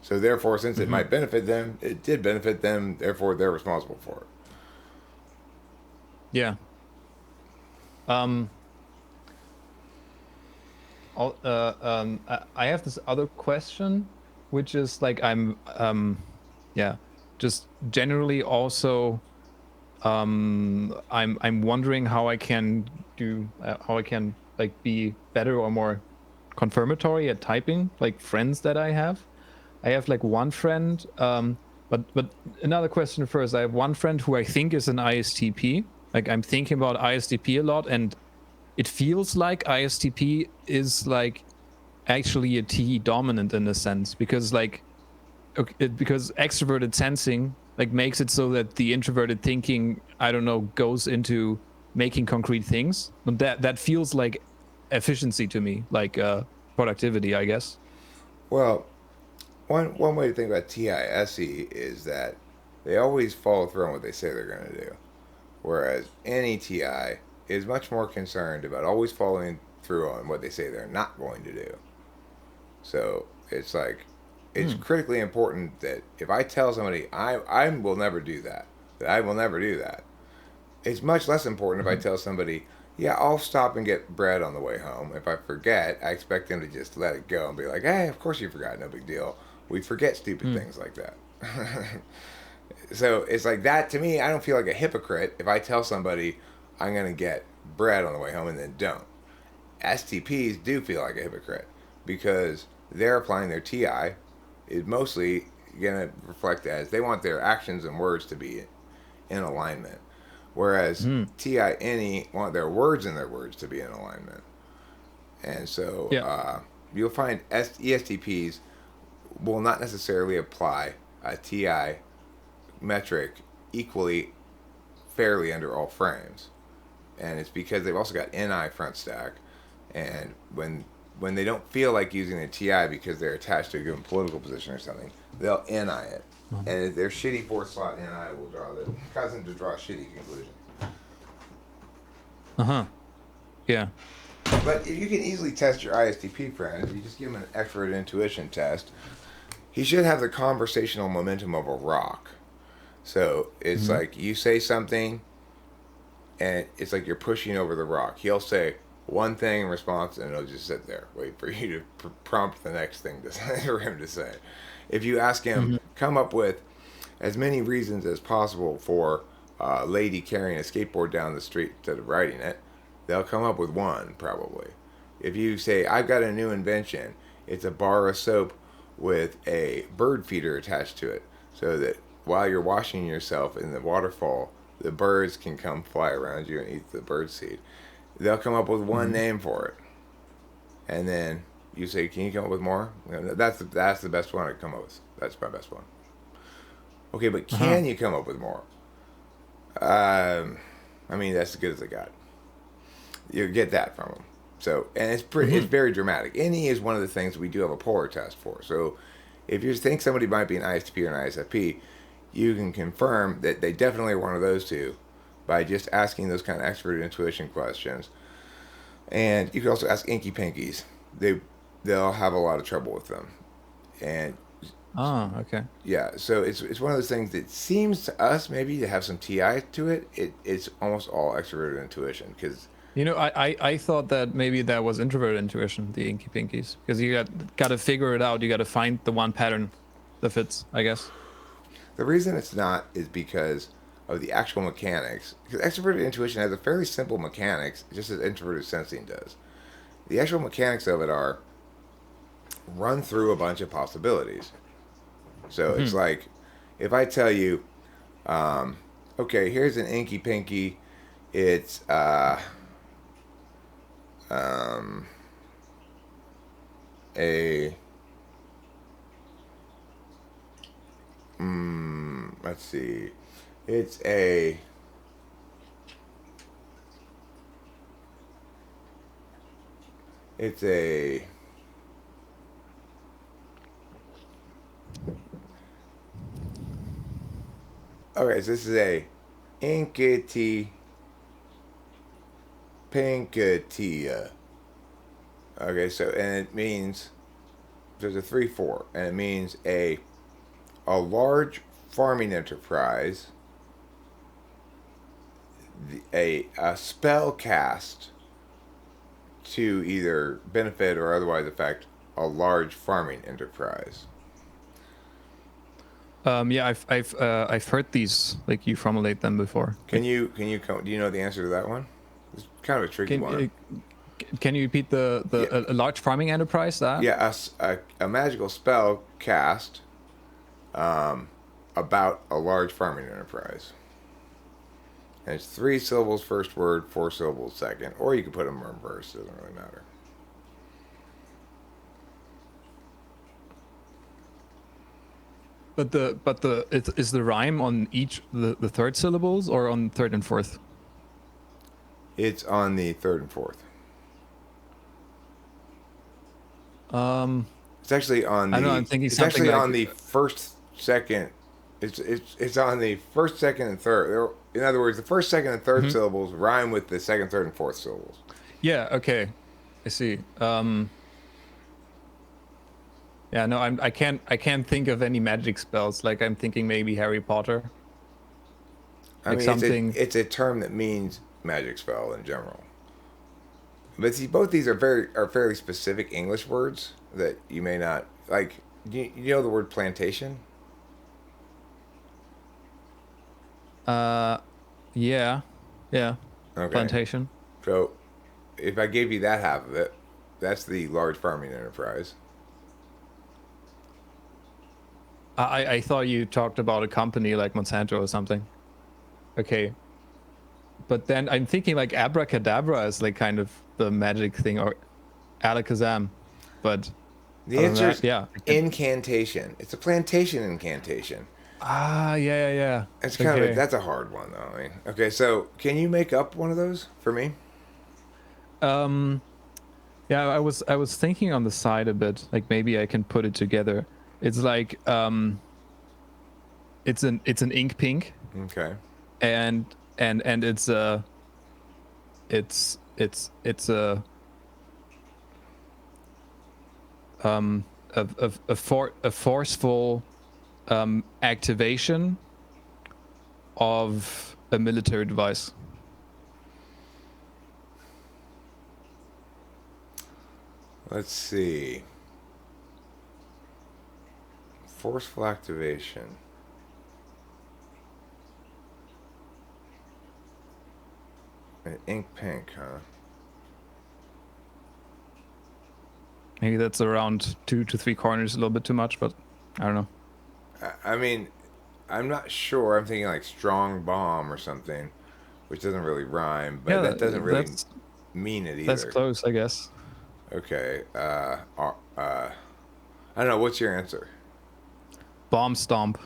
So therefore, since it might benefit them, it did benefit them, therefore they're responsible for it. Yeah. I have this other question, which is like just generally also I'm wondering how I can like be better or more confirmatory at typing, like friends that I have like one friend, but another question first. I have one friend who I think is an ISTP. Like, I'm thinking about ISTP a lot, and it feels like ISTP is like actually a T dominant in a sense, because because extroverted sensing like makes it so that the introverted thinking, I don't know, goes into making concrete things. And that feels like efficiency to me, like productivity, I guess. Well, one way to think about TISE is that they always follow through on what they say they're going to do, whereas NETI is much more concerned about always following through on what they say they're not going to do. So it's like it's critically important that if I tell somebody I will never do that, that I will never do that. It's much less important if I tell somebody, yeah, I'll stop and get bread on the way home. If I forget, I expect them to just let it go and be like, hey, of course you forgot, no big deal. We forget stupid things like that. So it's like that to me, I don't feel like a hypocrite if I tell somebody I'm going to get bread on the way home and then don't. STPs do feel like a hypocrite because they're applying their TI is mostly going to reflect as they want their actions and words to be in alignment. Whereas TINE want their words and their words to be in alignment. And so you'll find ESTPs will not necessarily apply a TI metric equally fairly under all frames. And it's because they've also got NI front stack. And when they don't feel like using a TI because they're attached to a given political position or something, they'll NI it. And their shitty fourth slot NI will cause them to draw a shitty conclusion. Yeah. But if you can easily test your ISTP friend, if you just give him an extrovert intuition test, he should have the conversational momentum of a rock. So it's like you say something, and it's like you're pushing over the rock. He'll say one thing in response, and it'll just sit there, wait for you to prompt the next thing for him to say. If you ask him, come up with as many reasons as possible for a lady carrying a skateboard down the street instead of riding it, they'll come up with one, probably. If you say, I've got a new invention, it's a bar of soap with a bird feeder attached to it, so that while you're washing yourself in the waterfall, the birds can come fly around you and eat the bird seed. They'll come up with one name for it. And then you say, can you come up with more? That's the best one I come up with. That's my best one. Okay, but can you come up with more? I mean, that's as good as I got. You get that from them. So, and it's it's very dramatic. NE is one of the things we do have a polar test for. So, if you think somebody might be an ISTP or an ISFP, you can confirm that they definitely are one of those two by just asking those kind of extroverted intuition questions. And you can also ask Inky Pinkies. They'll have a lot of trouble with them. And okay. yeah, so it's one of those things that seems to us maybe to have some TI to it. It's almost all extroverted intuition because. You know, I thought that maybe that was introverted intuition, the Inky Pinkies, because you got to figure it out. You got to find the one pattern that fits, I guess. The reason it's not is because of the actual mechanics. Because extroverted intuition has a fairly simple mechanics, just as introverted sensing does. The actual mechanics of it are run through a bunch of possibilities. So it's like, if I tell you, okay, here's an Inky Pinky. It's let's see, it's a okay, so this is a Inky Pinky. Okay, so and it means there's a 3-4, and it means a large farming enterprise, a spell cast to either benefit or otherwise affect a large farming enterprise. Yeah, I've heard these, like you formulate them before. Do you know the answer to that one? It's kind of a tricky one. Can you repeat a large farming enterprise? That a magical spell cast about a large farming enterprise. And it's 3 syllables first word, 4 syllables second, or you can put them in reverse. It doesn't really matter. But is the rhyme on each the third syllables or on third and fourth? It's on the third and fourth. Um, It's actually on I don't know. I'm the. thinking It's something actually like on the first, second. It's on the first, second, and third. In other words, the first, second, and third Mhm. syllables rhyme with the second, third, and fourth syllables. Yeah. Okay. I see. Yeah. No. I can't. I can't think of any magic spells. Like I'm thinking maybe Harry Potter. I Like mean, something. it's a term that means magic spell in general. But see, both these are fairly specific English words that you may not like. You know the word plantation? Uh. Yeah. Yeah. Okay. Plantation. So if I gave you that half of it, that's the large farming enterprise. I thought you talked about a company like Monsanto or something. Okay. But then I'm thinking like abracadabra is like kind of the magic thing, or alakazam. But The other than answer that, is yeah. incantation. It's a plantation incantation. Yeah, yeah, yeah. It's kind of Okay. that's a hard one though. I mean, okay, so can you make up one of those for me? Um, yeah, I was thinking on the side a bit, like maybe I can put it together. It's like it's an ink pink, Okay. and it's um a forceful activation of a military device. Let's see. Forceful activation. An ink pink, huh? Maybe that's around 2 to 3 corners, a little bit too much, but I don't know. I mean, I'm not sure. I'm thinking like strong bomb or something, which doesn't really rhyme, but Yeah, that doesn't really that's mean it that's either. close, I guess. Okay. I don't know. What's your answer? Bomb stomp,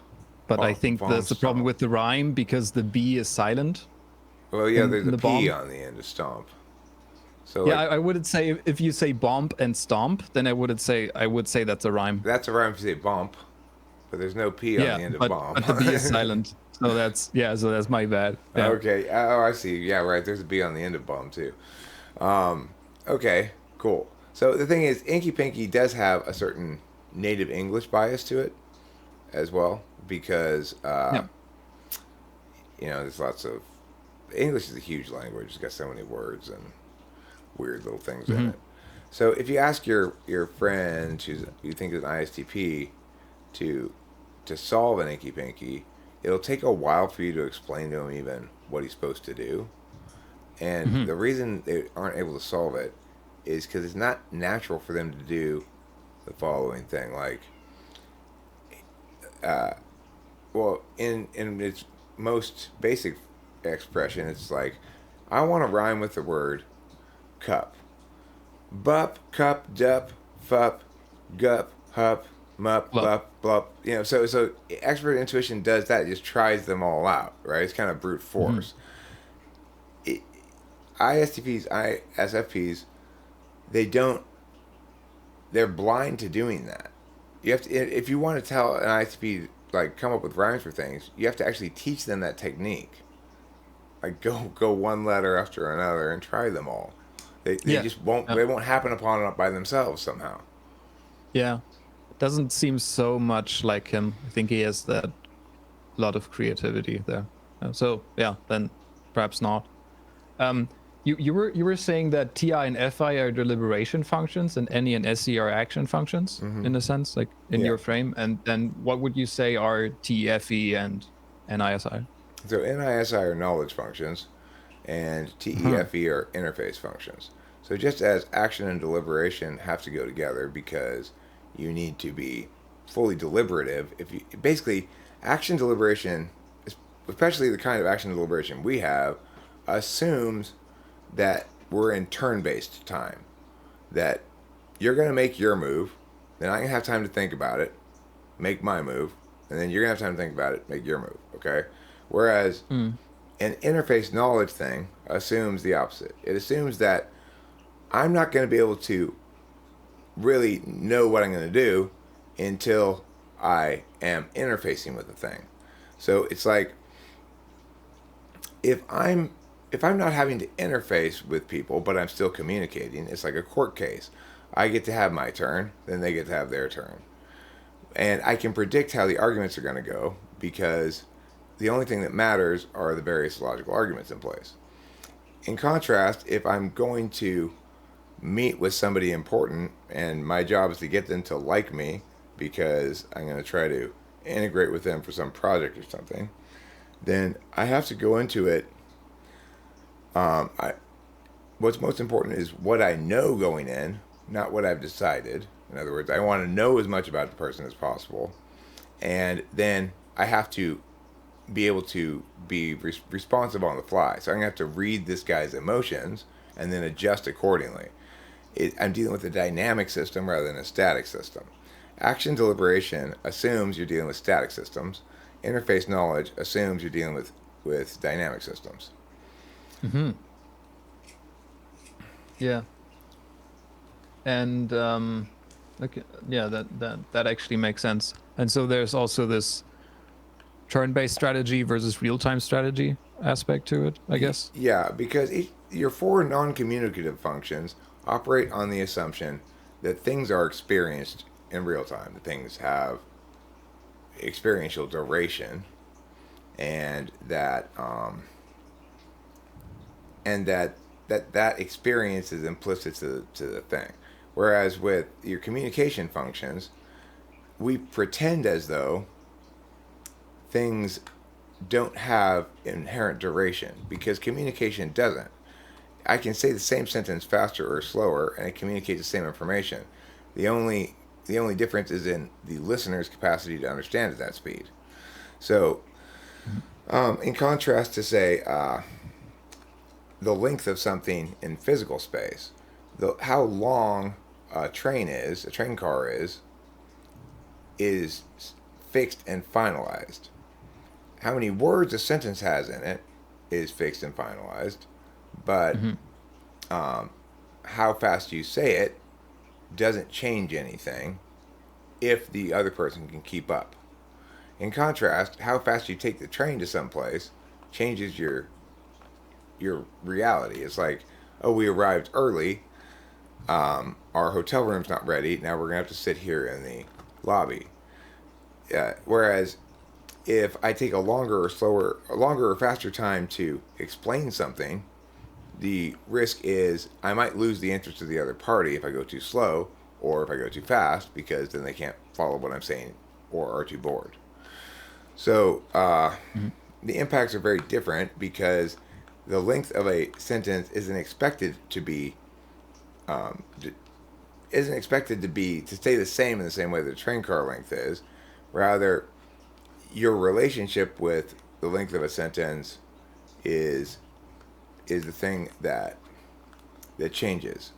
but I think Bomb that's the problem stomp. with the rhyme because the B is silent Well, yeah, in, there's in a the P bomb. on the end of stomp. So Yeah, like I wouldn't say if you say bomb and stomp, then I would say that's a rhyme. that's a rhyme if you say bump, but there's no P on Yeah, the end of but bomb. but the B is silent, so that's my bad. Yeah. Okay. Oh, I see. Yeah, right. There's a B on the end of bomb too. Okay. Cool. So the thing is, Inky Pinky does have a certain native English bias to it as well because Yeah. there's lots of English is a huge language. It's got so many words and weird little things in Hmm. it. So if you ask your friend who's you think is an ISTP to solve an Inky Pinky, it'll take a while for you to explain to him even what he's supposed to do. And Hmm. the reason they aren't able to solve it is because it's not natural for them to do the following thing. Like, well, in its most basic expression, it's like, I want to rhyme with the word cup. Bup, cup, dup, fup, gup, hup, mup, Well. bup, blup. So expert intuition does that. It just tries them all out, right? It's kind of brute Hmm. force. It, ISTPs, ISFPs, they don't. They're blind to doing that. You have to if you want to tell an ISTP like come up with rhymes for things, you have to actually teach them that technique. Like go one letter after another and try them all. They Yeah. just won't Yeah. they won't happen upon it by themselves somehow. Yeah. Doesn't seem so much like him. I think he has that lot of creativity there. So yeah, then perhaps not. Um, you were saying that TI and FI are deliberation functions and NE and SE are action functions Hmm. in a sense, like in Yeah. your frame. And then what would you say are TFE and ISI? So NISI are knowledge functions, and Uh-huh. TEFE are interface functions. So just as action and deliberation have to go together because you need to be fully deliberative. If you basically action deliberation, especially the kind of action deliberation we have, assumes that we're in turn-based time. That you're going to make your move, then I'm going to have time to think about it, make my move, and then you're going to have time to think about it, make your move. Okay. Whereas Mm. an interface knowledge thing assumes the opposite. It assumes that I'm not going to be able to really know what I'm going to do until I am interfacing with the thing. So it's like if I'm not having to interface with people, but I'm still communicating, it's like a court case. I get to have my turn, then they get to have their turn. And I can predict how the arguments are going to go because the only thing that matters are the various logical arguments in place. In contrast, if I'm going to meet with somebody important and my job is to get them to like me because I'm going to try to integrate with them for some project or something, then I have to go into it. What's most important is what I know going in, not what I've decided. In other words, I want to know as much about the person as possible. And then I have to be able to be responsive on the fly. So I'm going to have to read this guy's emotions and then adjust accordingly. I'm dealing with a dynamic system rather than a static system. Action deliberation assumes you're dealing with static systems. Interface knowledge assumes you're dealing with dynamic systems. Mm-hmm. Yeah. And okay, yeah, that actually makes sense. And so there's also this turn-based strategy versus real-time strategy aspect to it, I guess. Yeah, because your four non-communicative functions operate on the assumption that things are experienced in real time. That things have experiential duration, and that that experience is implicit to the thing. Whereas with your communication functions, we pretend as though things don't have inherent duration because communication doesn't. I can say the same sentence faster or slower and it communicates the same information. The only difference is in the listener's capacity to understand at that speed. So, in contrast to say the length of something in physical space, how long a train car is fixed and finalized. How many words a sentence has in it is fixed and finalized, but how fast you say it doesn't change anything if the other person can keep up. In contrast, how fast you take the train to someplace changes your reality. It's like, oh, we arrived early. Our hotel room's not ready. Now we're gonna have to sit here in the lobby. Whereas if I take a longer or faster time to explain something, the risk is I might lose the interest of the other party if I go too slow or if I go too fast, because then they can't follow what I'm saying or are too bored. So the impacts are very different because the length of a sentence isn't expected to stay the same in the same way that a train car length is. Rather, your relationship with the length of a sentence is the thing that changes.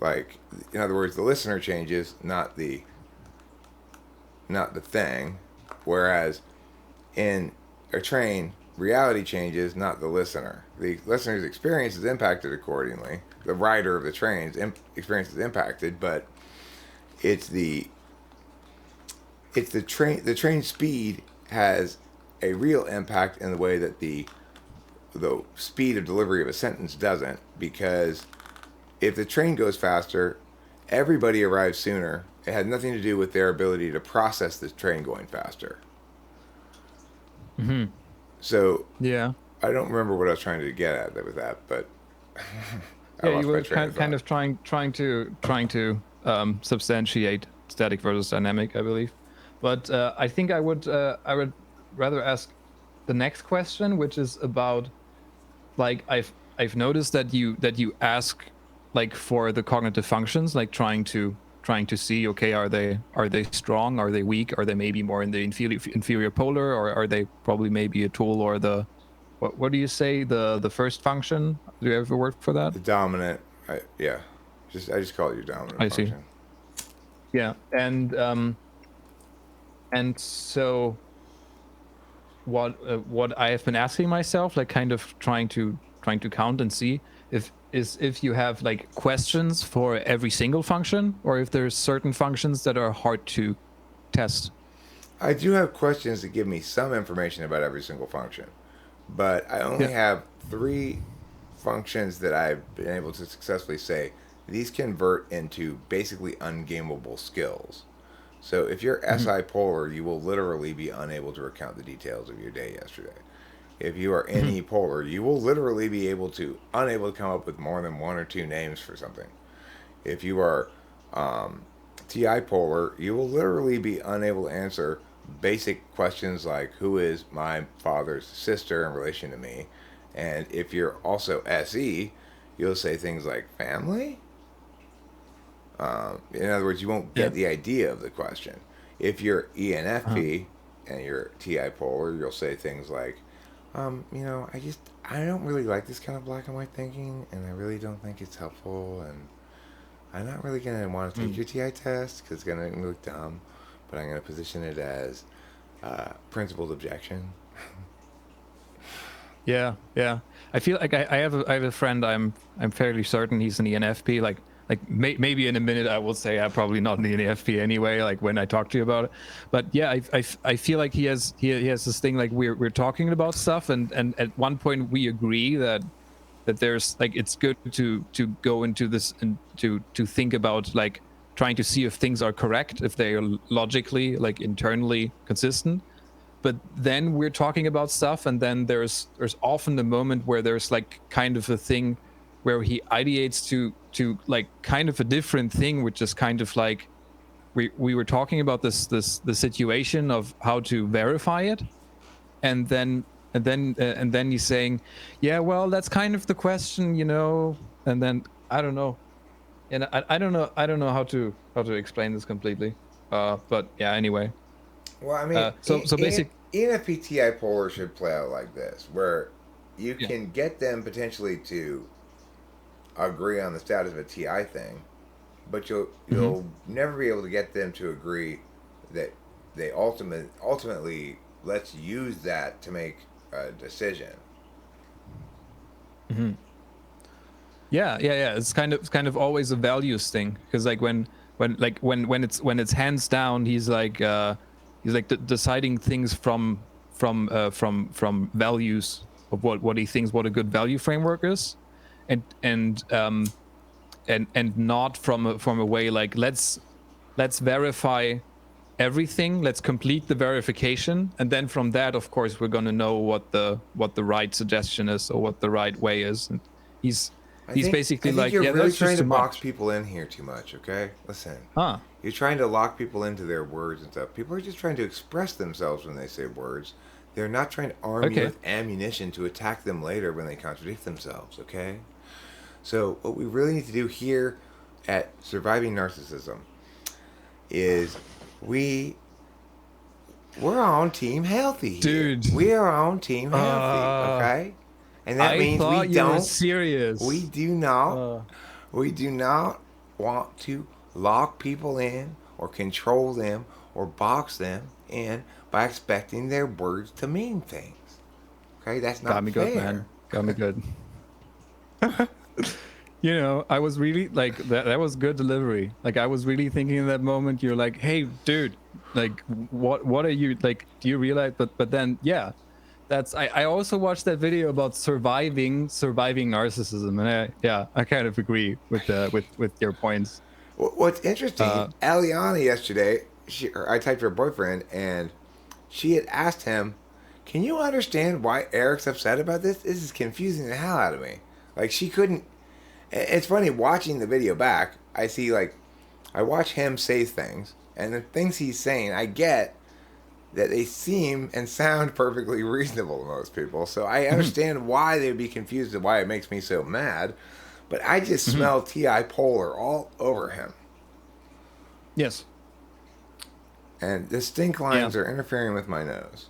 Like, in other words, the listener changes, not the thing. Whereas in a train, reality changes, not the listener. The listener's experience is impacted accordingly. The rider of the train's experience is impacted, but it's the train. The train speed has a real impact in the way that the speed of delivery of a sentence doesn't, because if the train goes faster, everybody arrives sooner. It had nothing to do with their ability to process the train going faster. Mm-hmm. So yeah, I don't remember what I was trying to get at with that, but yeah, you were kind of trying to substantiate static versus dynamic, I believe. But I think I would rather ask the next question, which is about, like, I've noticed that you ask, like, for the cognitive functions, like trying to see, okay, are they strong, are they weak, are they maybe more in the inferior polar, or are they probably maybe a tool, or the what do you say, the first function? Do you have a word for that? The dominant. I just call it your dominant I see. function. Yeah, and so what I have been asking myself, like kind of trying to count and see if you have like questions for every single function, or if there's certain functions that are hard to test. I do have questions that give me some information about every single function, but I only Yeah. have 3 functions that I've been able to successfully say these convert into basically ungameable skills. So if you're Mhm. SI polar, you will literally be unable to recount the details of your day yesterday. If you are Mhm. NE polar, you will literally be unable to come up with more than 1 or 2 names for something. If you are TI polar, you will literally be unable to answer basic questions like who is my father's sister in relation to me. And if you're also SE, you'll say things like family. In other words, you won't Yeah. get the idea of the question. If you're Uh-huh. ENFP and you're TI polar, you'll say things like, I don't really like this kind of black and white thinking, and I really don't think it's helpful, and I'm not really going to want to take Mm. your TI test because it's going to make me look dumb, but I'm going to position it as principled objection. Yeah, yeah. I feel like I have a friend. I'm fairly certain he's an ENFP. Maybe in a minute I will say I'm probably not an ENFP anyway. Like when I talk to you about it, but yeah, I feel like he has this thing like we're talking about stuff, and at one point we agree that there's like it's good to go into this and to think about like trying to see if things are correct, if they are logically like internally consistent. But then we're talking about stuff, and then there's often a moment where there's like kind of a thing where he ideates to like kind of a different thing, which is kind of like we were talking about the situation of how to verify it, and then he's saying, yeah, well, that's kind of the question, and then I don't know, and I don't know how to explain this completely, but yeah, anyway. Well, I mean, So basic. ENFP TI polar should play out like this, where you Yeah. can get them potentially to agree on the status of a TI thing, but Hmm. you'll never be able to get them to agree that they ultimately let's use that to make a decision. Hmm. Yeah. It's kind of always a values thing, because like when it's hands down, he's like deciding things from values of what he thinks what a good value framework is, and not from a way like let's verify everything, let's complete the verification, and then from that, of course, we're going to know what the right suggestion is, or what the right way is. And he's I he's think I basically think like, you're yeah, really that's trying just to too box much. people in here too much. Okay, listen. Huh. You're trying to lock people into their words and stuff. People are just trying to express themselves when they say words. They're not trying to arm you Okay. with ammunition to attack them later when they contradict themselves. Okay. So what we really need to do here at Surviving Narcissism is we we're on team healthy here. Dude, We are on team healthy, uh okay? And that I means thought you were serious. uh we do not want to lock people in or control them or box them in by expecting their words to mean things. Okay? That's Got not me good, fair. man, got me good. I was really like that was good delivery. Like I was really thinking in that moment, you're like, hey dude, like what are you like, do you realize? But then yeah, that's I also watched that video about surviving narcissism, and I kind of agree with your points. What's interesting, uh Aliana yesterday, I typed her boyfriend, and she had asked him, "Can you understand why Eric's upset about this? This is confusing the hell out of me." Like she couldn't. It's funny watching the video back. I see like I watch him say things, and the things he's saying, I get that they seem and sound perfectly reasonable to most people. So I mhm, understand why they'd be confused and why it makes me so mad. But I just mhm. smell Ti polar all over him, Yes. and the stink Yeah. lines are interfering with my nose.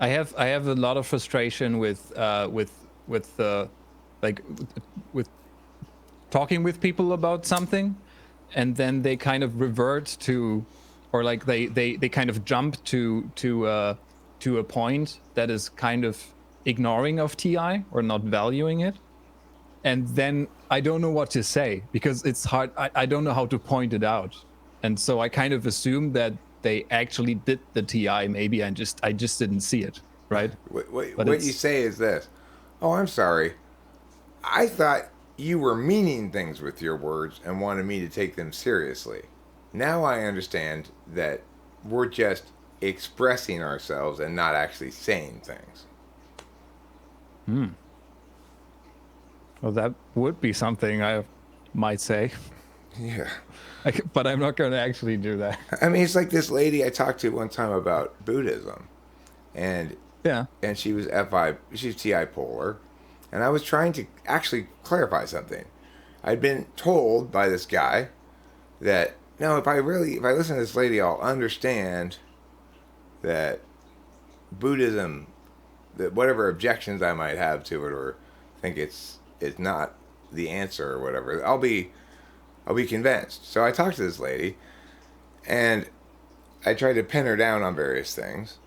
I have a lot of frustration with like with talking with people about something, and then they kind of revert or like they kind of jump to a point that is kind of ignoring of TI or not valuing it. And then I don't know what to say because it's hard. I don't know how to point it out. And so I kind of assume that they actually did the TI maybe, and I just didn't see it, right? What you say is this: "Oh, I'm sorry. I thought you were meaning things with your words and wanted me to take them seriously. Now I understand that we're just expressing ourselves and not actually saying things." Well, that would be something I might say. Yeah. But I'm not going to actually do that. I mean, it's like this lady I talked to one time about Buddhism, and Yeah. she was she's TI polar, and I was trying to actually clarify something. I'd been told by this guy that no, if I listen to this lady, I'll understand that Buddhism, that whatever objections I might have to it or think it's not the answer or whatever, I'll be convinced. So I talked to this lady, and I tried to pin her down on various things,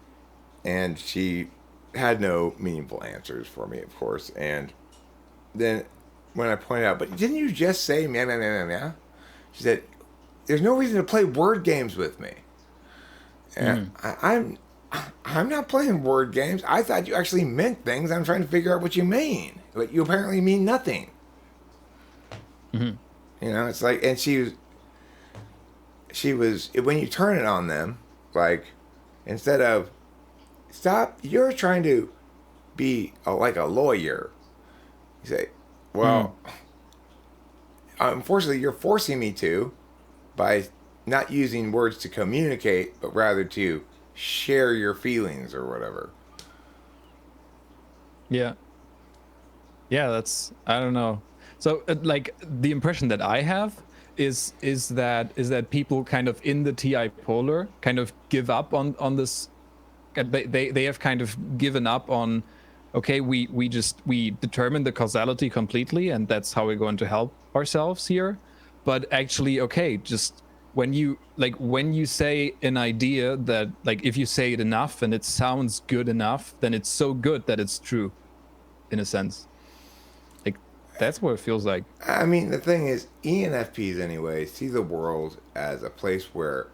and she had no meaningful answers for me, of course. And then when I pointed out, but didn't you just say meow, meow, meow, meow, meow? She said, "There's no reason to play word games with me." And I'm not playing word games. I thought you actually meant things. I'm trying to figure out what you mean. But you apparently mean nothing. You know, it's like, and she was, when you turn it on them, like, instead of, "Stop, you're trying to be like a lawyer," you say, "Well, unfortunately, you're forcing me to by not using words to communicate, but rather to share your feelings or whatever." Yeah. Yeah, that's, I don't know. So like the impression that I have is that people kind of in the TI polar kind of give up on this. They have kind of given up on, okay, we determine the causality completely, and that's how we're going to help ourselves here. But actually, okay, just when you say an idea that, like, if you say it enough and it sounds good enough, then it's so good that it's true, in a sense. Like, that's what it feels like. I mean, the thing is, ENFPs anyway see the world as a place where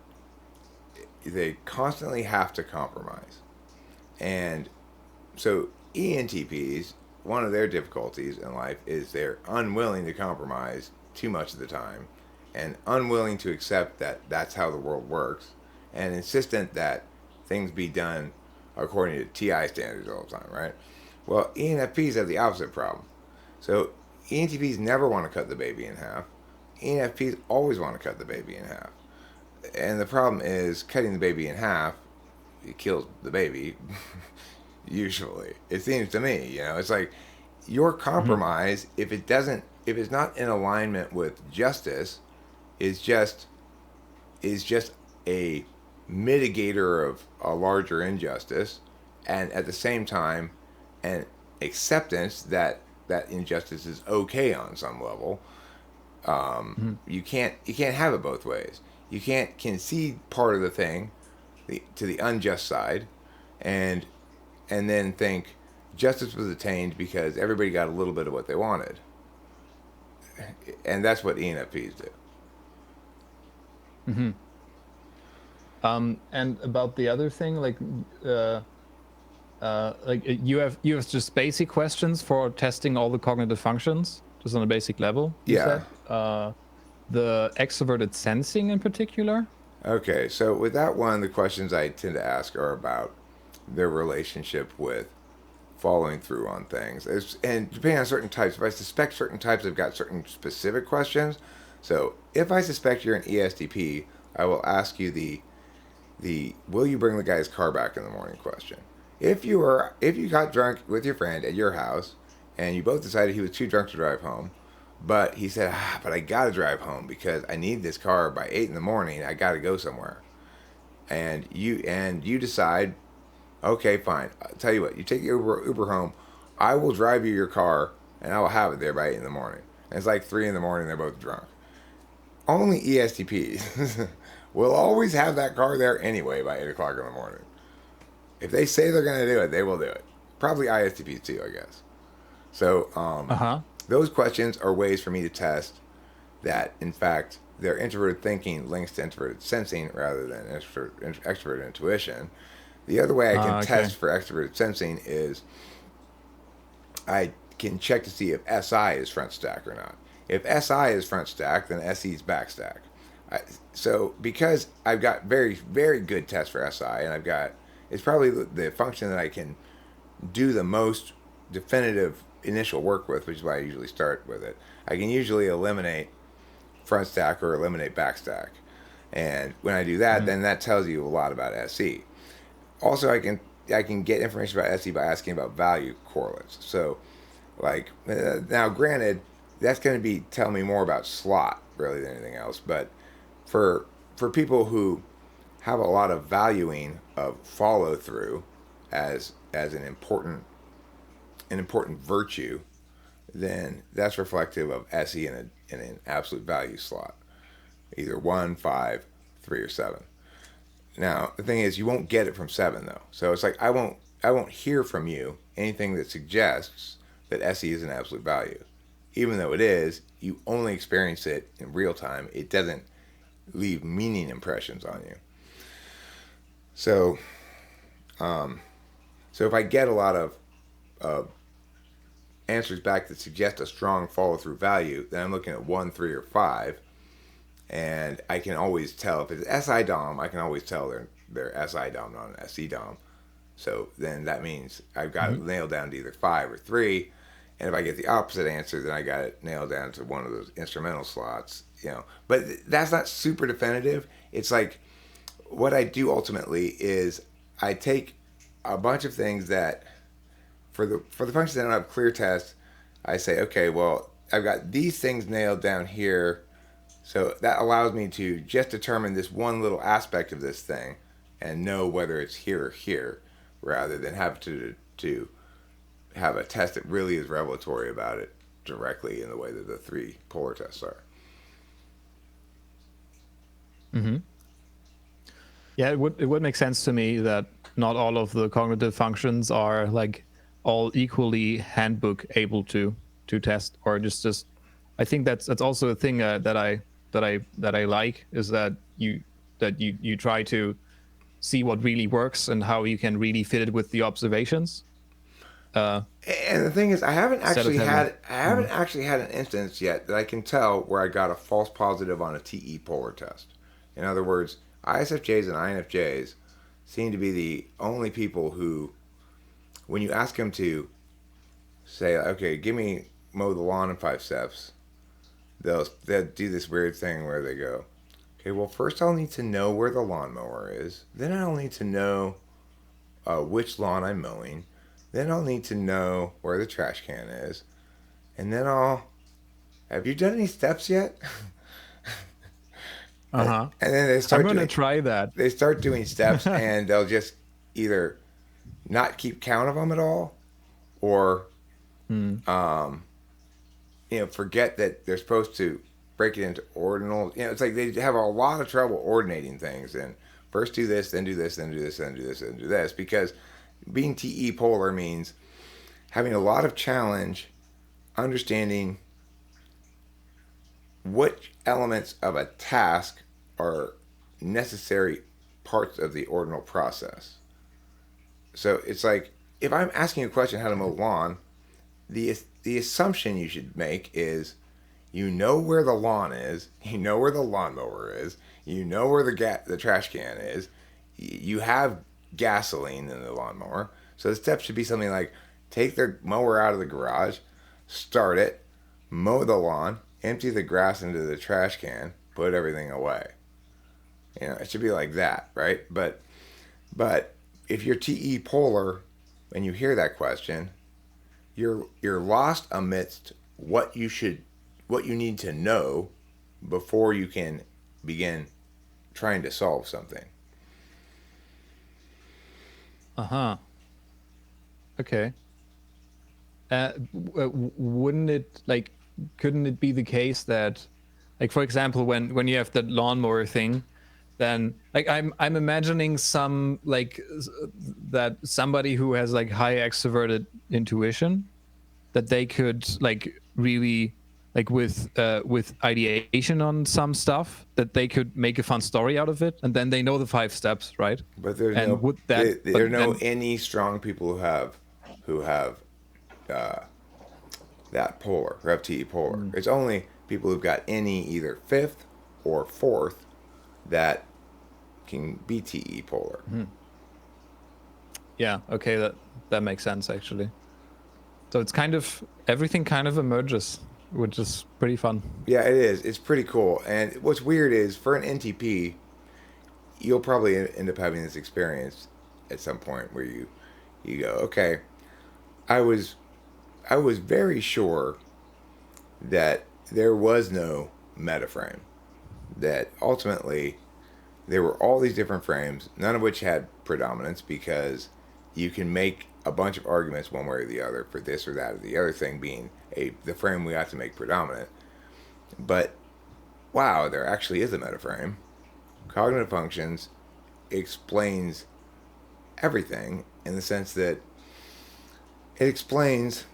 they constantly have to compromise. And so ENTPs, one of their difficulties in life is they're unwilling to compromise too much of the time, and unwilling to accept that that's how the world works, and insistent that things be done according to TI standards all the time, right? Well, ENFPs have the opposite problem. So ENTPs never want to cut the baby in half. ENFPs always want to cut the baby in half. And the problem is, cutting the baby in half, it kills the baby. Usually, it seems to me, you know, it's like your compromise, if it's not in alignment with justice, is just a mitigator of a larger injustice, and at the same time, an acceptance that injustice is okay on some level. You can't have it both ways. You can't concede part of the thing to the unjust side, and then think justice was attained because everybody got a little bit of what they wanted. And that's what ENFPs do. And about the other thing, like you have just basic questions for testing all the cognitive functions, just on a basic level. You said? The extroverted sensing in particular. Okay, so with that one, the questions I tend to ask are about their relationship with following through on things. And depending on certain types, if I suspect certain types, I've got certain specific questions. So if I suspect you're an ESTP, I will ask you the will you bring the guy's car back in the morning question. If you got drunk with your friend at your house and you both decided he was too drunk to drive home, but he said, but I gotta drive home because I need this car by 8 in the morning, I gotta go somewhere. And you decide, okay, fine. I'll tell you what, you take your Uber home, I will drive you your car and I will have it there by 8 in the morning. And it's like 3 in the morning, they're both drunk. Only ESTPs will always have that car there anyway by 8 o'clock in the morning. If they say they're going to do it, they will do it. Probably ISTP too, I guess. So Uh-huh. those questions are ways for me to test that, in fact, their introverted thinking links to introverted sensing rather than extroverted intuition. The other way I can Okay. test for extroverted sensing is I can check to see if SI is front stack or not. If SI is front stack, then SE is back stack. So because I've got very, very good tests for SI, and I've got, it's probably the function that I can do the most definitive initial work with, which is why I usually start with it. I can usually eliminate front stack or eliminate back stack. And when I do that, then that tells you a lot about SE. Also, I can get information about SE by asking about value correlates. So, like now, granted, that's going to be telling me more about slot really than anything else. But for people who have a lot of valuing of follow through as an important virtue, then that's reflective of SE in an absolute value slot, either 1, 5, 3, or 7. Now the thing is, you won't get it from 7 though. So it's like I won't hear from you anything that suggests that SE is an absolute value, even though it is. You only experience it in real time. It doesn't leave meaning impressions on you. So, so if I get a lot of answers back that suggest a strong follow through value, then I'm looking at 1, 3, or 5, and I can always tell if it's SI Dom. I can always tell they're SI Dom, not an SE Dom. So then that means I've got it nailed down to either 5 or 3. And if I get the opposite answer, then I got it nailed down to one of those instrumental slots. But that's not super definitive. It's like what I do ultimately is I take a bunch of things that for the functions that don't have clear tests, I say, okay, well, I've got these things nailed down here, so that allows me to just determine this one little aspect of this thing and know whether it's here or here, rather than have to have a test that really is revelatory about it directly in the way that the 3 polar tests are. Yeah, it would make sense to me that not all of the cognitive functions are like all equally handbook able to test, or just I think that's also a thing that I like, is that you try to see what really works and how you can really fit it with the observations. And the thing is, I haven't actually had an instance yet that I can tell where I got a false positive on a TE polar test. In other words, ISFJs and INFJs seem to be the only people who, when you ask them to say, okay, give me mow the lawn in 5 steps, they'll do this weird thing where they go, okay, well, first I'll need to know where the lawnmower is. Then I'll need to know which lawn I'm mowing. Then I'll need to know where the trash can is. And then have you done any steps yet? Uh-huh. And then they start I'm going to try that. They start doing steps and they'll just either not keep count of them at all, or forget that they're supposed to break it into ordinal. It's like they have a lot of trouble ordinating things, and first do this, then do this, then do this, then do this, then do this, because being TE polar means having a lot of challenge understanding which elements of a task are necessary parts of the ordinal process. So it's like, if I'm asking a question how to mow lawn, the assumption you should make is you know where the lawn is, you know where the lawnmower is, you know where the trash can is, you have gasoline in the lawnmower. So the steps should be something like take the mower out of the garage, start it, mow the lawn, empty the grass into the trash can, put everything away. It should be like that, right? But if you're TE polar and you hear that question, you're lost amidst what you need to know before you can begin trying to solve something. Uh-huh. Okay. Wouldn't it, like, couldn't it be the case that, like, for example, when you have that lawnmower thing, then like I'm imagining some like that somebody who has like high extroverted intuition, that they could like really like with ideation on some stuff, that they could make a fun story out of it, and then they know the 5 steps, right? But there's And no would that, there are but no then any strong people who have that polar, who have TE polar. It's only people who've got any either fifth or fourth that can be TE polar. yeah, okay, that makes sense actually. So it's kind of everything kind of emerges, which is pretty fun. Yeah, it is. It's pretty cool. And what's weird is for an NTP, you'll probably end up having this experience at some point where you go, okay, I was very sure that there was no meta frame. That ultimately there were all these different frames, none of which had predominance, because you can make a bunch of arguments one way or the other for this or that or the other thing being the frame we have to make predominant. But wow, there actually is a meta frame. Cognitive functions explains everything in the sense that it explains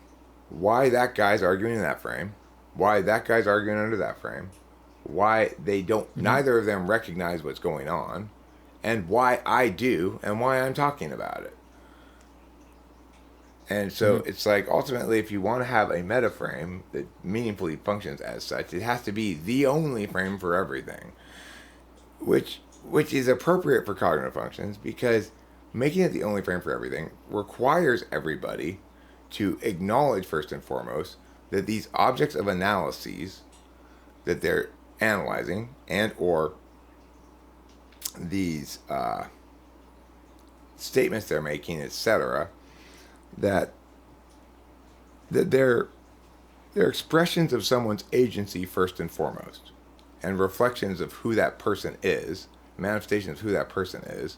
why that guy's arguing in that frame, why that guy's arguing under that frame, why they don't, neither of them recognize what's going on, and why I do, and why I'm talking about it. And so it's like, ultimately, if you want to have a meta frame that meaningfully functions as such, it has to be the only frame for everything, which is appropriate for cognitive functions, because making it the only frame for everything requires everybody to acknowledge first and foremost that these objects of analyses that they're analyzing and or these statements they're making, etc., that they're expressions of someone's agency first and foremost, and reflections of who that person is, manifestations of who that person is,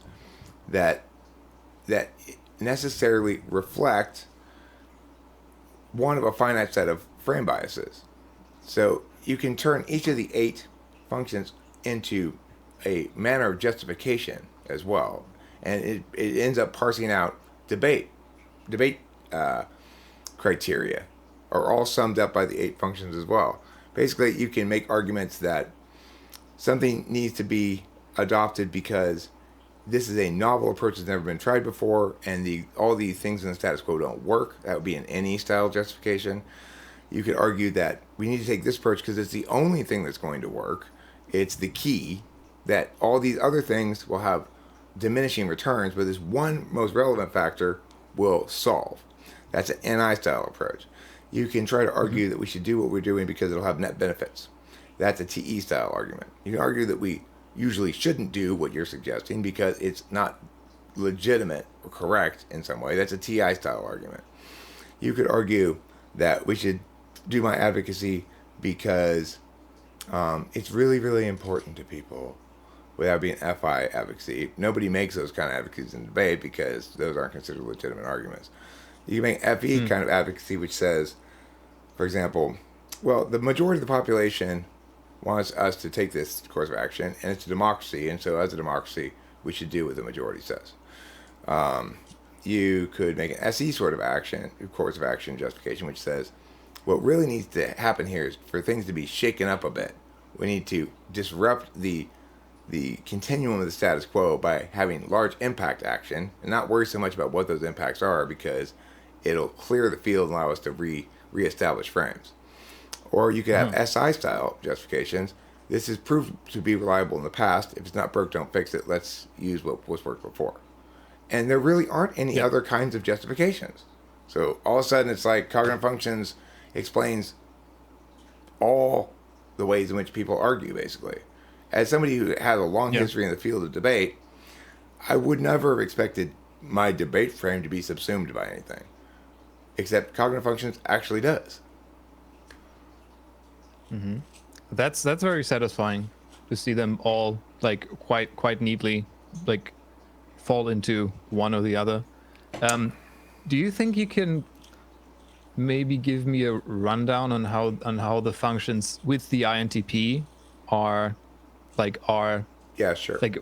that necessarily reflect one of a finite set of frame biases. So you can turn each of the 8 functions into a manner of justification as well, and it ends up parsing out debate criteria are all summed up by the 8 functions as well. Basically, you can make arguments that something needs to be adopted because this is a novel approach that's never been tried before, and all the things in the status quo don't work. That would be an any style justification. You could argue that we need to take this approach because it's the only thing that's going to work. It's the key, that all these other things will have diminishing returns, but this one most relevant factor will solve. That's an NI style approach. You can try to argue that we should do what we're doing because it'll have net benefits. That's a TE style argument. You can argue that we usually shouldn't do what you're suggesting because it's not legitimate or correct in some way. That's a TI style argument. You could argue that we should do my advocacy because it's really, really important to people without being FI advocacy. Nobody makes those kind of advocacies in debate because those aren't considered legitimate arguments. You can make FE kind of advocacy, which says, for example, well, the majority of the population wants us to take this course of action, and it's a democracy, and so as a democracy, we should do what the majority says. You could make an SE sort of action, course of action justification, which says, what really needs to happen here is for things to be shaken up a bit. We need to disrupt the continuum of the status quo by having large impact action and not worry so much about what those impacts are, because it'll clear the field and allow us to reestablish frames. Or you could have SI style justifications. This is proved to be reliable in the past. If it's not broke, don't fix it. Let's use what was worked before. And there really aren't any other kinds of justifications. So all of a sudden it's like cognitive functions explains all the ways in which people argue, basically. As somebody who has a long history in the field of debate, I would never have expected my debate frame to be subsumed by anything. Except cognitive functions actually does. That's very satisfying to see them all like quite neatly like fall into one or the other. Do you think you can maybe give me a rundown on how the functions with the INTP are Yeah, sure. Like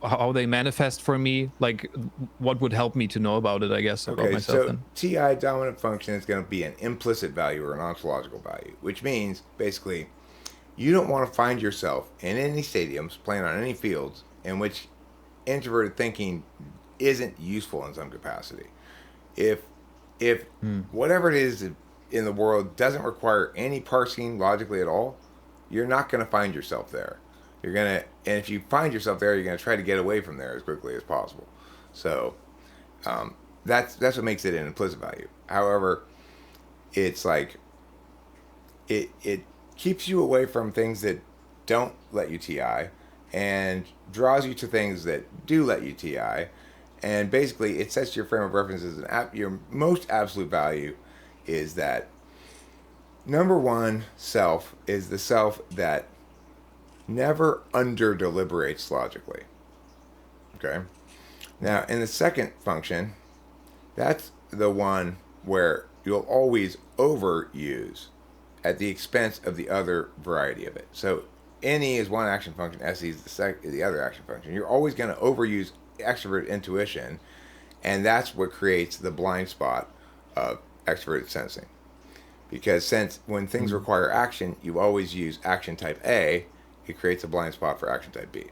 how they manifest for me, like what would help me to know about it, I guess, about Okay, myself so then. TI dominant function is going to be an implicit value or an ontological value, which means basically you don't want to find yourself in any stadiums playing on any fields in which introverted thinking isn't useful in some capacity. If whatever it is in the world doesn't require any parsing logically at all, you're not going to find yourself there. You're gonna, and if you find yourself there, you're gonna try to get away from there as quickly as possible. So that's what makes it an implicit value. However, it's like it keeps you away from things that don't let you TI, and draws you to things that do let you TI, and basically it sets your frame of reference as your most absolute value is that number one self is the self that never under deliberates logically. Okay. Now, in the second function, that's the one where you'll always overuse at the expense of the other variety of it. So, NE is one action function, SE is the other action function. You're always going to overuse extrovert intuition, and that's what creates the blind spot of extroverted sensing. Because since when things require action, you always use action type A, it creates a blind spot for action type B.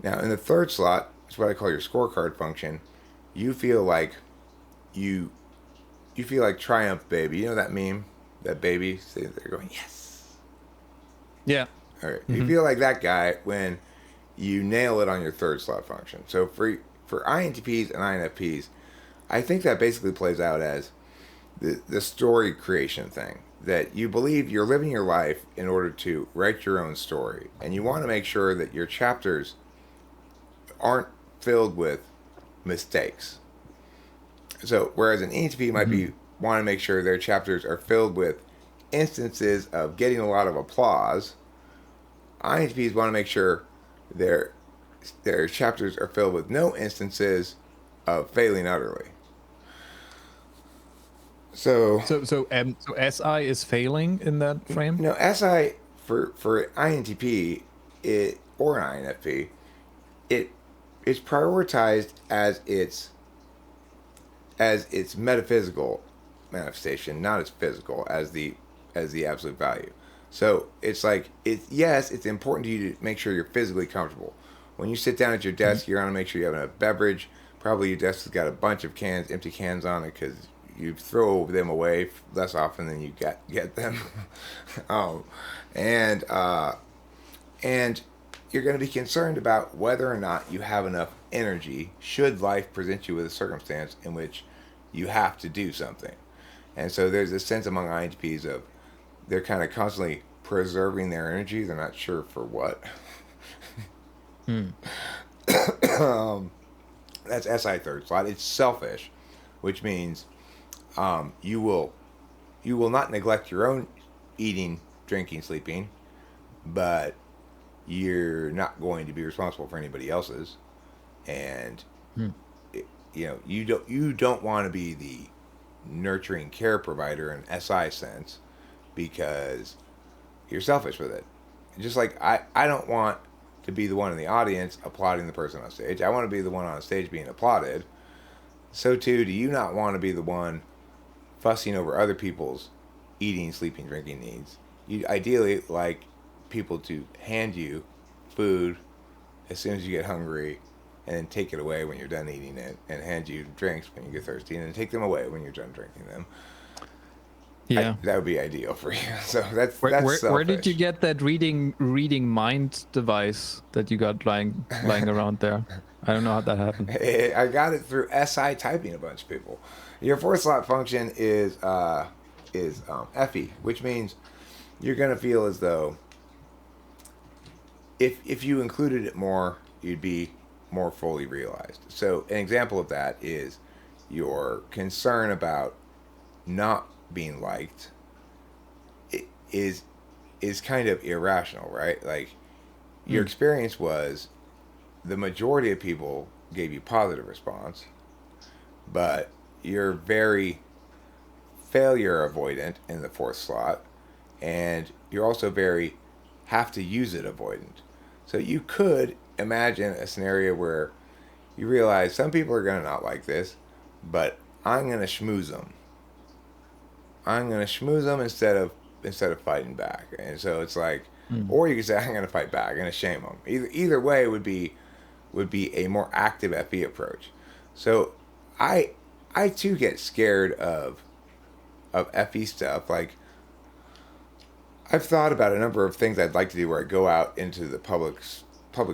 Now, in the third slot, it's what I call your scorecard function. You feel like you feel like Triumph Baby. You know that meme? That baby sitting there going, yes. Yeah. All right. You feel like that guy when you nail it on your third slot function. So for INTPs and INFPs, I think that basically plays out as the story creation thing. That you believe you're living your life in order to write your own story. And you want to make sure that your chapters aren't filled with mistakes. So, whereas an ENTP might be want to make sure their chapters are filled with instances of getting a lot of applause, INTPs want to make sure their chapters are filled with no instances of failing utterly. So SI is failing in that frame? No, SI for INTP or an INFP, it's prioritized as its metaphysical manifestation, not as physical as the absolute value. So it's like it's important to you to make sure you're physically comfortable. When you sit down at your desk, you're gonna make sure you have enough beverage. Probably your desk has got a bunch of empty cans on it because you throw them away less often than you get them. And you're going to be concerned about whether or not you have enough energy should life present you with a circumstance in which you have to do something. And so there's a sense among INTPs of they're kind of constantly preserving their energy. They're not sure for what. That's SI third slot. It's selfish, which means you will not neglect your own eating, drinking, sleeping, but you're not going to be responsible for anybody else's, and you don't want to be the nurturing care provider in SI sense because you're selfish with it. Just like I don't want to be the one in the audience applauding the person on stage. I want to be the one on stage being applauded. So too, do you not want to be the one fussing over other people's eating, sleeping, drinking needs? You ideally like people to hand you food as soon as you get hungry and then take it away when you're done eating it, and hand you drinks when you get thirsty and then take them away when you're done drinking them. Yeah, that would be ideal for you. So that's where did you get that reading mind device that you got lying around there? I don't know how that happened. I got it through SI typing a bunch of people. Your fourth slot function is FE, which means you're gonna feel as though if you included it more, you'd be more fully realized. So an example of that is your concern about not being liked is kind of irrational, right? Like your experience was the majority of people gave you positive response, but you're very failure avoidant in the fourth slot, and you're also very have to use it avoidant. So you could imagine a scenario where you realize some people are going to not like this, but I'm going to schmooze them. I'm going to schmooze them instead of fighting back. And so it's like, Mm. or you can say I'm going to fight back. I'm going to shame them. Either way would be a more active FE approach. So I too get scared of FE stuff. Like, I've thought about a number of things I'd like to do where I go out into the public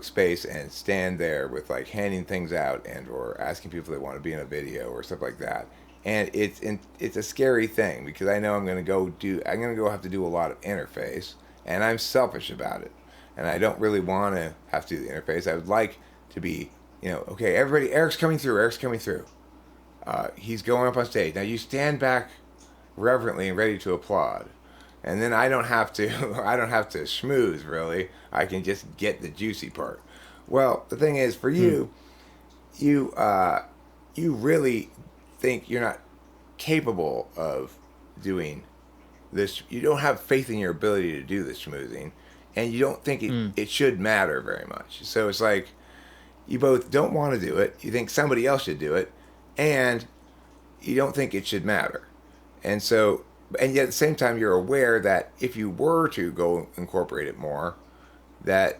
space and stand there with like handing things out and or asking people if they want to be in a video or stuff like that. And it's a scary thing because I know I'm going to go have to do a lot of interface, and I'm selfish about it. And I don't really want to have to do the interface. I would like to be, okay, everybody, Eric's coming through. Eric's coming through. He's going up on stage. Now you stand back reverently and ready to applaud. And then I don't have to I don't have to schmooze really. I can just get the juicy part. Well, the thing is for you, you really think you're not capable of doing this. You don't have faith in your ability to do the schmoozing, and you don't think it should matter very much. So it's like you both don't want to do it. You think somebody else should do it, and you don't think it should matter. And so, and yet at the same time, you're aware that if you were to go incorporate it more, that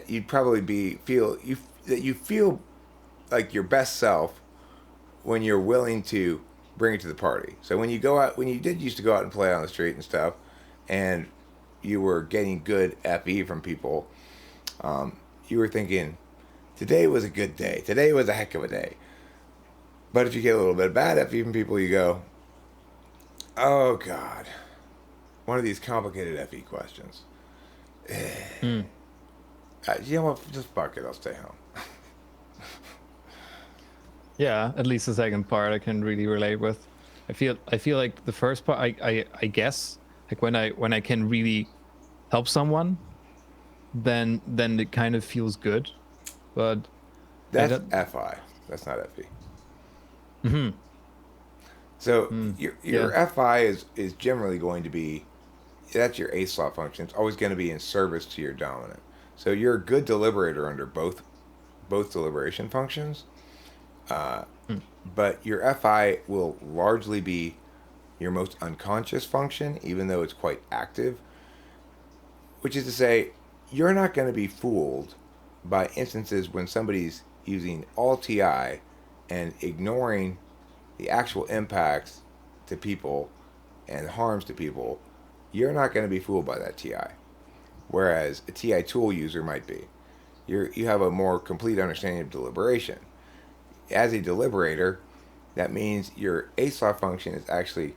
you'd probably that you feel like your best self when you're willing to bring it to the party. So when you go out, when you did used to go out and play on the street and stuff, and you were getting good FE from people, you were thinking, today was a good day. Today was a heck of a day. But if you get a little bit of bad FE from people, you go, oh God, one of these complicated FE questions. You know what? Just fuck it. I'll stay home. Yeah, at least the second part I can really relate with. I feel like the first part, I guess, like when I can really help someone, then it kind of feels good. But that's FI. That's not FE. Mm-hmm. So your FI is generally going to be, that's your A slot function. It's always going to be in service to your dominant. So you're a good deliberator under both deliberation functions. But your FI will largely be your most unconscious function, even though it's quite active. Which is to say, you're not going to be fooled by instances when somebody's using all TI and ignoring the actual impacts to people and harms to people. You're not going to be fooled by that TI. Whereas a TI tool user might be. You have a more complete understanding of deliberation. As a deliberator, that means your A slot function is actually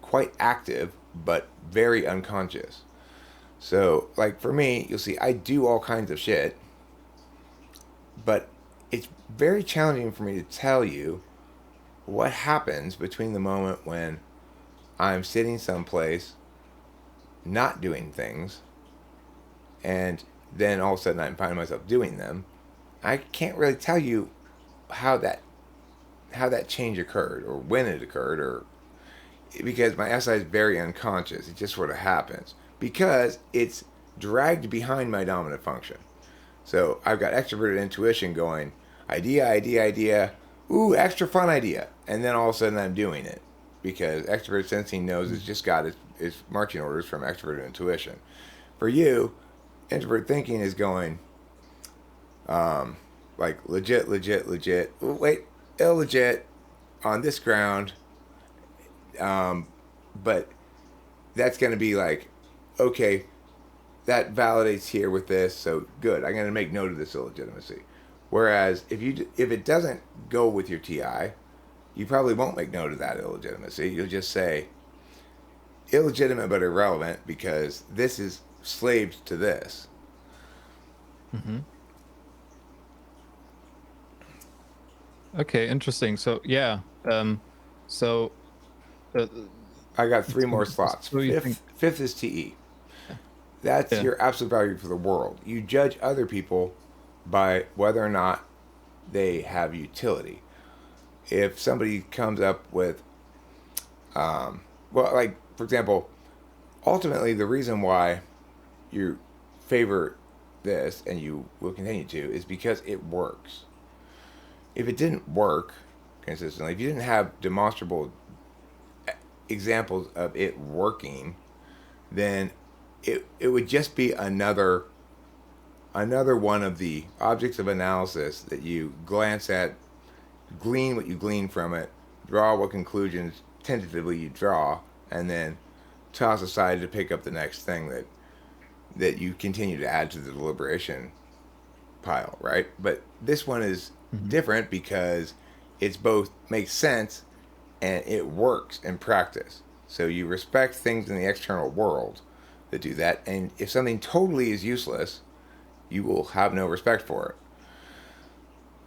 quite active, but very unconscious. So, like for me, you'll see I do all kinds of shit, but it's very challenging for me to tell you what happens between the moment when I'm sitting someplace not doing things and then all of a sudden I find myself doing them. I can't really tell you how that change occurred or when it occurred, or because my SI is very unconscious. It just sort of happens because it's dragged behind my dominant function. So I've got extroverted intuition going, idea, ooh, extra fun idea, and then all of a sudden I'm doing it because extroverted sensing knows it's just got its marching orders from extroverted intuition. For you, introvert thinking is going like legit, wait, illegit on this ground, but that's going to be like, okay, that validates here with this, so good, I'm going to make note of this illegitimacy. Whereas if it doesn't go with your TI, you probably won't make note of that illegitimacy. You'll just say illegitimate but irrelevant because this is slaved to this. Mm-hmm. Okay, interesting. So yeah, so I got 3 more slots. Fifth is TE. That's your absolute value for the world. You judge other people by whether or not they have utility. If somebody comes up with, well, like for example, ultimately the reason why you favor this, and you will continue to, is because it works. If it didn't work consistently, if you didn't have demonstrable examples of it working, then it would just be another one of the objects of analysis that you glance at, glean what you glean from it, draw what conclusions tentatively you draw, and then toss aside to pick up the next thing that you continue to add to the deliberation pile, right? But this one is different because it's both makes sense and it works in practice. So you respect things in the external world that do that, and if something totally is useless, you will have no respect for it.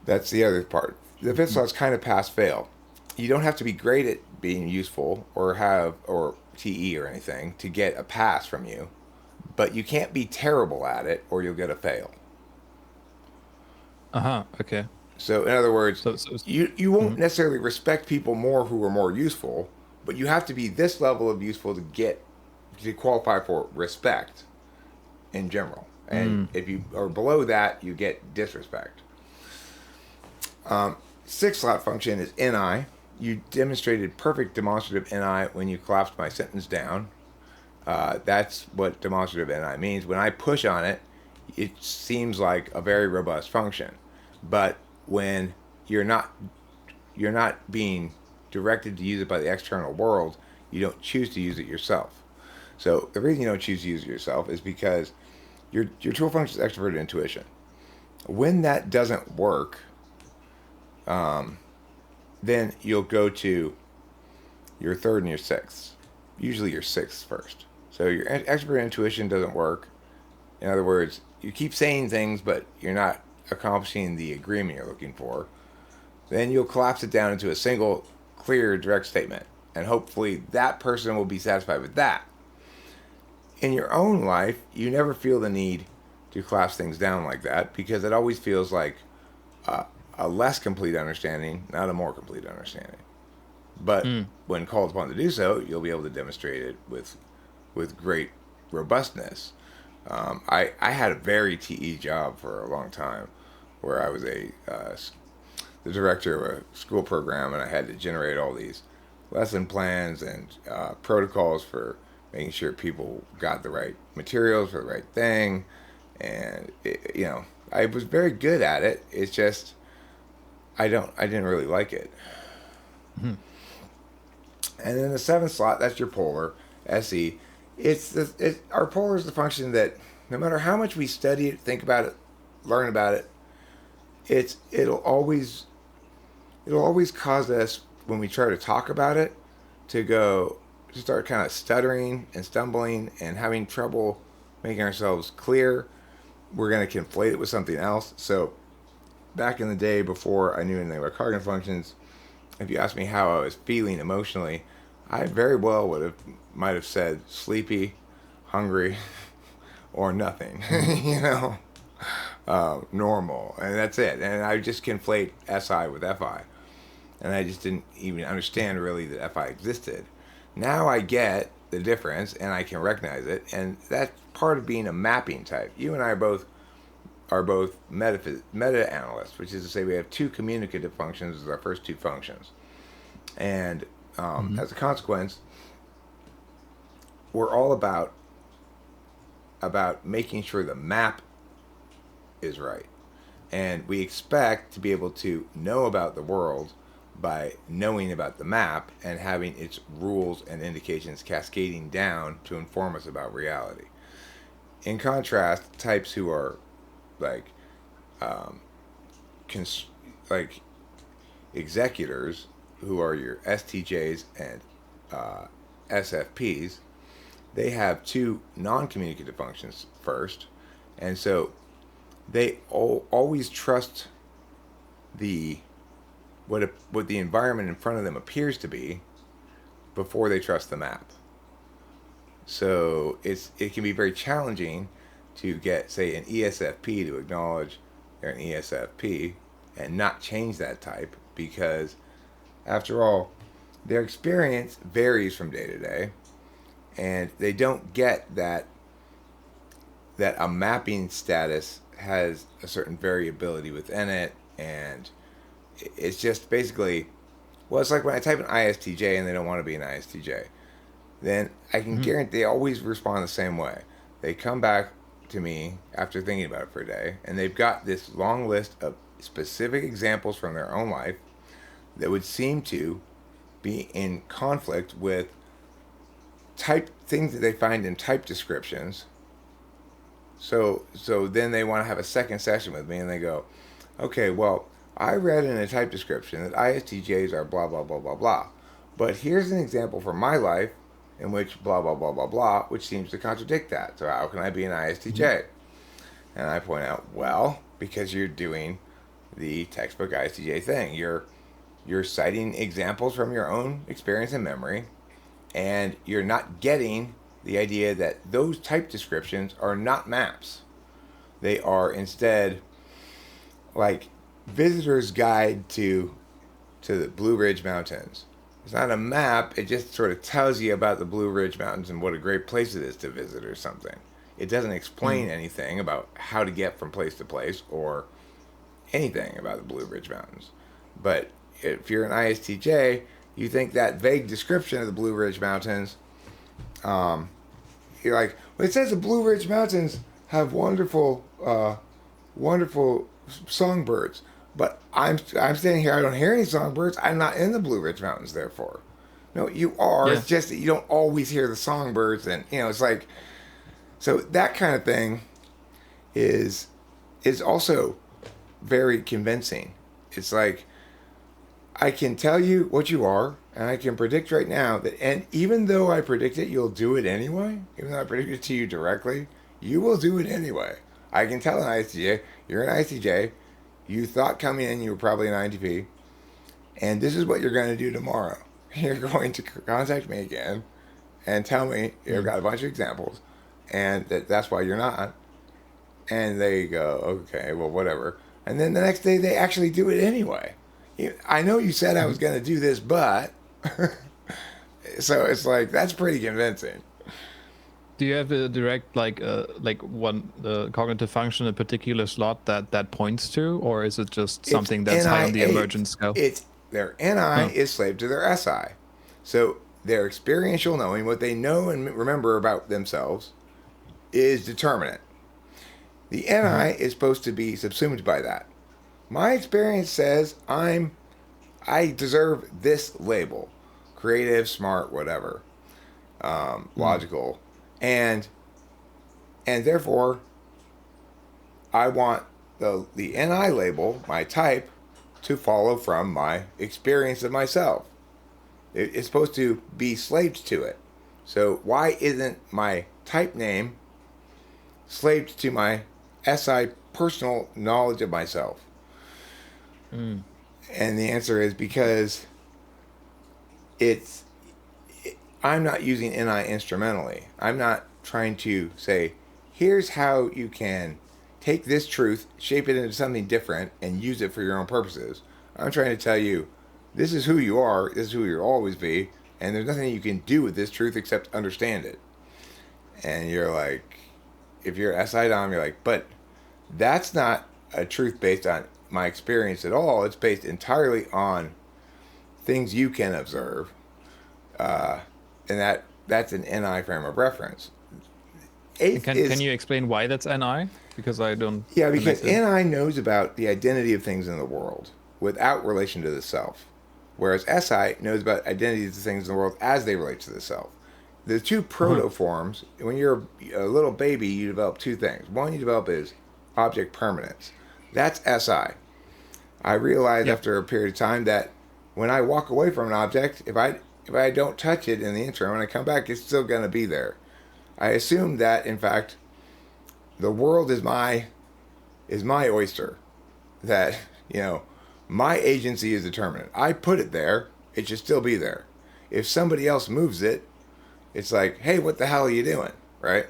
That's the other part. The fifth slot's kind of pass fail. You don't have to be great at being useful or TE or anything to get a pass from you, but you can't be terrible at it or you'll get a fail. Okay. So in other words, you won't necessarily respect people more who are more useful, but you have to be this level of useful to qualify for respect in general. And if you are below that, you get disrespect. Sixth slot function is NI. You demonstrated perfect demonstrative NI when you collapsed my sentence down. That's what demonstrative NI means. When I push on it, it seems like a very robust function. But when you're not being directed to use it by the external world, you don't choose to use it yourself. So the reason you don't choose to use it yourself is because your tool function is extroverted intuition. When that doesn't work, then you'll go to your third and your sixth. Usually your sixth first. So your extroverted intuition doesn't work. In other words, you keep saying things, but you're not accomplishing the agreement you're looking for. Then you'll collapse it down into a single, clear, direct statement. And hopefully that person will be satisfied with that. In your own life, you never feel the need to collapse things down like that because it always feels like a less complete understanding, not a more complete understanding. But when called upon to do so, you'll be able to demonstrate it with great robustness. I had a very TE job for a long time where I was the director of a school program, and I had to generate all these lesson plans and protocols for making sure people got the right materials for the right thing. And, I was very good at it. It's just, I didn't really like it. And then the seventh slot, that's your polar, SE. Our polar is the function that no matter how much we study it, think about it, learn about it, it'll always cause us, when we try to talk about it, to start kind of stuttering and stumbling and having trouble making ourselves clear. We're going to conflate it with something else. So back in the day, before I knew anything about cognitive functions, if you asked me how I was feeling emotionally, I very well might have said sleepy, hungry, or nothing. Normal, and that's it. And I just conflate SI with FI, and I just didn't even understand really that FI existed. Now I get the difference, and I can recognize it, and that's part of being a mapping type. You and I are both meta analysts, which is to say we have two communicative functions as our first two functions. And as a consequence, we're all about making sure the map is right. And we expect to be able to know about the world by knowing about the map and having its rules and indications cascading down to inform us about reality. In contrast, types who are like executors, who are your STJs and SFPs, they have two non-communicative functions first, and so they always trust what the environment in front of them appears to be before they trust the map. So it can be very challenging to get, say, an ESFP to acknowledge they're an ESFP and not change that type, because after all, their experience varies from day to day, and they don't get that that a mapping status has a certain variability within it, and it's just basically, well, it's like when I type an ISTJ and they don't want to be an ISTJ, then I can guarantee they always respond the same way. They come back to me after thinking about it for a day, and they've got this long list of specific examples from their own life that would seem to be in conflict with type things that they find in type descriptions. So then they want to have a second session with me, and they go, okay, well, I read in a type description that ISTJs are blah, blah, blah, blah, blah. But here's an example from my life in which blah, blah, blah, blah, blah, which seems to contradict that. So how can I be an ISTJ? And I point out, well, because you're doing the textbook ISTJ thing. You're citing examples from your own experience and memory, and you're not getting the idea that those type descriptions are not maps. They are instead like visitor's guide to the Blue Ridge Mountains. It's not a map, it just sort of tells you about the Blue Ridge Mountains and what a great place it is to visit or something. It doesn't explain anything about how to get from place to place or anything about the Blue Ridge Mountains. But if you're an ISTJ, you think that vague description of the Blue Ridge Mountains, you're like, well, it says the Blue Ridge Mountains have wonderful songbirds. But I'm standing here, I don't hear any songbirds. I'm not in the Blue Ridge Mountains, therefore. No, you are. Yeah. It's just that you don't always hear the songbirds. And, it's like, so that kind of thing is also very convincing. It's like, I can tell you what you are, and I can predict right now that, and even though I predict it, you'll do it anyway. Even though I predict it to you directly, you will do it anyway. I can tell an ISTJ, you're an ISTJ, you thought coming in you were probably an INTP, and this is what you're going to do tomorrow. You're going to contact me again and tell me you've got a bunch of examples, and that's why you're not. And they go, okay, well, whatever. And then the next day they actually do it anyway. I know you said I was going to do this, but... So it's like, that's pretty convincing. Do you have a direct, one cognitive function, a particular slot that points to? Or is it just something that's high on the emergent scale? Their NI is slave to their SI. So their experiential knowing, what they know and remember about themselves, is determinate. The NI is supposed to be subsumed by that. My experience says I deserve this label. Creative, smart, whatever. Logical. And therefore, I want the NI label, my type, to follow from my experience of myself. It's supposed to be slaved to it. So why isn't my type name slaved to my SI personal knowledge of myself? And the answer is because I'm not using NI instrumentally. I'm not trying to say, here's how you can take this truth, shape it into something different, and use it for your own purposes. I'm trying to tell you, this is who you are, this is who you'll always be, and there's nothing you can do with this truth except understand it. And you're like, if you're SI Dom, you're like, but that's not a truth based on my experience at all. It's based entirely on things you can observe. And that's an NI frame of reference. Can you explain why that's NI? Because I don't... Yeah, because NI knows about the identity of things in the world without relation to the self. Whereas SI knows about identities of things in the world as they relate to the self. The two protoforms, when you're a little baby, you develop two things. One you develop is object permanence. That's SI. I realized after a period of time that when I walk away from an object, if I don't touch it in the interim, when I come back, it's still going to be there. I assume that, in fact, the world is my oyster. That, my agency is determinate. I put it there. It should still be there. If somebody else moves it, it's like, hey, what the hell are you doing? Right?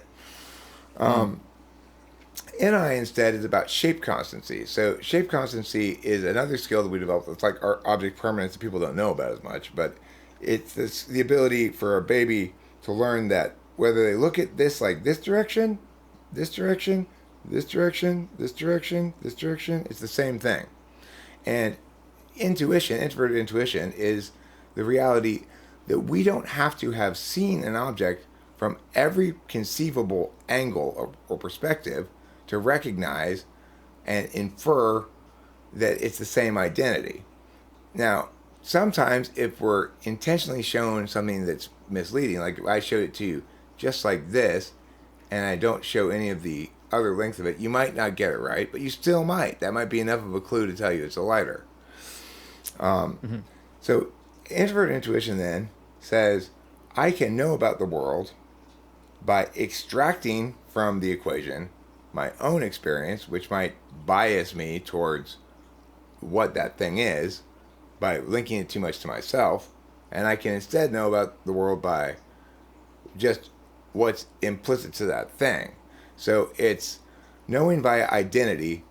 NI instead is about shape constancy. So shape constancy is another skill that we developed. It's like our object permanence that people don't know about as much, but it's the ability for a baby to learn that whether they look at this like this direction this direction, this direction, this direction, this direction. It's the same thing. And intuition, introverted intuition, is the reality that we don't have to have seen an object from every conceivable angle or perspective to recognize and infer that it's the same identity. Now, sometimes if we're intentionally shown something that's misleading, like I showed it to you just like this, and I don't show any of the other length of it, you might not get it right, but you still might. That might be enough of a clue to tell you it's a lighter. So introverted intuition then says, I can know about the world by extracting from the equation my own experience, which might bias me towards what that thing is by linking it too much to myself. And I can instead know about the world by just what's implicit to that thing. So it's knowing via identity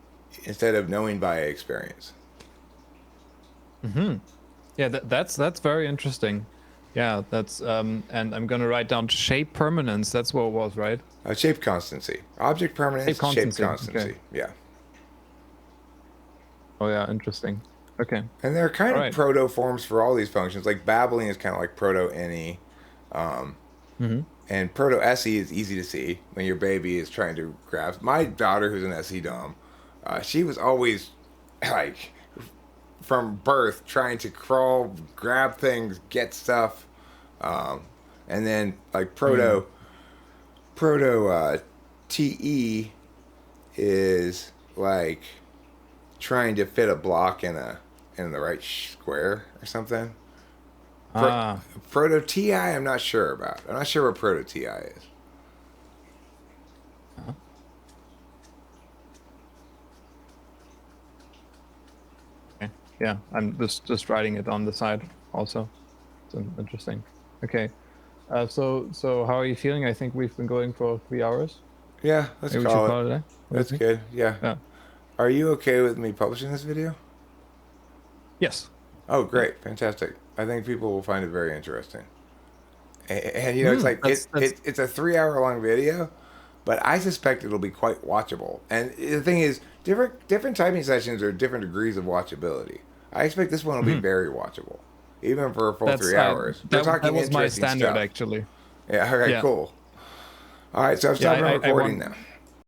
instead of knowing via experience. Yeah, that's very interesting. Yeah, that's and I'm gonna write down shape permanence. That's what it was, right? Shape constancy, object permanence, shape constancy. Okay. Yeah. Oh yeah, interesting. Okay. And there are kind of proto forms for all these functions. Like babbling is kind of like proto NE, and proto SE is easy to see when your baby is trying to grasp. My daughter, who's an SE dom, she was always like from birth trying to crawl, grab things, get stuff, and then like proto TE is like trying to fit a block in the right square or something. Proto TI, I'm not sure about. I'm not sure what proto TI is. Okay. Yeah, I'm just writing it on the side also. It's interesting. Okay. So how are you feeling? I think we've been going for 3 hours. Yeah, let's call it. That's good. Yeah. Are you okay with me publishing this video? Yes. Oh, great. Fantastic. I think people will find it very interesting. And you know, it's like it's a 3 hour long video, but I suspect it'll be quite watchable. And the thing is, different typing sessions are different degrees of watchability. I expect this one will be very watchable, even for a full 3 hours. That was my standard, actually. Yeah. Okay. Yeah. Cool. All right. So I'm stopping recording now.